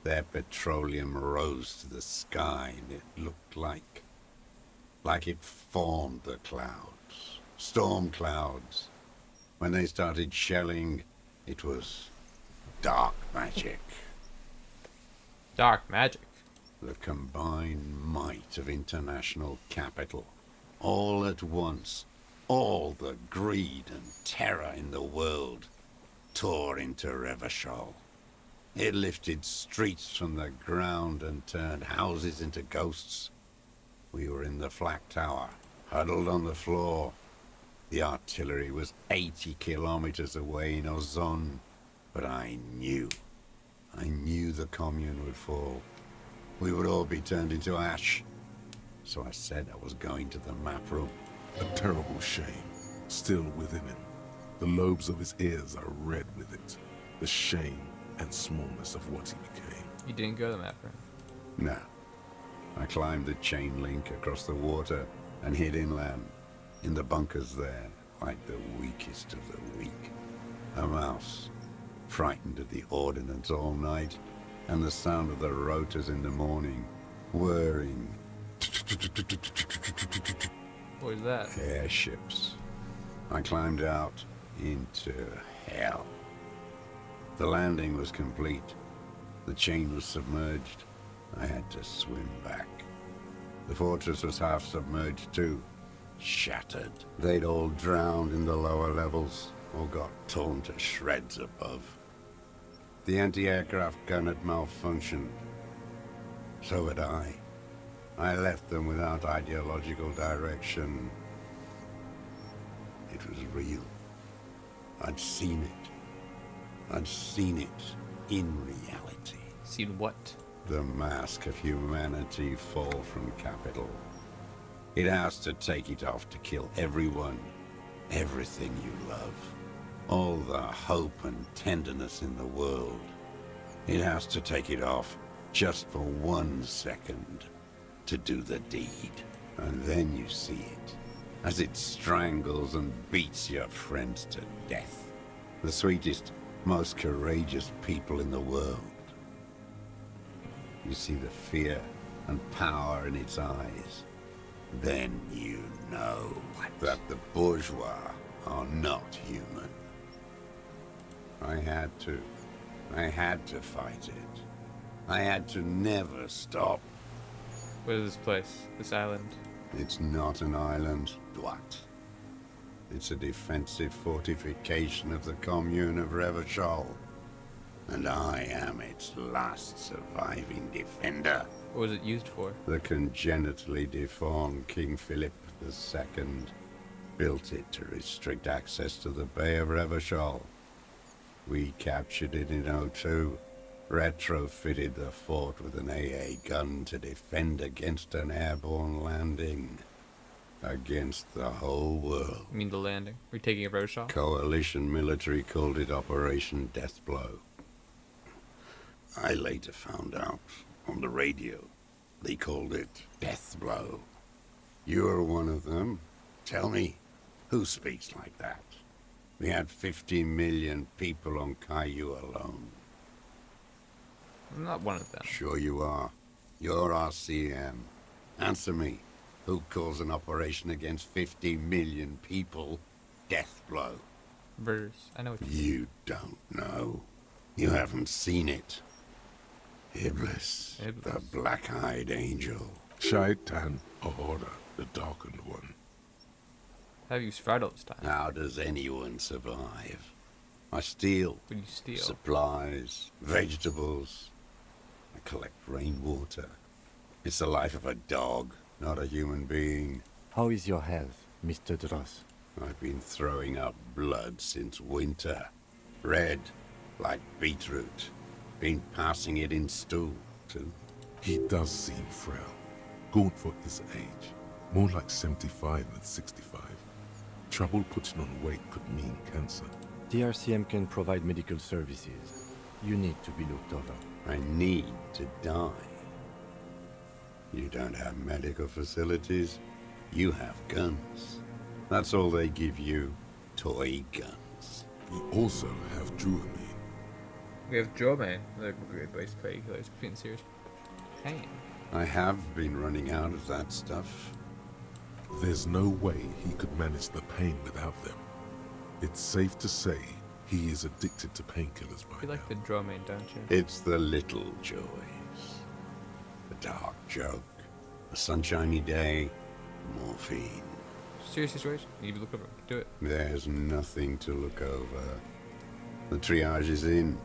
Their petroleum rose to the sky, and it looked like it formed the clouds. Storm clouds. When they started shelling, it was dark magic. Dark magic? The combined might of international capital. All at once, all the greed and terror in the world tore into Revachol. It lifted streets from the ground and turned houses into ghosts. We were in the flak tower, huddled on the floor. The artillery was 80 kilometers away in Ozon, but I knew the commune would fall. We would all be turned into ash. So I said I was going to the map room. A terrible shame, still within him. The lobes of his ears are red with it. The shame and smallness of what he became. You didn't go to the map room? No. I climbed the chain link across the water and hid inland, in the bunkers there, like the weakest of the weak. A mouse, frightened of the ordnance all night, and the sound of the rotors in the morning, whirring. What was that? Airships. I climbed out into hell. The landing was complete. The chain was submerged. I had to swim back. The fortress was half submerged too. Shattered. They'd all drowned in the lower levels, or got torn to shreds above. The anti-aircraft gun had malfunctioned. So had I. I left them without ideological direction. It was real. I'd seen it. I'd seen it in reality. Seen what? The mask of humanity fall from capital. It has to take it off to kill everyone, everything you love. All the hope and tenderness in the world. It has to take it off just for 1 second to do the deed. And then you see it, as it strangles and beats your friends to death. The sweetest, most courageous people in the world. You see the fear and power in its eyes. Then you know that the bourgeois are not human. I had to fight it. I had to never stop. What is this place? This island? It's not an island, Dwight. It's a defensive fortification of the commune of Revachol. And I am its last surviving defender. What was it used for? The congenitally deformed King Philip II built it to restrict access to the Bay of Revachol. We captured it in '02, retrofitted the fort with an AA gun to defend against an airborne landing. Against the whole world. You mean the landing? We're taking a road shot? Coalition military called it Operation Deathblow. I later found out on the radio they called it Deathblow. You're one of them. Tell me, who speaks like that? We had 50 million people on Caillou alone. I'm not one of them. Sure you are. You're RCM. Answer me. Who calls an operation against 50 million people Deathblow? Verse. I know what You don't know. You haven't seen it. Iblis, the black-eyed angel. Shaitan Ahura, the darkened one. Have you survived all this time? How does anyone survive? I steal. What do you steal? Supplies, vegetables. I collect rainwater. It's the life of a dog, not a human being. How is your health, Mr. Dross? I've been throwing up blood since winter. Red, like beetroot. Been passing it in stool, too. He does seem frail. Gaunt for his age. More like 75 than 65. Trouble putting on weight could mean cancer. DRCM can provide medical services. You need to be looked over. I need to die. You don't have medical facilities. You have guns. That's all they give you. Toy guns. We also have Druamine. We have Dromane, the great base painkillers between serious pain. I have been running out of that stuff. There's no way he could manage the pain without them. It's safe to say he is addicted to painkillers by You like the Dromane, don't you? It's the little joys. The dark joke. A sunshiny day. Morphine. Serious situation. You need to look over. Do it. There's nothing to look over. The triage is in,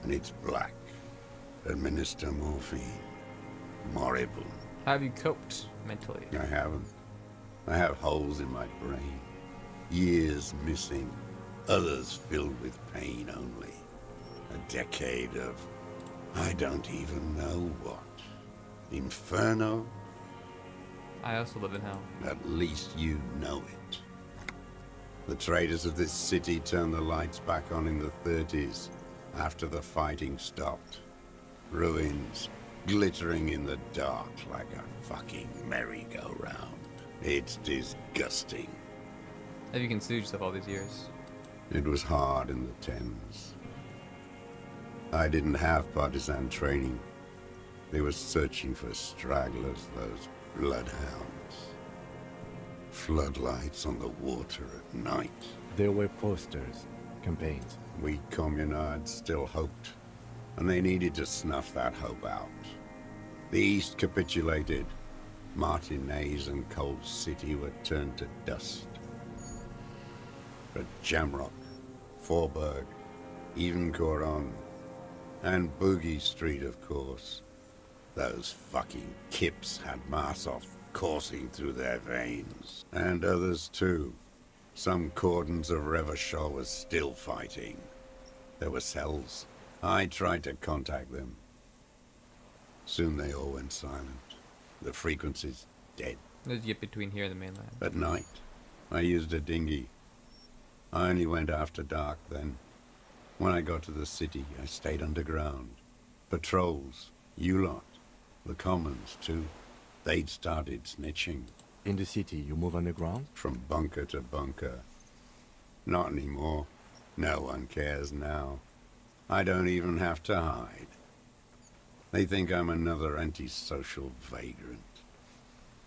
and it's black. Administer morphine. Moribund. How have you coped mentally? I haven't. I have holes in my brain. Years missing. Others filled with pain only. A decade of... I don't even know what. Inferno? I also live in hell. At least you know it. The traders of this city turned the lights back on in the 30s, after the fighting stopped. Ruins, glittering in the dark like a fucking merry-go-round. It's disgusting. Have you considered yourself all these years? It was hard in the 10s. I didn't have partisan training. They were searching for stragglers, those bloodhounds. Floodlights on the water at night. There were posters, campaigns. We communards still hoped, and they needed to snuff that hope out. The East capitulated. Martinez and Cold City were turned to dust. But Jamrock, Forburg, even Coron, and Boogie Street, of course. Those fucking kips had Marsov coursing through their veins. And others too. Some cordons of Revachol was still fighting. There were cells. I tried to contact them. Soon they all went silent. The frequency's dead. There's a gap between here and the mainland. At night, I used a dinghy. I only went after dark then. When I got to the city, I stayed underground. Patrols, you lot, the commons too. They'd started snitching. In the city, you move underground? From bunker to bunker. Not anymore. No one cares now. I don't even have to hide. They think I'm another antisocial vagrant.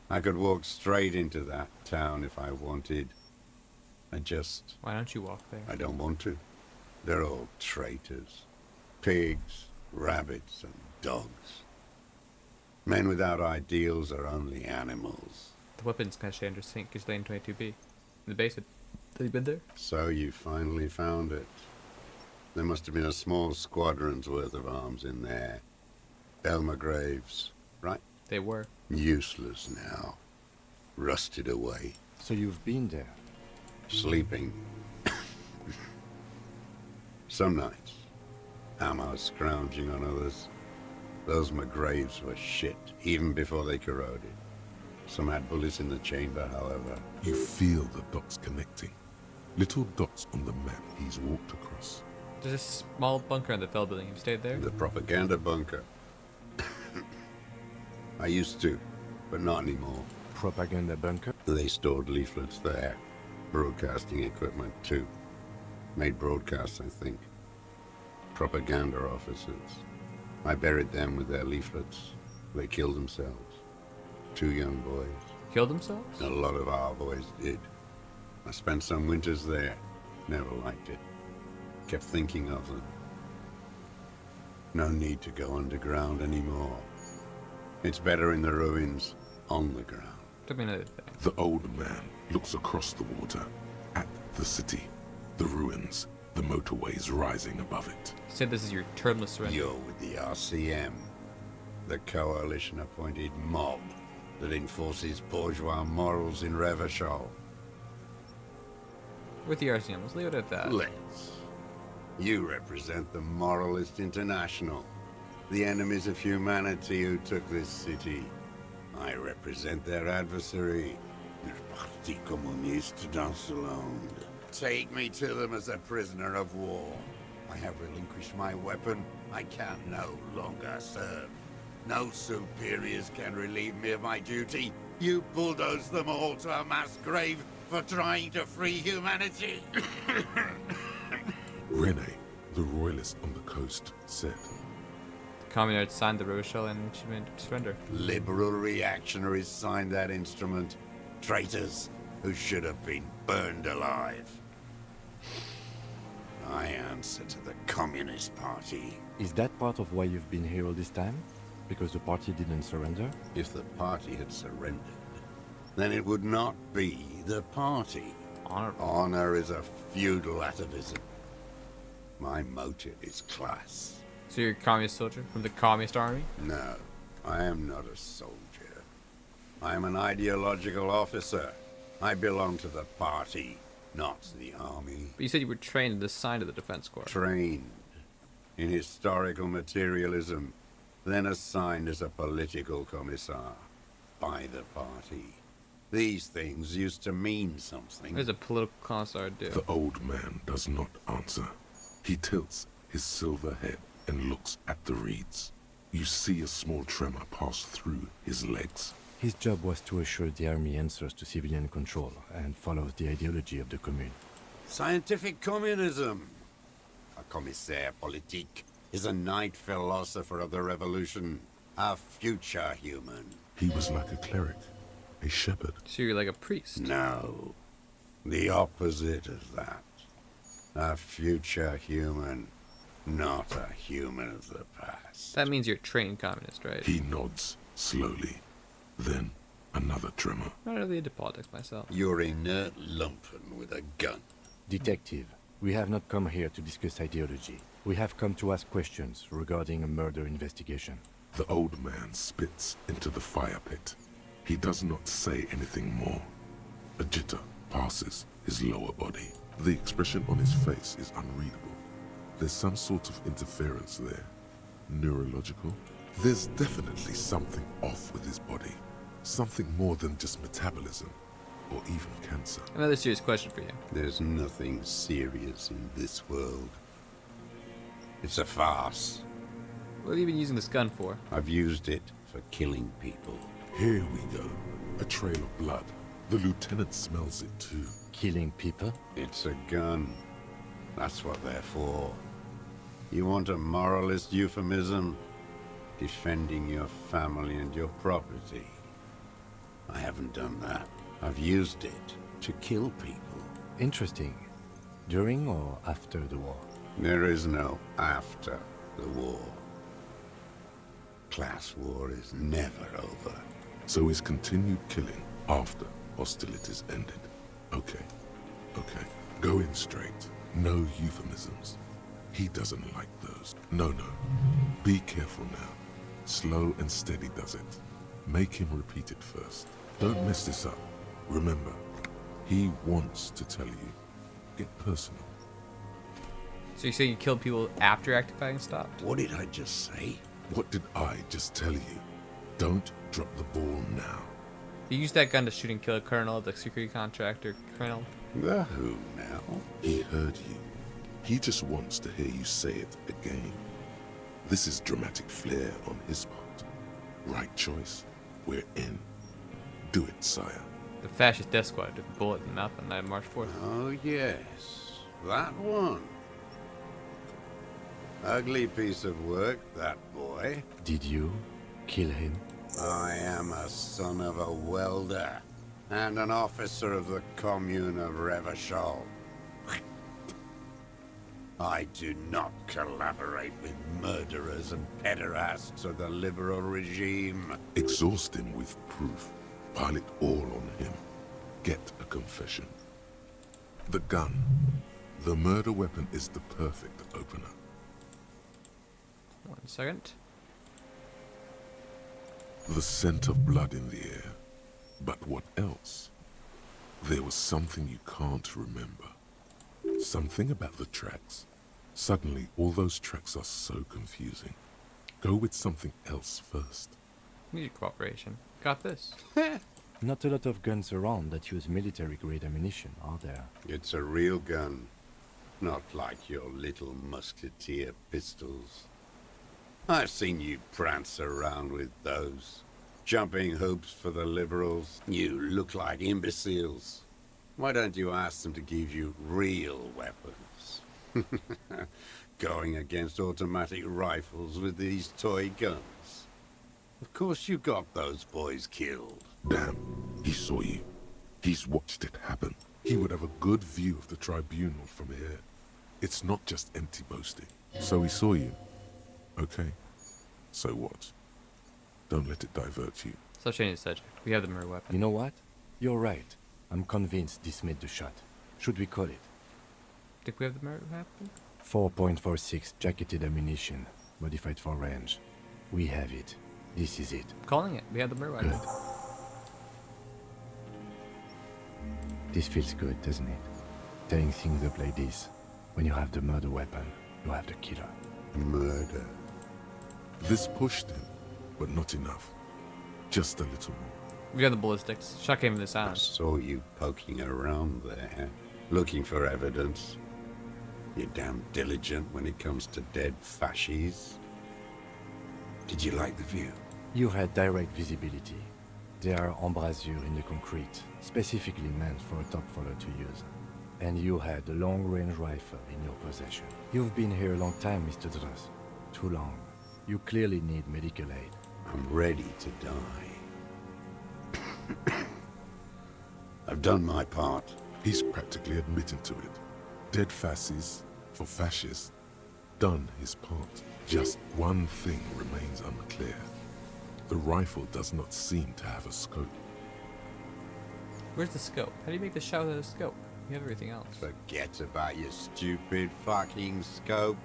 I could walk straight into that town if I wanted. Why don't you walk there? I don't want to. They're all traitors. Pigs, rabbits, and dogs. Men without ideals are only animals. The weapons can stay under sink is lane 22B. In the basement. Have you been there? So you finally found it. There must have been a small squadron's worth of arms in there. Elmer Graves, right? They were. Useless now. Rusted away. So you've been there? Sleeping. Some nights. Ammo scrounging on others. Those McGraves were shit, even before they corroded. Some had bullets in the chamber, however. You feel the dots connecting. Little dots on the map he's walked across. There's a small bunker in the Fell building. You stayed there? The propaganda bunker. I used to, but not anymore. Propaganda bunker? They stored leaflets there. Broadcasting equipment, too. Made broadcasts, I think. Propaganda officers. I buried them with their leaflets. They killed themselves. 2 young boys. Killed themselves? A lot of our boys did. I spent some winters there. Never liked it. Kept thinking of them. No need to go underground anymore. It's better in the ruins, on the ground. Tell me another thing. The old man looks across the water at the city, the ruins, the motorways rising above it. You said this is your termless surrender. You're with the RCM, the coalition-appointed mob that enforces bourgeois morals in Revachol. With the RCM, let's leave it at that. Let's. You represent the Moralist International, the enemies of humanity who took this city. I represent their adversary, the Parti Communiste dans le Monde. Take me to them as a prisoner of war. I have relinquished my weapon. I can no longer serve. No superiors can relieve me of my duty. You bulldoze them all to a mass grave for trying to free humanity. Rene, the royalist on the coast, said, The communists signed the Rochelle and she made surrender. Liberal reactionaries signed that instrument. Traitors who should have been burned alive. I answer to the Communist Party. Is that part of why you've been here all this time? Because the party didn't surrender? If the party had surrendered, then it would not be the party. Honor is a feudal atavism. My motive is class. So you're a communist soldier from the communist army? No, I am not a soldier. I am an ideological officer. I belong to the party, not the army. But you said you were trained in this side of the Defense Corps. Trained in historical materialism, then assigned as a political commissar by the party. These things used to mean something. What does a political commissar do? The old man does not answer. He tilts his silver head and looks at the reeds. You see a small tremor pass through his legs. His job was to assure the army answers to civilian control and follows the ideology of the Commune. Scientific communism. A commissaire politique is a knight philosopher of the revolution, a future human. He was like a cleric, a shepherd. So you're like a priest? No, the opposite of that. A future human, not a human of the past. That means you're a trained communist, right? He nods slowly. Then another tremor. I'm not really into politics myself. You're inert lumpen with a gun. Detective, we have not come here to discuss ideology. We have come to ask questions regarding a murder investigation. The old man spits into the fire pit. He does not say anything more. A jitter passes his lower body. The expression on his face is unreadable. There's some sort of interference there. Neurological. There's definitely something off with his body. Something more than just metabolism, or even cancer. Another serious question for you. There's nothing serious in this world. It's a farce. What have you been using this gun for? I've used it for killing people. Here we go. A trail of blood. The lieutenant smells it too. Killing people? It's a gun. That's what they're for. You want a moralist euphemism? Defending your family and your property. I haven't done that. I've used it to kill people. Interesting. During or after the war? There is no after the war. Class war is never over. So is continued killing after hostilities ended. Okay. Okay. Go in straight. No euphemisms. He doesn't like those. No. Be careful now. Slow and steady does it. Make him repeat it first. Don't mess this up. Remember, he wants to tell you. Get personal. So you say you killed people after active fighting stopped? What did I just say? What did I just tell you? Don't drop the ball now. You used that gun to shoot and kill a colonel, the security contractor colonel. The who now? He heard you. He just wants to hear you say it again. This is dramatic flair on his part. Right choice. We're in. Do it, sire. The fascist death squad took a bullet in the mouth on the night of March 4th. Oh yes, that one. Ugly piece of work, that boy. Did you kill him? I am a son of a welder and an officer of the commune of Revachol. I do not collaborate with murderers and pederasts of the liberal regime. Exhaust him with proof. Pile it all on him. Get a confession. The gun. The murder weapon is the perfect opener. 1 second. The scent of blood in the air. But what else? There was something you can't remember. Something about the tracks. Suddenly, all those tracks are so confusing. Go with something else first. Need your cooperation. Got this. Not a lot of guns around that use military-grade ammunition, are there? It's a real gun. Not like your little musketeer pistols. I've seen you prance around with those. Jumping hoops for the liberals. You look like imbeciles. Why don't you ask them to give you real weapons? Going against automatic rifles with these toy guns. Of course you got those boys killed. Damn, he saw you. He's watched it happen. He would have a good view of the tribunal from here. It's not just empty boasting. So he saw you. Okay. So what? Don't let it divert you. Stop changing the subject. We have the murder weapon. You know what? You're right. I'm convinced this made the shot. Should we call it? Think we have the murder weapon? 4.46 jacketed ammunition, modified for range. We have it. This is it. Calling it. We have the murder weapon. Good. This feels good, doesn't it? Tearing things up like this. When you have the murder weapon, you have the killer. Murder. This pushed him, but not enough. Just a little more. We got the ballistics. Shot came from the I sound. saw you poking around there, looking for evidence. You're damn diligent when it comes to dead fascies. Did you like the view? You had direct visibility. There are embrasures in the concrete, specifically meant for a top follower to use. And you had a long-range rifle in your possession. You've been here a long time, Mr. Druss. Too long. You clearly need medical aid. I'm ready to die. I've done my part. He's practically admitting to it. Dead fascists, for fascists, done his part. Just one thing remains unclear. The rifle does not seem to have a scope. Where's the scope? How do you make the shot without a scope? You have everything else. Forget about your stupid fucking scope.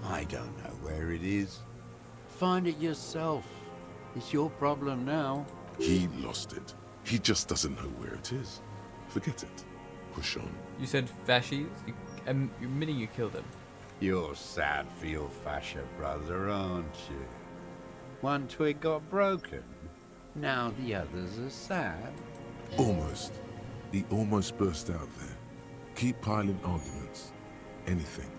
I don't know where it is. Find it yourself. It's your problem now. He lost it. He just doesn't know where it is. Forget it. Push on. You said fascies? You're admitting you killed him. You're sad for your fascia brother, aren't you? One twig got broken. Now the others are sad. Almost. He almost burst out there. Keep piling arguments. Anything.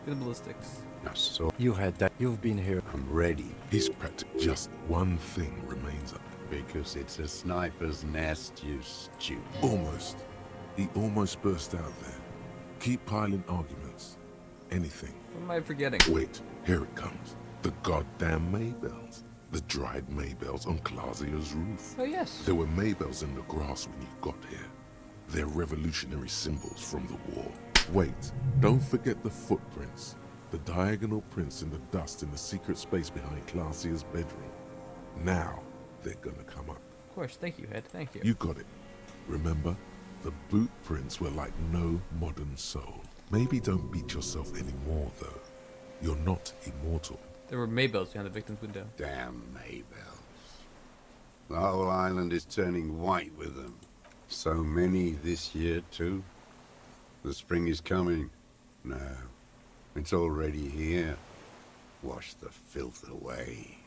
Get the ballistics. I saw You had that. You've been here. I'm ready. He's practically just one thing remains up. Because it's a sniper's nest, you stupid. Almost. He almost burst out there. Keep piling arguments. Anything. What am I forgetting? Wait, here it comes. The goddamn Maybells. The dried Maybells on Clausia's roof. Oh, yes. There were Maybells in the grass when you got here. They're revolutionary symbols from the war. Wait, don't forget the footprints. The diagonal prints in the dust in the secret space behind Clausia's bedroom. Now, they're gonna come up. Of course. Thank you, Head. Thank you. You got it. Remember, the boot prints were like no modern soul. Maybe don't beat yourself anymore, though. You're not immortal. There were Maybells behind the victim's window. Damn Maybells. The whole island is turning white with them. So many this year, too. The spring is coming. No, it's already here. Wash the filth away.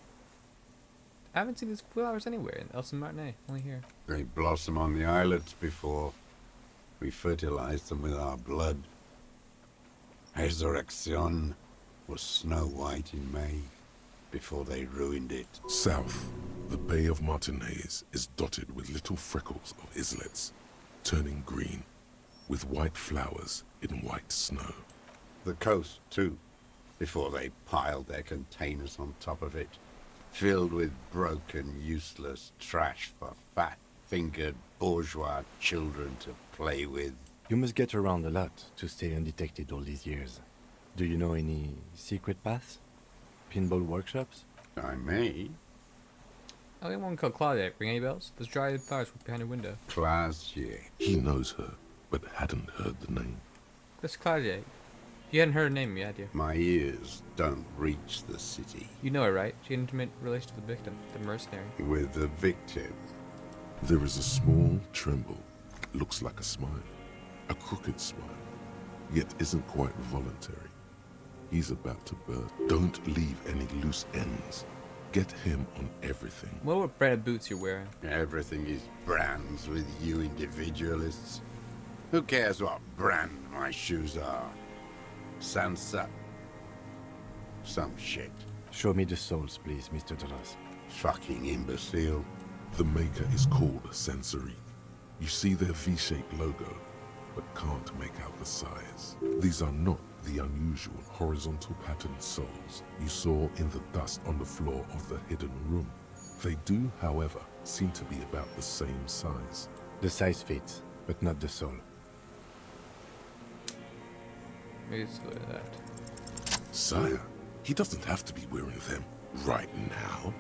I haven't seen these flowers anywhere in Elson Martinet. Only here. They blossom on the islets before we fertilize them with our blood. Resurrection was snow white in May, before they ruined it. South, the Bay of Martinez is dotted with little freckles of islets, turning green, with white flowers in white snow. The coast, too, before they piled their containers on top of it, filled with broken, useless trash for fat-fingered bourgeois children to play with. You must get around a lot to stay undetected all these years. Do you know any secret paths? Pinball workshops? I may. Only one called Claudia. Ring any bells? There's dry flowers behind her window. Claudia. He knows her, but hadn't heard the name. That's Claudia. You hadn't heard her name yet, had you? My ears don't reach the city. You know her, right? She had an intimate relation with the victim, the mercenary. With the victim. There is a small tremble. Looks like a smile. A crooked smile. Yet isn't quite voluntary. He's about to burst. Don't leave any loose ends. Get him on everything. What brand of boots you're wearing? Everything is brands with you individualists. Who cares what brand my shoes are? Sansa. Some shit. Show me the souls, please, Mr. Duras. Fucking imbecile. The maker is called Sensory. You see their V-shaped logo, but can't make out the size. These are not the unusual horizontal patterned souls you saw in the dust on the floor of the hidden room. They do, however, seem to be about the same size. The size fits, but not the soul. Maybe it's look at that. Sire, he doesn't have to be wearing them right now.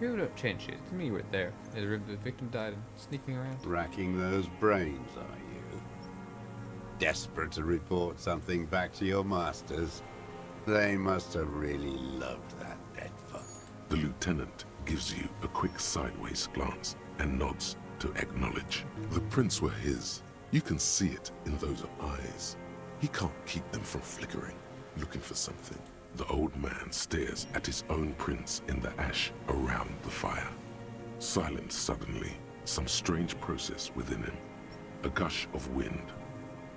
You don't change shit. To me, you were there. The victim died and sneaking around. Racking those brains, are you? Desperate to report something back to your masters? They must have really loved that dead fuck. The lieutenant gives you a quick sideways glance and nods to acknowledge. The prints were his. You can see it in those eyes. He can't keep them from flickering, looking for something. The old man stares at his own prints in the ash around the fire. Silent suddenly, some strange process within him. A gush of wind.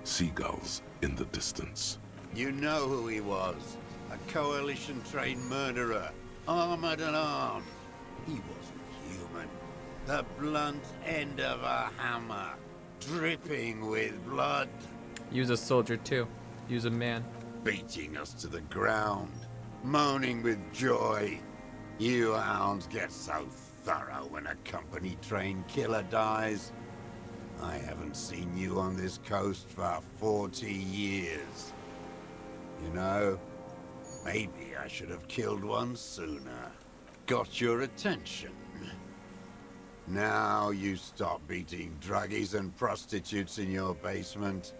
Seagulls in the distance. You know who he was. A coalition-trained murderer. Armored and armed. He wasn't human. The blunt end of a hammer. Dripping with blood. He was a soldier too. He was a man. Beating us to the ground. Moaning with joy. You hounds get so thorough when a company-trained killer dies. I haven't seen you on this coast for 40 years. You know, maybe I should have killed one sooner. Got your attention. Now you stop beating druggies and prostitutes in your basement.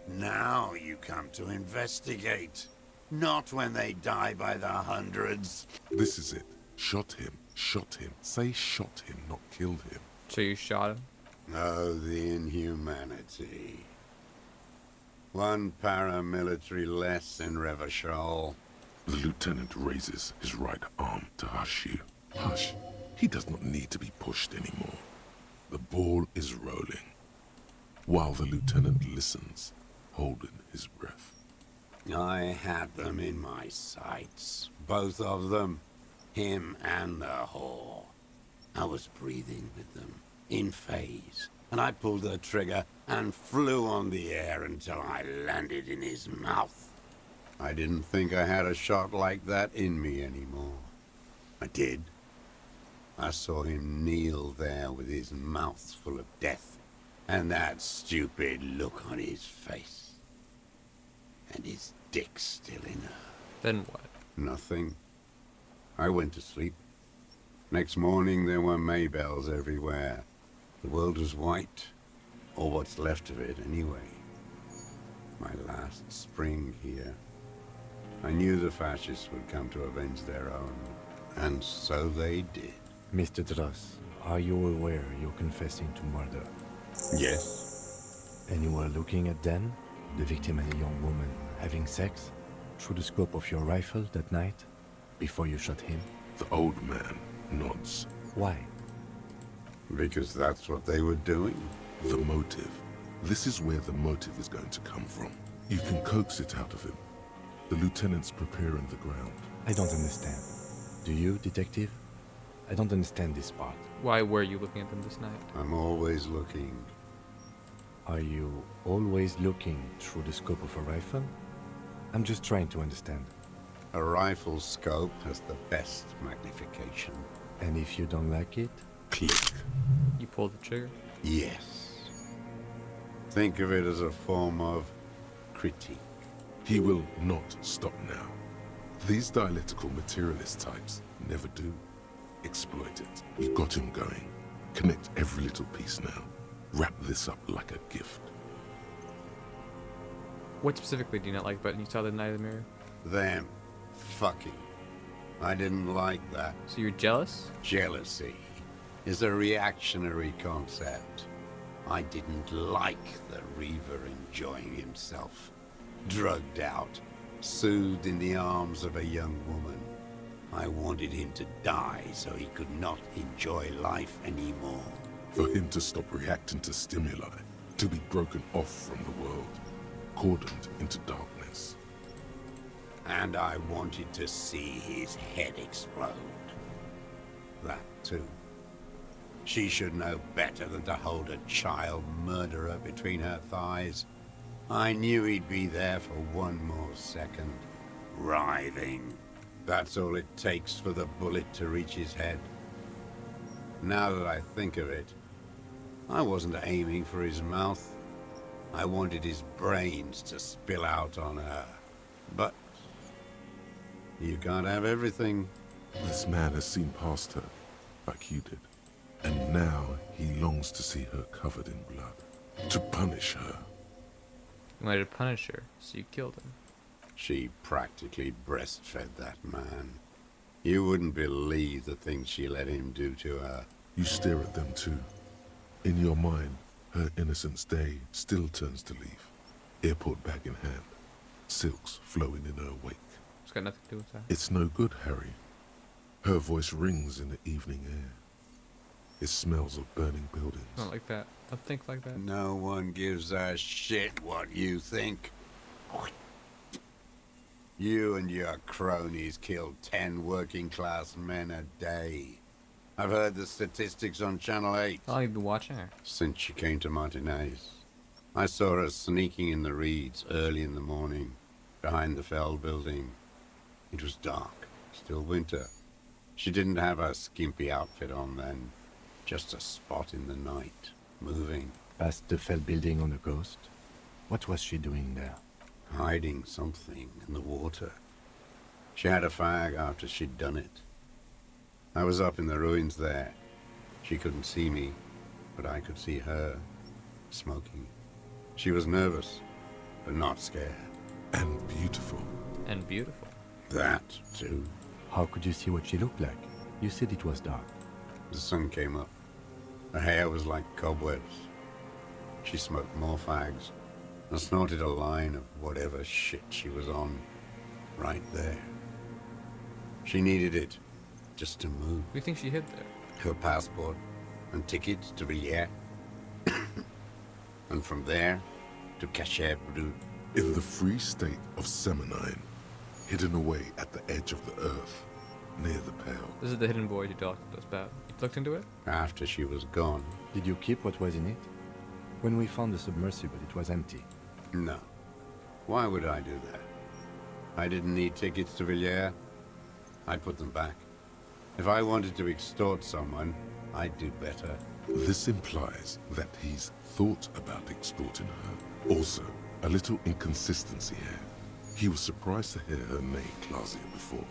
Now you come to investigate. Not when they die by the hundreds. This is it. Shot him. Shot him. Say shot him, not killed him. So you shot him? Oh, the inhumanity. One paramilitary less in Revachol. The lieutenant raises his right arm to hush you. Hush. He does not need to be pushed anymore. The ball is rolling. While the lieutenant listens, holding his breath. I had them in my sights. Both of them. Him and the whore. I was breathing with them. In phase. And I pulled the trigger and flew on the air until I landed in his mouth. I didn't think I had a shot like that in me anymore. I did. I saw him kneel there with his mouth full of death, and that stupid look on his face. And his dick still in her. Then what? Nothing. I went to sleep. Next morning there were Maybells everywhere. The world was white, or what's left of it anyway. My last spring here. I knew the fascists would come to avenge their own, and so they did. Mr. Duras, are you aware you're confessing to murder? Yes. And you were looking at Dan, the victim and a young woman, having sex, through the scope of your rifle that night, before you shot him? The old man nods. Why? Because that's what they were doing. The motive. This is where the motive is going to come from. You can coax it out of him. The lieutenant's preparing the ground. I don't understand. Do you, detective? I don't understand this part. Why were you looking at them this night? I'm always looking. Are you always looking through the scope of a rifle? I'm just trying to understand. A rifle scope has the best magnification. And if you don't like it? Click. You pulled the trigger? Yes. Think of it as a form of critique. He will not stop now. These dialectical materialist types never do. Exploit it. You've got him going. Connect every little piece now. Wrap this up like a gift. What specifically do you not like about you saw the Night of the Mirror? Them fucking. I didn't like that. So you're jealous? Jealousy is a reactionary concept. I didn't like the Reaver enjoying himself. Drugged out, soothed in the arms of a young woman. I wanted him to die so he could not enjoy life anymore. For him to stop reacting to stimuli, to be broken off from the world, cordoned into darkness. And I wanted to see his head explode. That too. She should know better than to hold a child murderer between her thighs. I knew he'd be there for one more second, writhing. That's all it takes for the bullet to reach his head. Now that I think of it, I wasn't aiming for his mouth. I wanted his brains to spill out on her. But you can't have everything. This man has seen past her, like you did. And now he longs to see her covered in blood. To punish her. You wanted to punish her, so you killed him. She practically breastfed that man. You wouldn't believe the things she let him do to her. You stare at them too. In your mind, her innocence day still turns to leaf. Airport bag in hand. Silks flowing in her wake. It's got nothing to do with that. It's no good, Harry. Her voice rings in the evening air. It smells of burning buildings. Not like that. Don't think like that. No one gives a shit what you think. You and your cronies kill 10 working-class men a day. I've heard the statistics on Channel 8. How long have you been watching her? Since she came to Martinez. I saw her sneaking in the reeds early in the morning, behind the Feld building. It was dark, still winter. She didn't have a skimpy outfit on then. Just a spot in the night, moving. Past the Feld building on the coast? What was she doing there? Hiding something in the water. She had a fag after she'd done it. I was up in the ruins there. She couldn't see me, but I could see her, smoking. She was nervous, but not scared. And beautiful. And beautiful. That, too. How could you see what she looked like? You said it was dark. The sun came up. Her hair was like cobwebs. She smoked more fags and snorted a line of whatever shit she was on, right there. She needed it, just to move. What do you think she hid there? Her passport and tickets to Villiers. And from there, to Cachet Bleu. In the free state of Seminine, hidden away at the edge of the earth, near the Pale. This is the hidden void you talked to us about. You looked into it? After she was gone. Did you keep what was in it? When we found the submersible, it was empty. No. Why would I do that? I didn't need tickets to Villiers. I'd put them back. If I wanted to extort someone, I'd do better. This implies that he's thought about extorting her. Also, a little inconsistency here. He was surprised to hear her name Clausia before.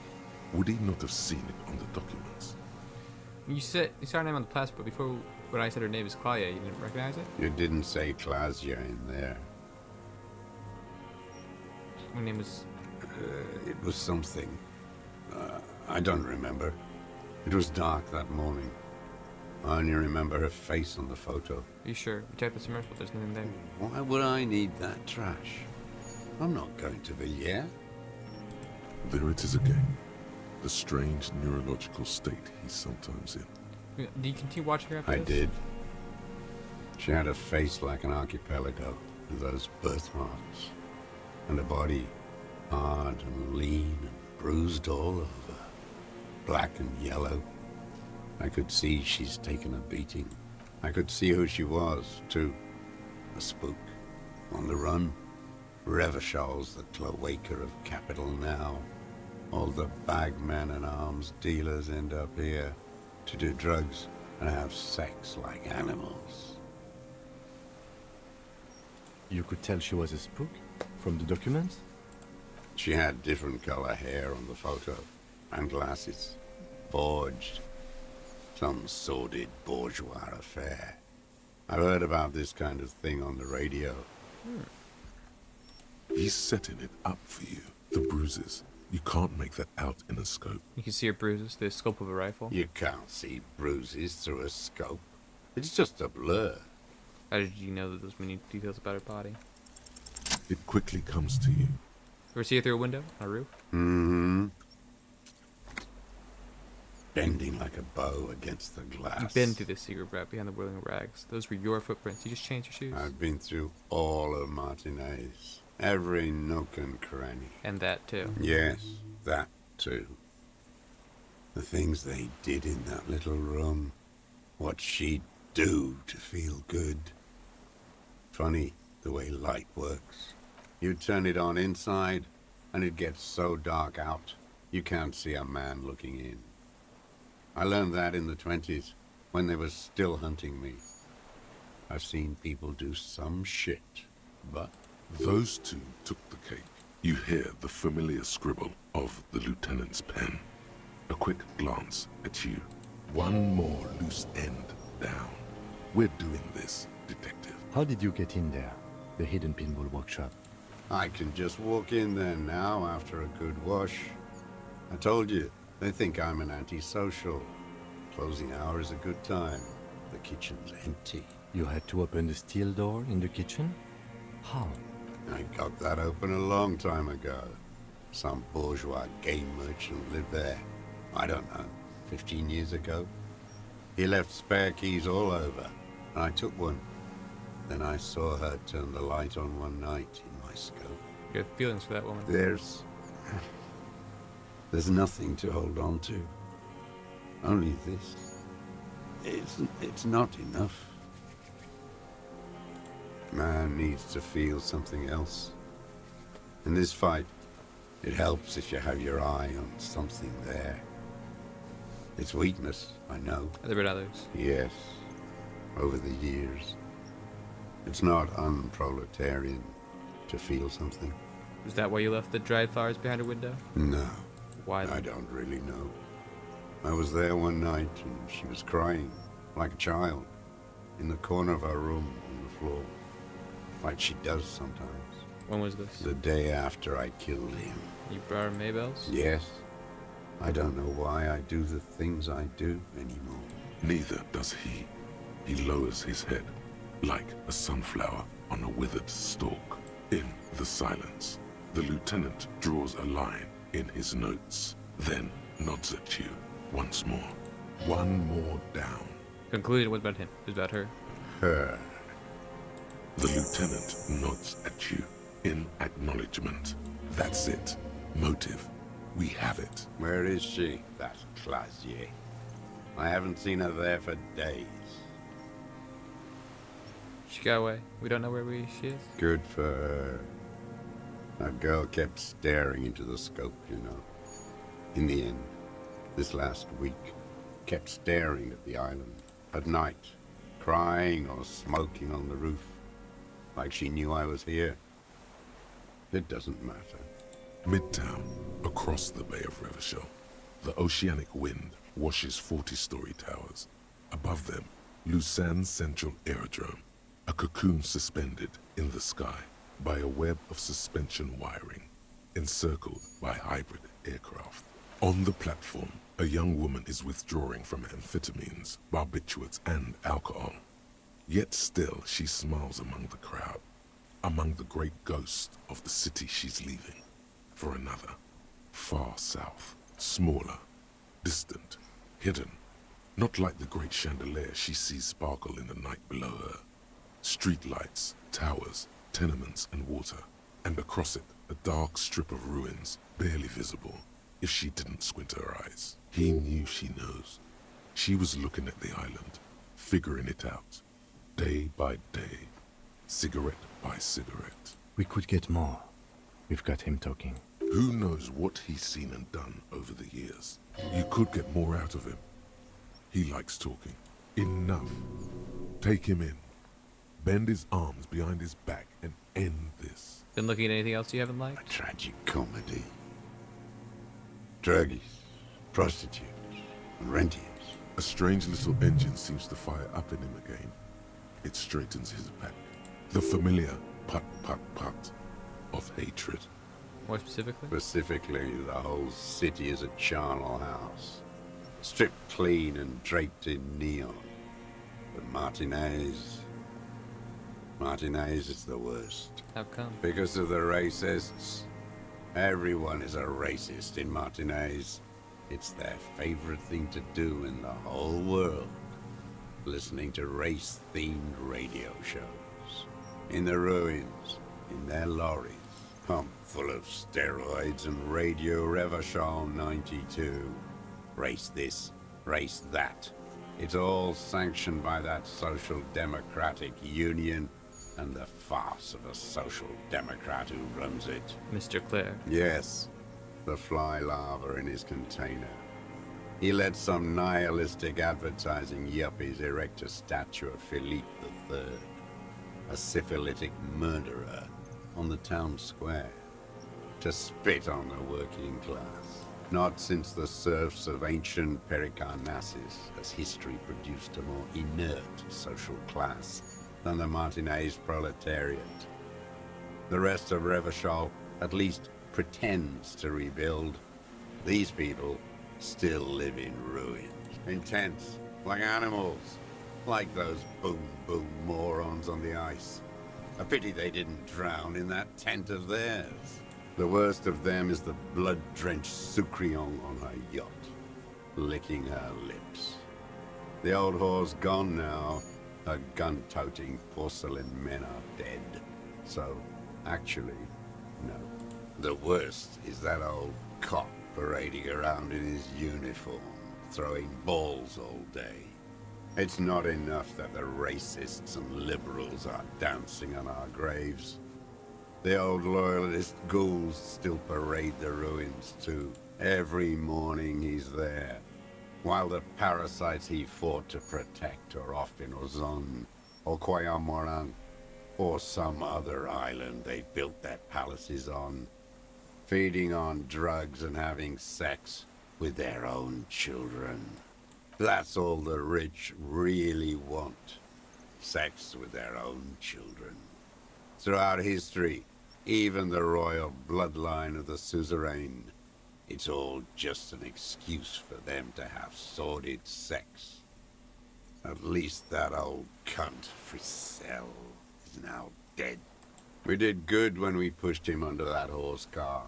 Would he not have seen it on the documents? You saw her name on the passport before. When I said her name is Claudia, you didn't recognize it? You didn't say Clausia in there. My name was... It was something. I don't remember. It was dark that morning. I only remember her face on the photo. Are you sure? We checked the submersible, there's nothing there. Why would I need that trash? I'm not going to Villiers. There it is again. The strange neurological state he's sometimes in. Do you continue watching her after I this? did. She had a face like an archipelago, with those birthmarks. And a body hard and lean and bruised all over. Black and yellow. I could see she's taken a beating. I could see who she was, too. A spook. On the run. Revachol's the cloaca of capital now. All the bagmen and arms dealers end up here to do drugs and have sex like animals. You could tell she was a spook from the documents? She had different color hair on the photo, and glasses. Forged. Some sordid bourgeois affair. I've heard about this kind of thing on the radio. He's setting it up for you. The bruises. You can't make that out in a scope. You can see your bruises through the scope of a rifle. You can't see bruises through a scope. It's just a blur. How did you know that those many details about her body? It quickly comes to you. Ever see her through a window on a roof? Mm-hmm. Bending like a bow against the glass. You've been through this secret brat behind the whirling rags. Those were your footprints. You just changed your shoes. I've been through all of Martinez. Every nook and cranny. And that too. Yes, that too. The things they did in that little room. What she'd do to feel good. Funny the way light works. You turn it on inside, and it gets so dark out, you can't see a man looking in. I learned that in the 20s, when they were still hunting me. I've seen people do some shit, but... Those two took the cake. You hear the familiar scribble of the lieutenant's pen. A quick glance at you. One more loose end down. We're doing this, detective. How did you get in there? The hidden pinball workshop. I can just walk in there now after a good wash. I told you, they think I'm an antisocial. Closing hour is a good time. The kitchen's empty. You had to open the steel door in the kitchen? How? I got that open a long time ago. Some bourgeois game merchant lived there. I don't know, 15 years ago. He left spare keys all over, and I took one. Then I saw her turn the light on one night in my scope. You have feelings for that woman. There's nothing to hold on to. Only this. It's not enough. Man needs to feel something else. In this fight, it helps if you have your eye on something there. It's weakness, I know. Have there been others? Yes, over the years. It's not unproletarian to feel something. Is that why you left the dried flowers behind her window? No. Why? I don't really know. I was there one night and she was crying, like a child, in the corner of her room on the floor, like she does sometimes. When was this? The day after I killed him. You brought her Maybells? Yes. I don't know why I do the things I do anymore. Neither does he. He lowers his head, like a sunflower on a withered stalk. In the silence, the lieutenant draws a line in his notes, then nods at you once more. One more down. Concluded it was about him. It was about her. Her. The lieutenant nods at you in acknowledgement. That's it. Motive. We have it. Where is she? That Clasier. I haven't seen her there for days. She got away. We don't know where she is. Good for her. That girl kept staring into the scope, you know. In the end, this last week, kept staring at the island. At night, crying or smoking on the roof. Like she knew I was here. It doesn't matter. Midtown, across the Bay of Revachol, the oceanic wind washes 40-story towers. Above them, Lucerne Central Aerodrome, a cocoon suspended in the sky by a web of suspension wiring, encircled by hybrid aircraft. On the platform, a young woman is withdrawing from amphetamines, barbiturates, and alcohol. Yet still she smiles among the crowd, among the great ghosts of the city she's leaving. For another, far south, smaller, distant, hidden, not like the great chandelier she sees sparkle in the night below her. Streetlights, towers, tenements, and water, and across it a dark strip of ruins, barely visible, if she didn't squint her eyes. He knew she knows. She was looking at the island, figuring it out, day by day, cigarette by cigarette. We could get more. We've got him talking. Who knows what he's seen and done over the years? You could get more out of him. He likes talking. Enough. Take him in. Bend his arms behind his back and end this. Been looking at anything else you haven't liked? A tragic comedy. Druggies, prostitutes, and rentiers. A strange little engine seems to fire up in him again. It straightens his back. The familiar put of hatred. More specifically? Specifically, the whole city is a charnel house. Stripped clean and draped in neon. But Martinez is the worst. How come? Because of the racists. Everyone is a racist in Martinez. It's their favorite thing to do in the whole world. Listening to race-themed radio shows. In the ruins, in their lorries, pumped full of steroids and Radio Revachol 92. Race this, race that. It's all sanctioned by that Social Democratic Union and the farce of a Social Democrat who runs it. Mr. Clare. Yes, the fly larva in his container. He let some nihilistic advertising yuppies erect a statue of Philippe III, a syphilitic murderer, on the town square, to spit on the working class. Not since the serfs of ancient Pericarnassus has history produced a more inert social class than the Martinez proletariat. The rest of Revachol at least pretends to rebuild. These people still live in ruins, in tents, like animals, like those boom morons on the ice. A pity they didn't drown in that tent of theirs. The worst of them is the blood-drenched Sucrion on her yacht, licking her lips. The old whore's gone now. Her gun-toting porcelain men are dead. So, actually, no. The worst is that old cop parading around in his uniform, throwing balls all day. It's not enough that the racists and liberals are dancing on our graves. The old loyalist ghouls still parade the ruins too. Every morning he's there, while the parasites he fought to protect are off in Ozon, or Coyamorang, or some other island they built their palaces on, feeding on drugs and having sex with their own children. That's all the rich really want. Sex with their own children. Throughout history, even the royal bloodline of the suzerain, it's all just an excuse for them to have sordid sex. At least that old cunt, Frisell, is now dead. We did good when we pushed him under that horse car.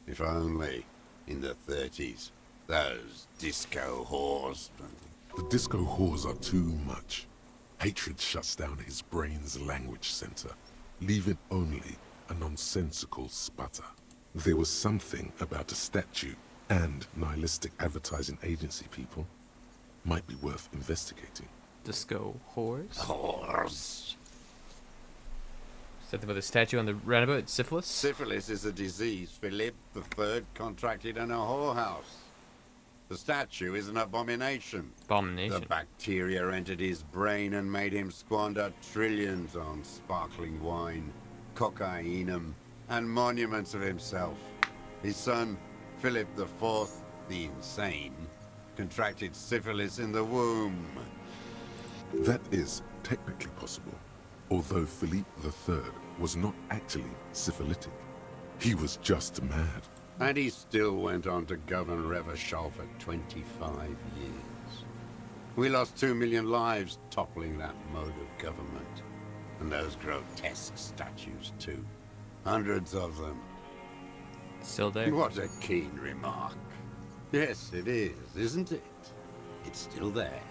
If only, in the 30s, those disco whores. The disco whores are too much. Hatred shuts down his brain's language center, leaving only a nonsensical sputter. There was something about a statue and nihilistic advertising agency people might be worth investigating. Disco whores? Whores. Something about the statue on the roundabout, syphilis? Syphilis is a disease Philippe III contracted in a whorehouse. The statue is an abomination. Abomination? The bacteria entered his brain and made him squander trillions on sparkling wine, cocainum, and monuments of himself. His son, Philip IV, the insane, contracted syphilis in the womb. That is technically possible, although Philippe III was not actually syphilitic. He was just mad. And he still went on to govern Revachol for 25 years. We lost 2 million lives toppling that mode of government. And those grotesque statues, too. Hundreds of them. Still there? What a keen remark. Yes, it is, isn't it? It's still there.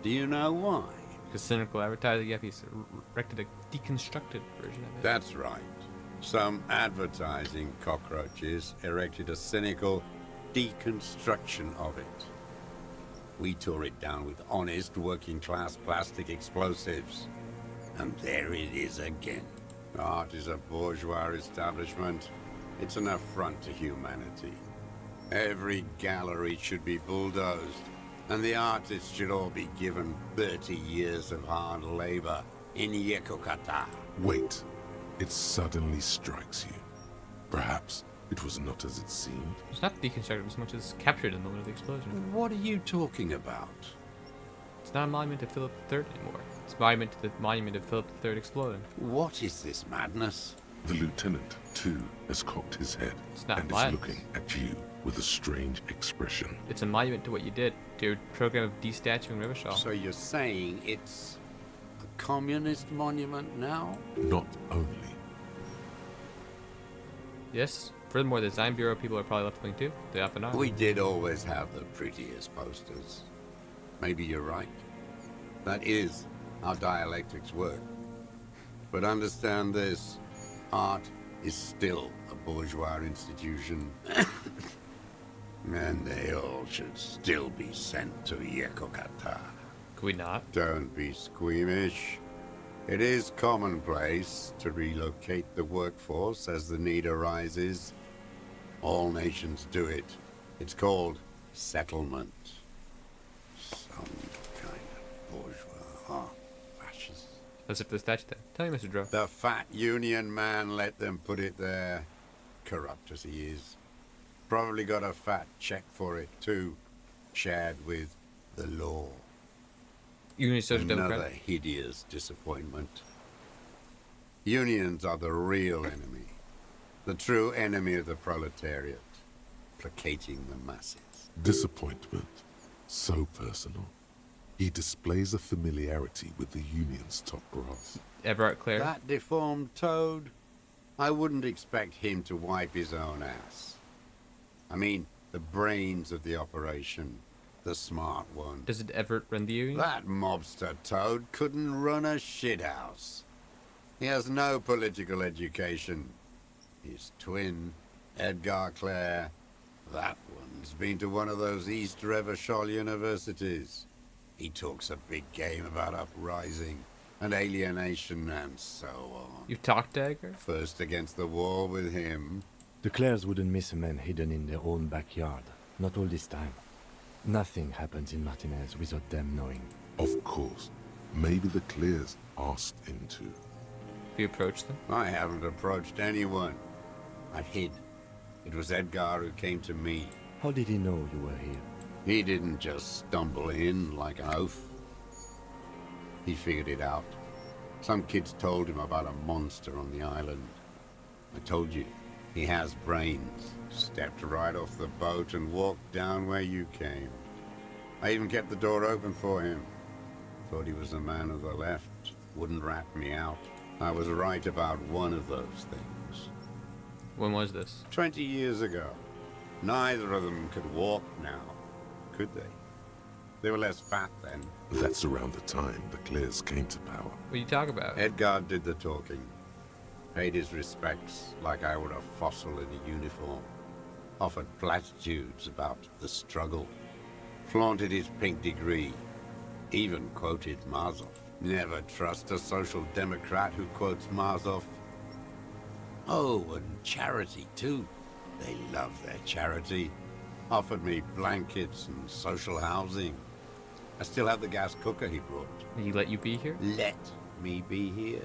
Do you know why? Because cynical advertising yuppies erected a deconstructed version of it. That's right. Some advertising cockroaches erected a cynical deconstruction of it. We tore it down with honest working-class plastic explosives. And there it is again. Art is a bourgeois establishment. It's an affront to humanity. Every gallery should be bulldozed, and the artists should all be given 30 years of hard labor in Yekokata. Wait. it suddenly strikes you. Perhaps it was not as it seemed. It's not deconstructed as much as captured in the moment of the explosion. What are you talking about? It's not a monument to Philip III anymore. It's a monument to the monument of Philip III exploding. What is this madness? The lieutenant, too, has cocked his head It's not and is madness. looking at you with a strange expression. It's a monument to what you did, to your program of destatuing Rivashal. So you're saying it's a communist monument now? Not only. Yes. Furthermore, the design bureau people are probably left-wing too. They often are. We did always have the prettiest posters. Maybe you're right. That is how dialectics work. But understand this. Art is still a bourgeois institution. And they all should still be sent to Yekokata. Could we not? Don't be squeamish. It is commonplace to relocate the workforce as the need arises. All nations do it. It's called settlement. Some kind of bourgeois fascist. As if the statue there. Tell me, Mr. Dro. The fat union man let them put it there. Corrupt as he is. Probably got a fat check for it too. Shared with the law. Union Social Another Democrat? hideous disappointment. Unions are the real enemy. The true enemy of the proletariat. Placating the masses. Disappointment. So personal. He displays a familiarity with the union's top brass. Everett Clare? That deformed toad? I wouldn't expect him to wipe his own ass. I mean, the brains of the operation. The smart one. Does it ever run the union? That mobster toad couldn't run a shithouse. He has no political education. His twin, Edgar Clare, that one's been to one of those East Revachol universities. He talks a big game about uprising and alienation and so on. You've talked to Edgar? First against the wall with him. The Clares wouldn't miss a man hidden in their own backyard. Not all this time. Nothing happens in Martinez without them knowing. Of course. Maybe the Clears asked him to. Have you approached them? I haven't approached anyone. I hid. It was Edgar who came to me. How did he know you were here? He didn't just stumble in like an oaf. He figured it out. Some kids told him about a monster on the island. I told you, he has brains. Stepped right off the boat and walked down where you came. I even kept the door open for him. Thought he was a man of the left. Wouldn't rat me out. I was right about one of those things. When was this? 20 years ago. Neither of them could walk now, could they? They were less fat then. That's around the time the Clears came to power. What are you talking about? Edgar did the talking. Paid his respects like I would a fossil in a uniform. Offered platitudes about the struggle. Flaunted his pink degree. Even quoted Marzov. Never trust a social democrat who quotes Marzov. Oh, and charity too. They love their charity. Offered me blankets and social housing. I still have the gas cooker he brought. He let you be here? Let me be here.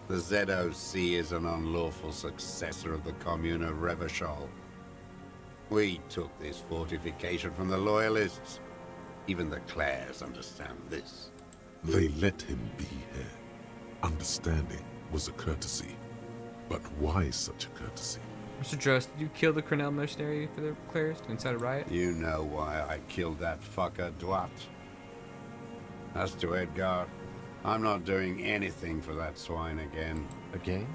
The ZOC is an unlawful successor of the Commune of Revachol. We took this fortification from the Loyalists. Even the Clares understand this. They let him be here. Understanding was a courtesy. But why such a courtesy? Mr. Drost, did you kill the Cornell mercenary for the Clares to incite a riot? You know why I killed that fucker, Dwat. As to Edgar, I'm not doing anything for that swine again. Again?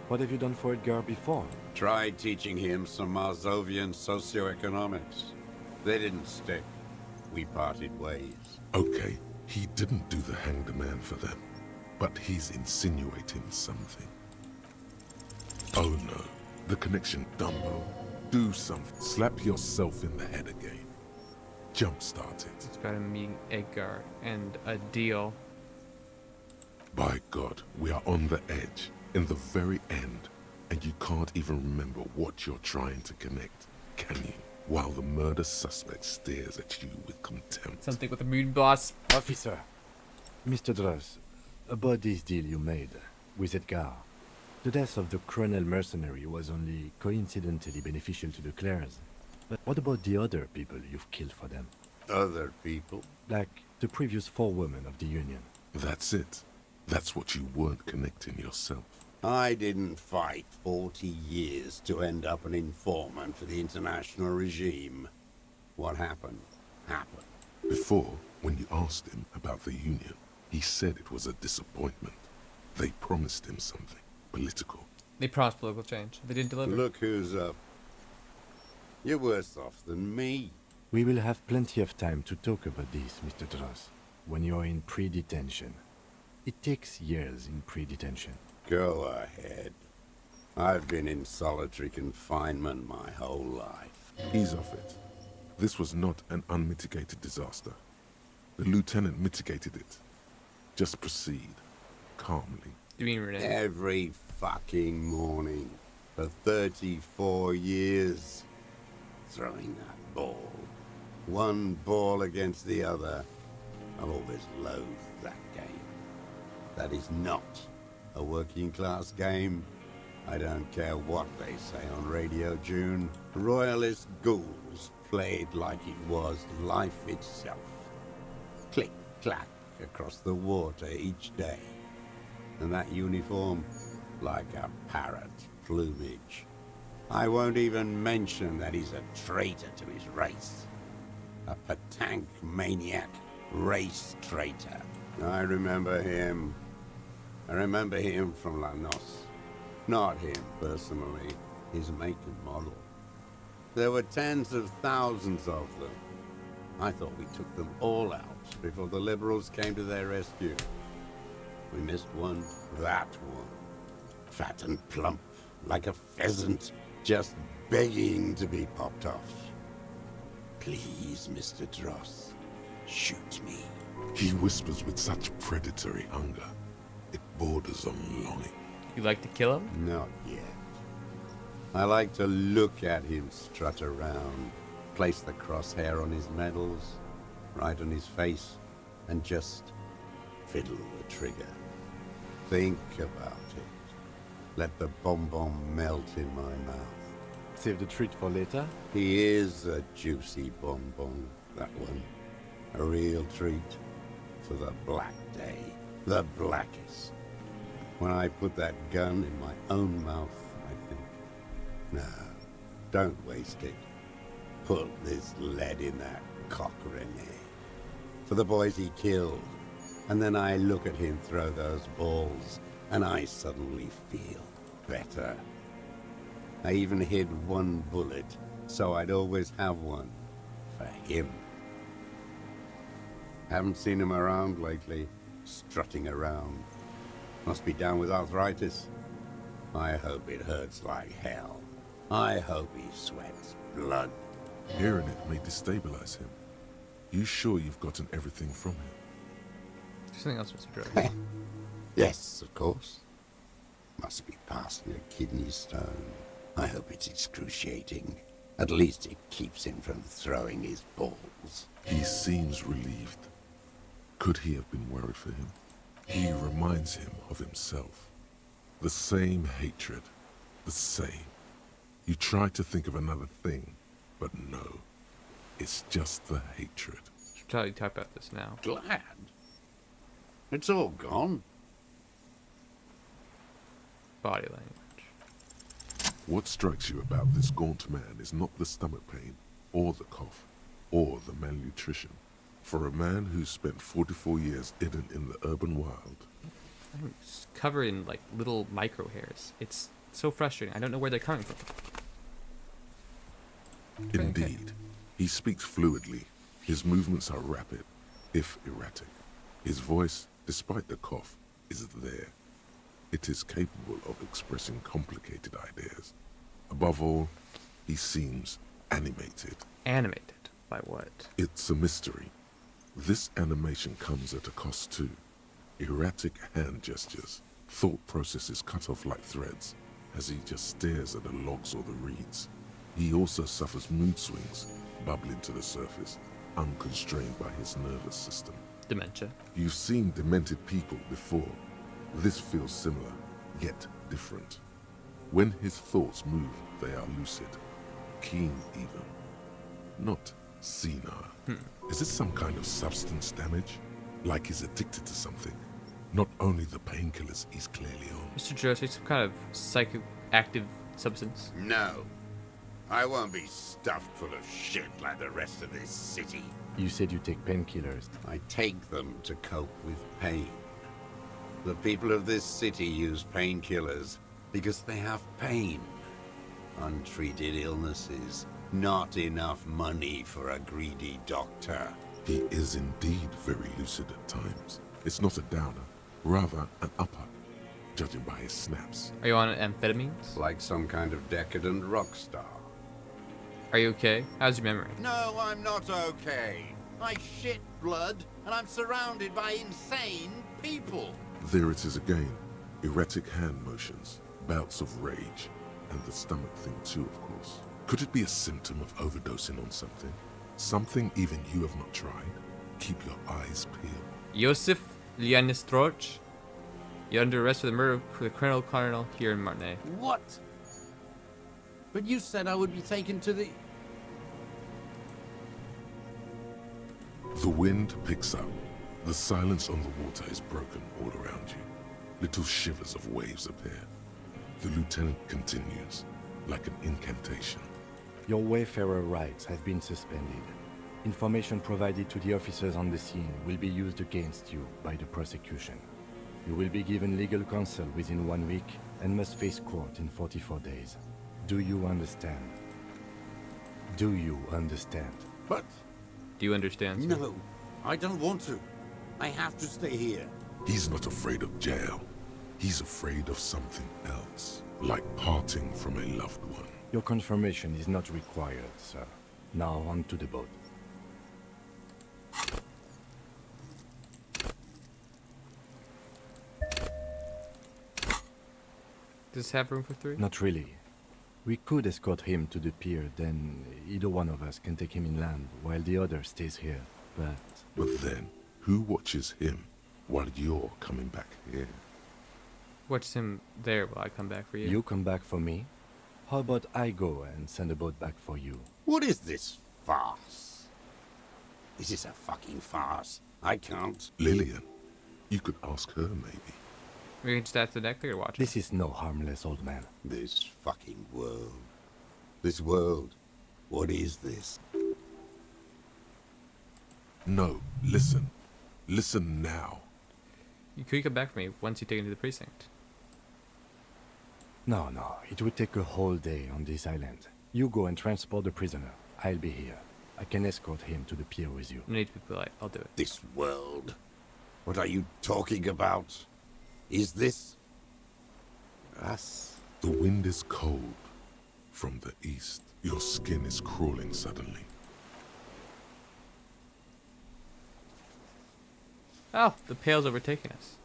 What have you done for Edgar before? Tried teaching him some Marzovian socioeconomics. They didn't stick. We parted ways. Okay, he didn't do the hang the man for them. But he's insinuating something. Oh no. The connection, Dumbo. Do something. Slap yourself in the head again. Jumpstart it. It's about him meeting Edgar and a deal. By God, we are on the edge, in the very end, and you can't even remember what you're trying to connect, can you? While the murder suspect stares at you with contempt. Something with the moon boss. Officer, Mr. Dross, about this deal you made with Edgar. The death of the Colonel mercenary was only coincidentally beneficial to the Clares. But what about the other people you've killed for them? Other people? Like the previous 4 women of the Union. That's it. That's what you weren't connecting yourself. I didn't fight 40 years to end up an informant for the international regime. What happened, happened. Before, when you asked him about the Union, he said it was a disappointment. They promised him something political. They promised political change. They didn't deliver. Look who's up. You're worse off than me. We will have plenty of time to talk about this, Mr. Dross, when you're in pre-detention. It takes years in pre-detention. Go ahead. I've been in solitary confinement my whole life. Ease off it. This was not an unmitigated disaster. The lieutenant mitigated it. Just proceed. Calmly. You mean Renee? Every fucking morning. For 34 years. Throwing that ball. One ball against the other. I've always loathed that game. That is not a working class game. I don't care what they say on Radio June. Royalist ghouls played like it was life itself. Click, clack across the water each day. And that uniform, like a parrot's plumage. I won't even mention that he's a traitor to his race. A Patank maniac race traitor. I remember him. I remember him from Lanos. Not him personally, his make and model. There were tens of thousands of them. I thought we took them all out before the liberals came to their rescue. We missed one, that one. Fat and plump, like a pheasant, just begging to be popped off. Please, Mr. Dross, shoot me. He whispers with such predatory hunger. It borders on longing. You like to kill him? Not yet. I like to look at him strut around, place the crosshair on his medals, right on his face, and just fiddle the trigger. Think about it. Let the bomb melt in my mouth. Save the treat for later? He is a juicy bonbon, that one. A real treat for the black day. The blackest. When I put that gun in my own mouth, I think, no, don't waste it. Put this lead in that cock, Renee. For the boys he killed. And then I look at him throw those balls, and I suddenly feel better. I even hid one bullet, so I'd always have one for him. Haven't seen him around lately, strutting around. Must be down with arthritis. I hope it hurts like hell. I hope he sweats blood. Hearing it may destabilize him. You sure you've gotten everything from him? There's something else, Mr. Dross. Yes, of course. Must be passing a kidney stone. I hope it's excruciating. At least it keeps him from throwing his balls. He seems relieved. Could he have been worried for him? He reminds him of himself. The same hatred. The same. You try to think of another thing, but no. It's just the hatred. Should probably talk about this now. Glad. It's all gone. Body language. What strikes you about this gaunt man is not the stomach pain, or the cough, or the malnutrition. For a man who spent 44 years hidden in the urban wild. I'm covered in like little micro hairs. It's so frustrating. I don't know where they're coming from. Indeed. He speaks fluidly. His movements are rapid, if erratic. His voice, despite the cough, is there. It is capable of expressing complicated ideas. Above all, he seems animated. Animated? By what? It's a mystery. This animation comes at a cost too. Erratic hand gestures, thought processes cut off like threads, as he just stares at the logs or the reeds. He also suffers mood swings, bubbling to the surface, unconstrained by his nervous system. Dementia. You've seen demented people before. This feels similar, yet different. When his thoughts move, they are lucid, keen even, not senile. Is it some kind of substance damage? Like he's addicted to something? Not only the painkillers he's clearly on. Mr. Josie, some kind of psychoactive substance? No. I won't be stuffed full of shit like the rest of this city. You said you take painkillers. I take them to cope with pain. The people of this city use painkillers because they have pain. Untreated illnesses. Not enough money for a greedy doctor. He is indeed very lucid at times. It's not a downer, rather an upper, judging by his snaps. Are you on amphetamines? Like some kind of decadent rock star. Are you okay? How's your memory? No, I'm not okay. I shit blood, and I'm surrounded by insane people. There it is again. Erratic hand motions, bouts of rage, and the stomach thing too, of course. Could it be a symptom of overdosing on something? Something even you have not tried? Keep your eyes peeled. Josef Lianistroch, you're under arrest for the murder of the colonel here in Martinaise. What? But you said I would be taken to the... The wind picks up. The silence on the water is broken all around you. Little shivers of waves appear. The lieutenant continues, like an incantation. Your wayfarer rights have been suspended. Information provided to the officers on the scene will be used against you by the prosecution. You will be given legal counsel within 1 week and must face court in 44 days. Do you understand? Do you understand? But... Do you understand, sir? No, I don't want to. I have to stay here. He's not afraid of jail. He's afraid of something else, like parting from a loved one. Your confirmation is not required, sir. Now on to the boat. Does this have room for 3? Not really. We could escort him to the pier, then either one of us can take him inland while the other stays here, but... But then, who watches him while you're coming back here? Watch him there while I come back for you. You come back for me? How about I go and send a boat back for you? What is this farce? This is a fucking farce. I can't. Lillian, you could ask her maybe. We can just ask the deck there to watch. This is no harmless old man. This fucking world. This world. What is this? No, listen. Listen now. You could come back for me once you take him to the precinct. No, it would take a whole day on this island. You go and transport the prisoner. I'll be here. I can escort him to the pier with you. No need to be polite. I'll do it. This world? What are you talking about? Is this... us? The wind is cold. From the east, your skin is crawling suddenly. Oh, the Pale's overtaking us.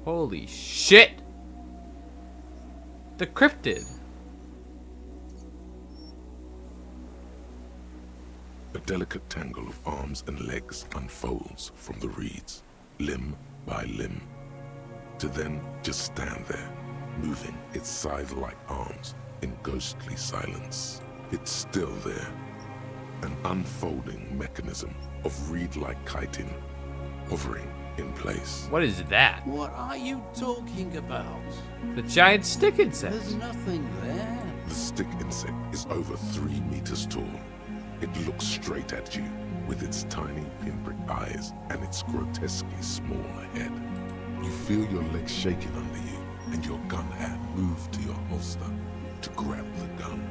Holy shit! The cryptid! A delicate tangle of arms and legs unfolds from the reeds, limb by limb, to then just stand there, moving its scythe-like arms in ghostly silence. It's still there, an unfolding mechanism of reed-like chitin, hovering in place. What is that? What are you talking about? The giant stick insect. There's nothing there. The stick insect is over 3 meters tall. It looks straight at you with its tiny pinprick eyes and its grotesquely small head. You feel your legs shaking under you and your gun hand move to your holster to grab the gun.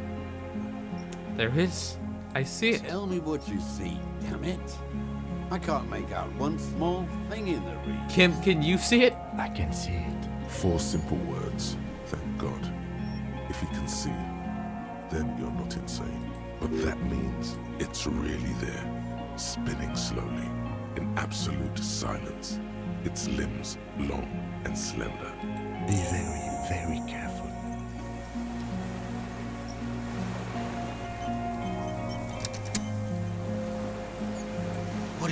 There is. I see it. Tell me what you see, damn it. I can't make out one small thing in the reed. Kim, can you see it? I can see it. 4 simple words, thank God. If you can see, then you're not insane. But that means it's really there, spinning slowly, in absolute silence. Its limbs long and slender. Be very, very careful.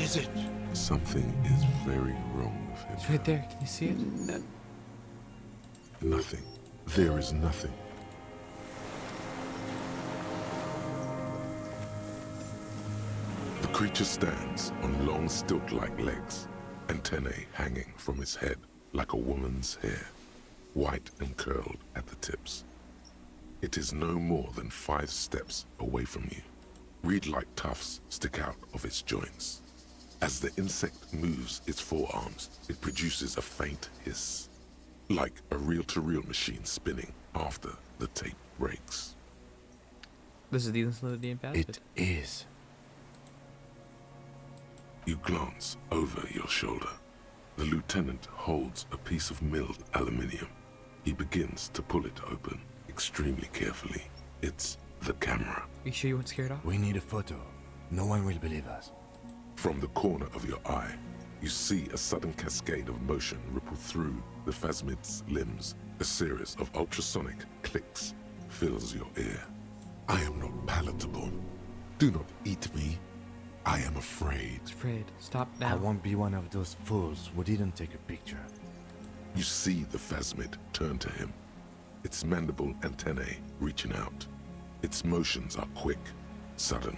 is it? Something is very wrong with him. It's right there. Can you see it? Nothing. There is nothing. The creature stands on long stilt-like legs, antennae hanging from its head like a woman's hair, white and curled at the tips. It is no more than 5 steps away from you. Reed-like tufts stick out of its joints. As the insect moves its forearms, it produces a faint hiss, like a reel-to-reel machine spinning after the tape breaks. This is the Insulated Bastard. It is. You glance over your shoulder. The lieutenant holds a piece of milled aluminium. He begins to pull it open, extremely carefully. It's the camera. Are you sure you weren't scared off? We need a photo. No one will believe us. From the corner of your eye, you see a sudden cascade of motion ripple through the phasmid's limbs. A series of ultrasonic clicks fills your ear. I am not palatable. Do not eat me. I am afraid. It's afraid. Stop now. I won't be one of those fools who didn't take a picture. You see the phasmid turn to him, its mandible antennae reaching out. Its motions are quick, sudden.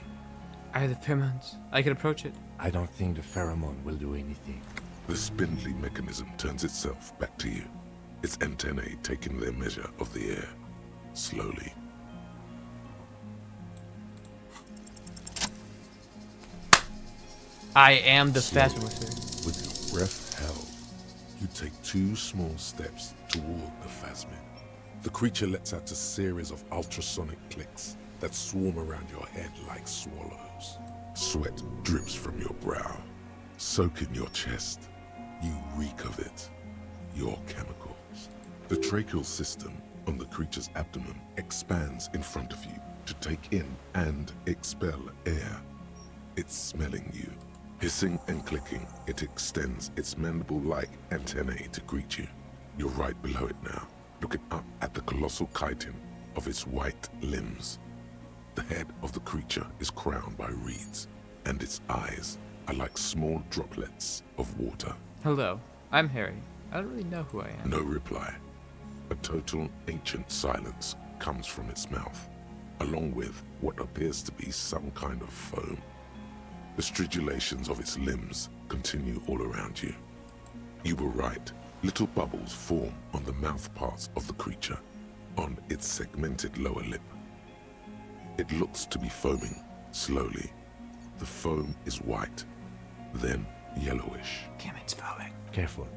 I have the pheromones. I can approach it. I don't think the pheromone will do anything. The spindly mechanism turns itself back to you, its antennae taking their measure of the air, slowly. I am the Slowly, fast mover. with your breath held, you take 2 small steps toward the phasmid. The creature lets out a series of ultrasonic clicks that swarm around your head like swallows. Sweat drips from your brow, soaking your chest. You reek of it, your chemicals. The tracheal system on the creature's abdomen expands in front of you to take in and expel air. It's smelling you. Hissing and clicking, it extends its mandible-like antennae to greet you. You're right below it now, looking up at the colossal chitin of its white limbs. The head of the creature is crowned by reeds, and its eyes are like small droplets of water. Hello, I'm Harry. I don't really know who I am. No reply. A total ancient silence comes from its mouth, along with what appears to be some kind of foam. The stridulations of its limbs continue all around you. You were right. Little bubbles form on the mouth parts of the creature, on its segmented lower lip. It looks to be foaming, slowly. The foam is white, then yellowish. Damn, it's foaming. Careful.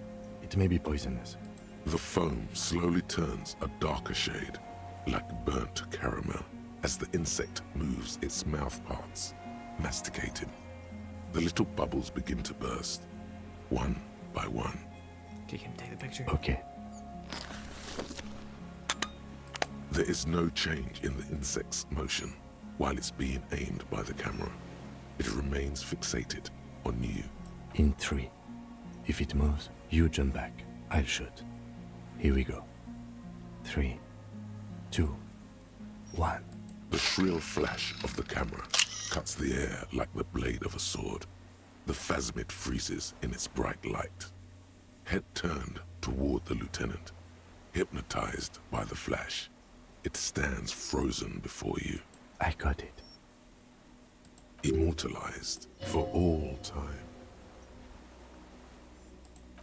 It may be poisonous. The foam slowly turns a darker shade, like burnt caramel, as the insect moves its mouth parts, masticating. The little bubbles begin to burst, one by one. You can take the picture. Okay. There is no change in the insect's motion while it's being aimed by the camera. It remains fixated on you. In 3. If it moves, you jump back. I'll shoot. Here we go. 3, 2, 1. The shrill flash of the camera cuts the air like the blade of a sword. The phasmid freezes in its bright light. Head turned toward the lieutenant, hypnotized by the flash. It stands frozen before you. I got it. Immortalized for all time.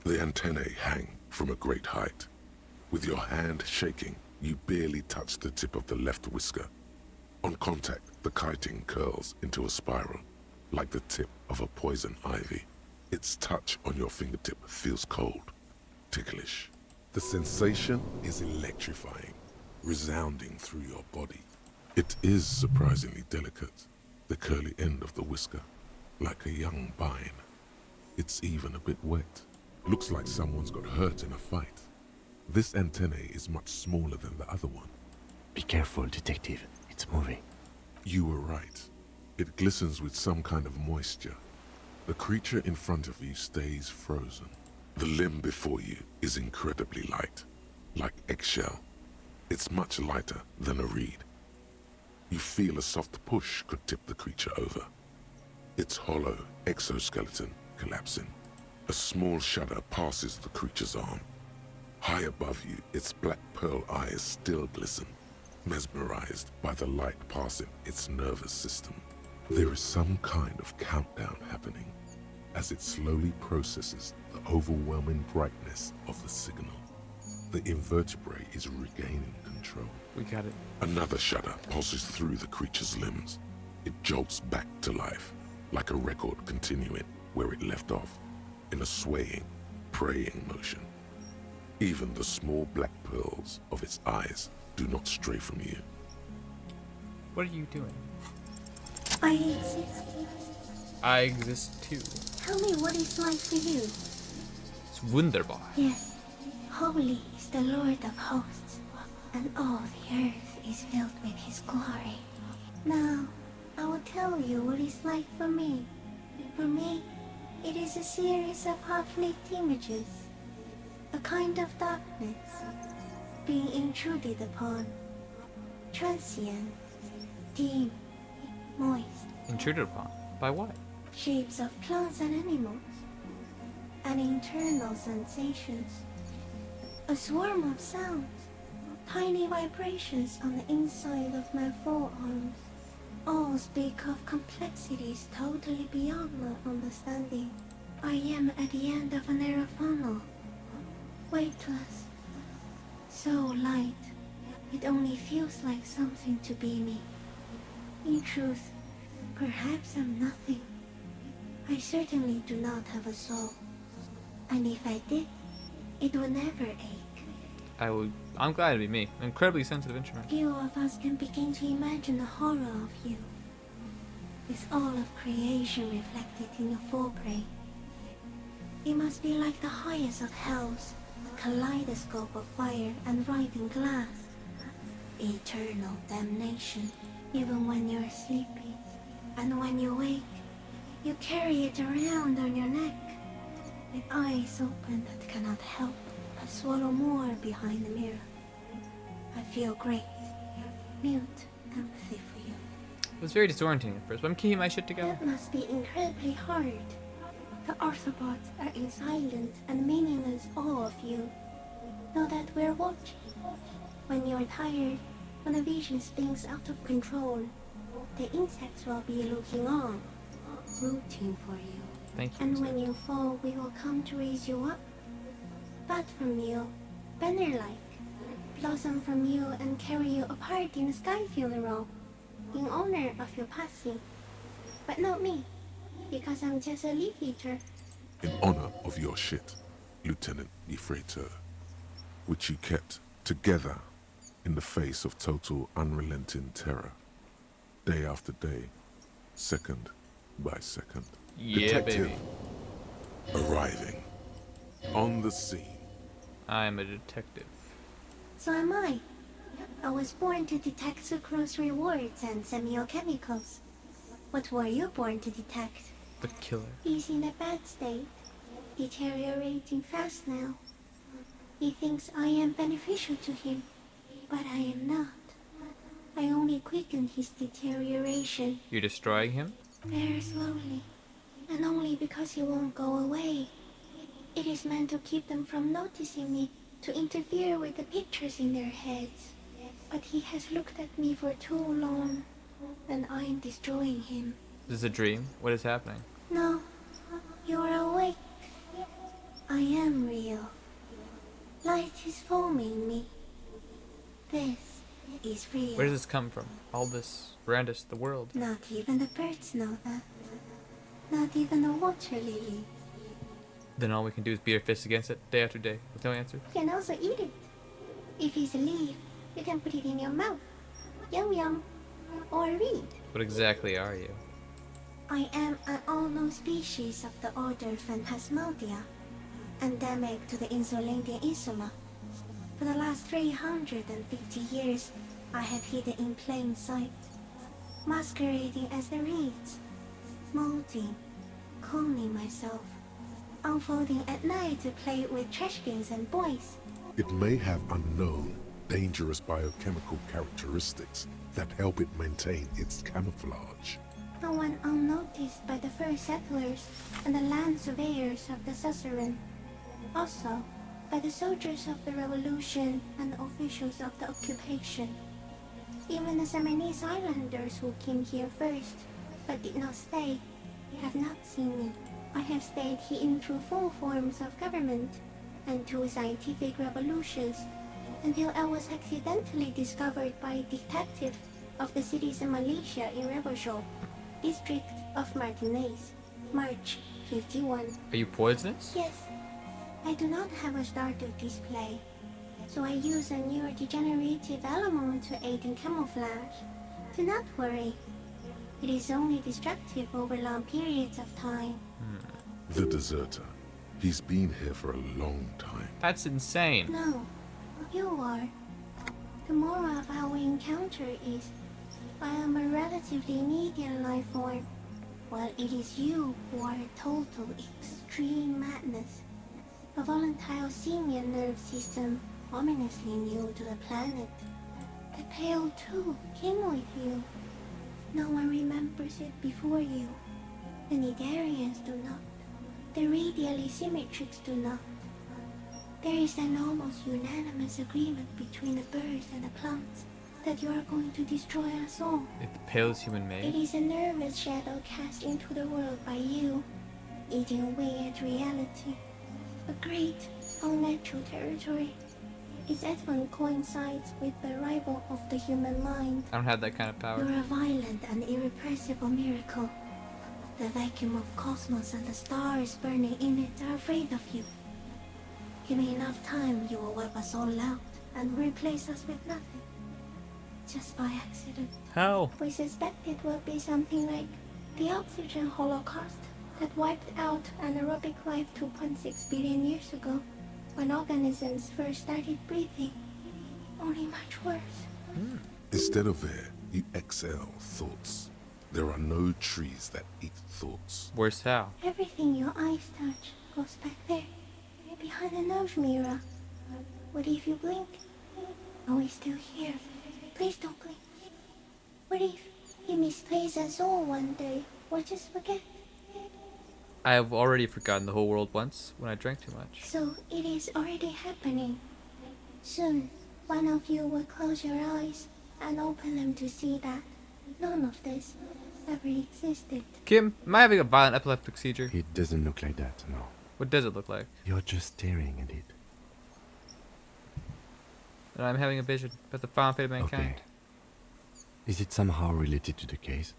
The antennae hang from a great height. With your hand shaking, you barely touch the tip of the left whisker. On contact, the chitin curls into a spiral, like the tip of a poison ivy. Its touch on your fingertip feels cold, ticklish. The sensation is electrifying, resounding through your body. It is surprisingly delicate, the curly end of the whisker, like a young vine. It's even a bit wet. Looks like someone's got hurt in a fight. This antennae is much smaller than the other one. Be careful, detective. It's moving. You were right. It glistens with some kind of moisture. The creature in front of you stays frozen. The limb before you is incredibly light, like eggshell. It's much lighter than a reed. You feel a soft push could tip the creature over. Its hollow exoskeleton collapsing. A small shudder passes the creature's arm. High above you, its black pearl eyes still glisten, mesmerized by the light passing its nervous system. There is some kind of countdown happening as it slowly processes the overwhelming brightness of the signal. The invertebrate is regaining control. We got it. Another shudder pulses through the creature's limbs. It jolts back to life, like a record continuing where it left off, in a swaying, praying motion. Even the small black pearls of its eyes do not stray from you. What are you doing? I exist. I exist too. Tell me what it's like for you. It's wunderbar. Yes, holy is the Lord of hosts, and all the earth is filled with his glory. Now, I will tell you what it's like for me. For me, it is a series of half-lit images, a kind of darkness, being intruded upon, transient, dim, moist. Intruded upon? By what? Shapes of plants and animals, and internal sensations. A swarm of sounds, tiny vibrations on the inside of my forearms. All speak of complexities totally beyond my understanding. I am at the end of a narrow funnel, weightless, so light, it only feels like something to be me. In truth, perhaps I'm nothing. I certainly do not have a soul, and if I did, it would never ache. I'm glad to be me. An incredibly sensitive instrument. Few of us can begin to imagine the horror of you, with all of creation reflected in your forebrain. It must be like the highest of hells, a kaleidoscope of fire and rotting glass. Eternal damnation, even when you're sleepy, and when you wake, you carry it around on your neck, with eyes open that cannot help but swallow more behind the mirror. I feel great, mute empathy for you. It was very disorienting at first, but I'm keeping my shit together. That must be incredibly hard. The Arthropods are in silent and meaningless awe of you. Know that we're watching. When you're tired, when the vision spins out of control, the insects will be looking on, rooting for you. Thank you. And when you fall, we will come to raise you up. Bud from you, banner-like, blossom from you and carry you apart in a sky funeral, in honor of your passing. But not me, because I'm just a leaf eater. In honor of your shit, Lieutenant Yfreter, which you kept together in the face of total unrelenting terror, day after day, second by second. Yeah, Detective baby. arriving on the scene. I am a detective. So am I. I was born to detect sucrose rewards and semiochemicals. What were you born to detect? The killer. He's in a bad state, deteriorating fast now. He thinks I am beneficial to him, but I am not. I only quicken his deterioration. You're destroying him? Very slowly, and only because he won't go away. It is meant to keep them from noticing me, to interfere with the pictures in their heads. But he has looked at me for too long, and I am destroying him. This is a dream? What is happening? No, you're awake. I am real. Light is forming me. This is real. Where does this come from? All this brandish the world. Not even the birds know that. Not even the water lily. Then all we can do is beat our fists against it day after day with no answer. You can also eat it. If it's a leaf, you can put it in your mouth. Yum yum. Or read. What exactly are you? I am an unknown species of the order Phantasmodia, endemic to the Insulindian Insula. For the last 350 years, I have hidden in plain sight, masquerading as the reeds, molding, cloning myself, unfolding at night to play with trash cans and boys. It may have unknown, dangerous biochemical characteristics that help it maintain its camouflage. no one unnoticed by the first settlers and the land surveyors of the suzerain. Also, by the soldiers of the revolution and the officials of the occupation. Even the Samanese islanders who came here first, but did not stay, have not seen me. I have stayed hidden through 4 forms of government and 2 scientific revolutions, until I was accidentally discovered by a detective of the citizen militia in Revelshop, district of Martinez, March 51. Are you poisonous? Yes. I do not have a star to display, so I use a neurodegenerative element to aid in camouflage. Do not worry. It is only destructive over long periods of time. The deserter. He's been here for a long time. That's insane. No, you are. The moral of our encounter is, I am a relatively medium life form, while it is you who are a total extreme madness. A volatile simian nerve system, ominously new to the planet. The Pale too came with you. No one remembers it before you. The Nidarians do not. The radially symmetrics do not. There is an almost unanimous agreement between the birds and the plants that you are going to destroy us all. If the pale is human It made. is a nervous shadow cast into the world by you, eating away at reality. A great, unnatural territory. Its advent coincides with the arrival of the human mind. I don't have that kind of power. You're a violent and irrepressible miracle. The vacuum of cosmos and the stars burning in it are afraid of you. Give me enough time, you will wipe us all out and replace us with nothing. Just by accident. How? We suspect it will be something like the oxygen holocaust that wiped out anaerobic life 2.6 billion years ago, when organisms first started breathing. Only much worse. Instead of air, you exhale thoughts. There are no trees that eat thoughts. Worse how? Everything your eyes touch goes back there, behind the nose mirror. What if you blink? Are we still here? Please don't blink. What if you misplace us all one day, or just forget? I have already forgotten the whole world once when I drank too much. So it is already happening. Soon, one of you will close your eyes and open them to see that none of this ever existed. Kim, am I having a violent epileptic seizure? It doesn't look like that, no. What does it look like? You're just staring at it. And I'm having a vision about the final fate of mankind. Okay. Is it somehow related to the case?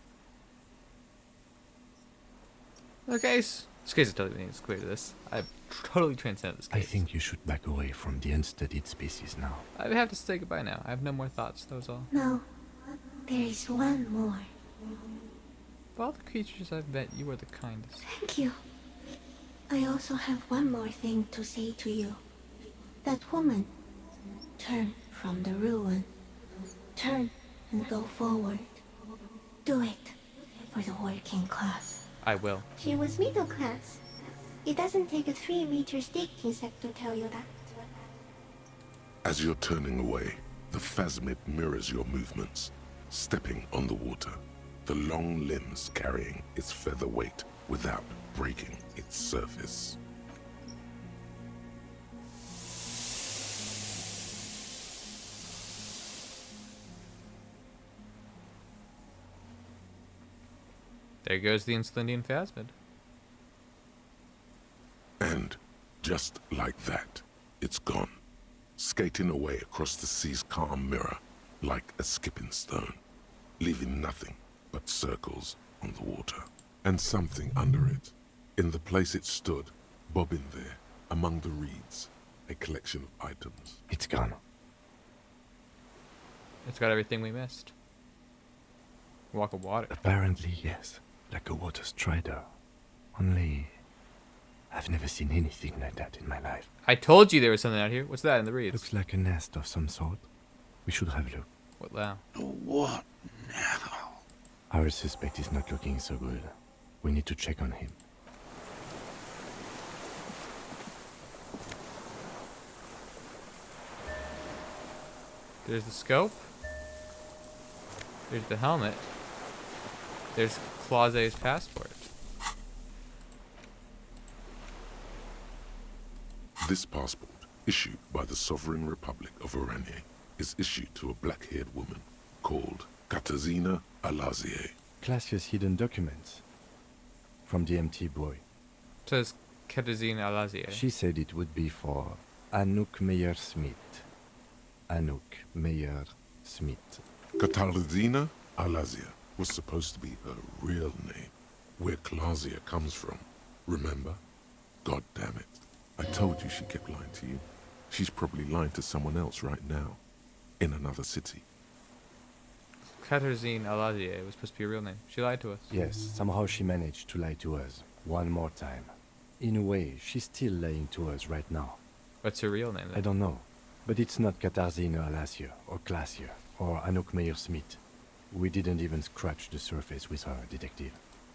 The case? This case is totally it's clear to this. I've totally transcended this case. I think you should back away from the unstudied species now. I have to say goodbye now. I have no more thoughts, that was all. No, there is one more. Of all the creatures I've met, you are the kindest. Thank you. I also have one more thing to say to you. That woman, turn from the ruin. Turn and go forward. Do it for the working class. I will. She was middle class. It doesn't take a 3-meter stick insect to tell you that. As you're turning away, the phasmid mirrors your movements, stepping on the water, the long limbs carrying its feather weight without breaking its surface. There goes the Insulindian phasmid. And just like that, it's gone, skating away across the sea's calm mirror like a skipping stone, leaving nothing but circles on the water. And something under it, in the place it stood, bobbing there, among the reeds, a collection of items. It's gone. It's got everything we missed. Walk of water. Apparently, yes. Like a water strider. Only, I've never seen anything like that in my life. I told you there was something out here. What's that in the reeds? Looks like a nest of some sort. We should have a look. What now? What now? Our suspect is not looking so good. We need to check on him. There's the scope. There's the helmet. There's Clause's passport. This passport, issued by the Sovereign Republic of Oranje, is issued to a black-haired woman called Katarzyna Alazie. Classia's hidden documents from the empty boy. Says Katarzyna Alazie. She said it would be for Anouk Meyer-Smith. Anouk Meyer-Smith. Katarzyna Alazie was supposed to be her real name, where Clausia comes from. Remember? God damn it. I told you she kept lying to you. She's probably lying to someone else right now, in another city. Katarzyna Alazie was supposed to be a real name. She lied to us. Yes, somehow she managed to lie to us one more time. In a way, she's still lying to us right now. What's her real name then? I don't know, but it's not Katarzyna Alazie or Clasia or Anouk Meyer-Smith. We didn't even scratch the surface with her, detective.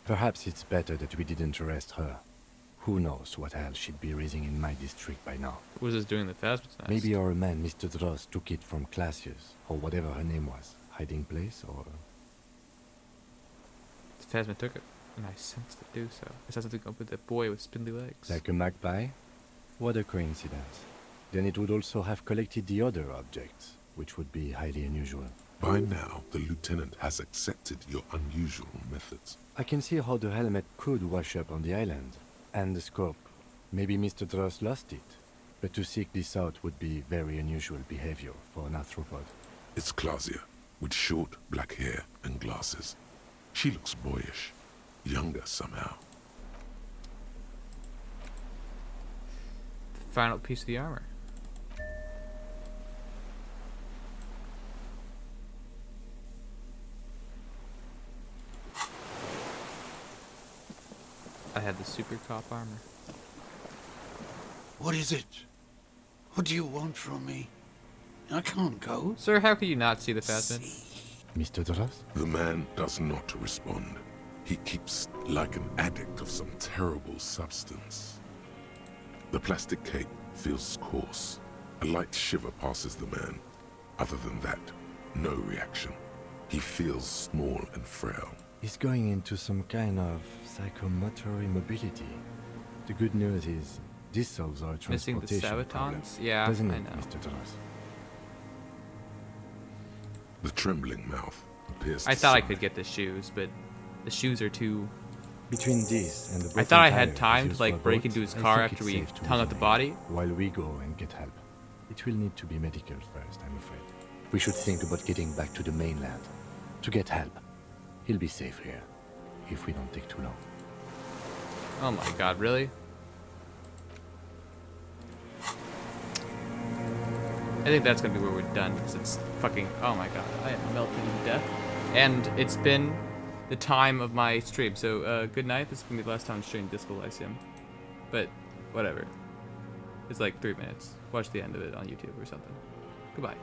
Perhaps it's better that we didn't arrest her. Who knows what hell she'd be raising in my district by now. What was this doing in the Phasma's nest? Maybe our man, Mr. Dross, took it from Clasia's, or whatever her name was. Hiding place, or... The Phasma took it, and I sensed it do so. It has something up with that boy with spindly legs. Like a magpie? What a coincidence. Then it would also have collected the other objects, which would be highly unusual. By now, the lieutenant has accepted your unusual methods. I can see how the helmet could wash up on the island. And the scope. Maybe Mr. Dross lost it. But to seek this out would be very unusual behavior for an arthropod. It's Clausia, with short black hair and glasses. She looks boyish, younger somehow. The final piece of the armor. I had the super cop armor. What is it? What do you want from me? I can't go. Sir, how could you not see the Phasma? Mr. Dross? The man does not respond. He keeps like an addict of some terrible substance. The plastic cape feels coarse. A light shiver passes the man. Other than that, no reaction. He feels small and frail. He's going into some kind of psychomotor immobility. The good news is, this solves our Missing the transportation problem. Sabatons? Yeah, Doesn't I it, know. Mr. Dross? The trembling mouth appears I to thought I sigh. could get the shoes, but the shoes are too... Between this and the I thought I had broken time tire to used like for break boats, into his I car think after it's we safe to hung out the resume body. While we go and get help. It will need to be medical first, I'm afraid. We should think about getting back to the mainland. To get help. He'll be safe here. If we don't take too long. Oh my god, really? I think that's gonna be where we're done, because it's fucking... Oh my god, I am melting to death. And it's been the time of my stream, so good night. This is gonna be the last time I'm streaming Disco Elysium. But, whatever. It's like 3 minutes. Watch the end of it on YouTube or something. Goodbye.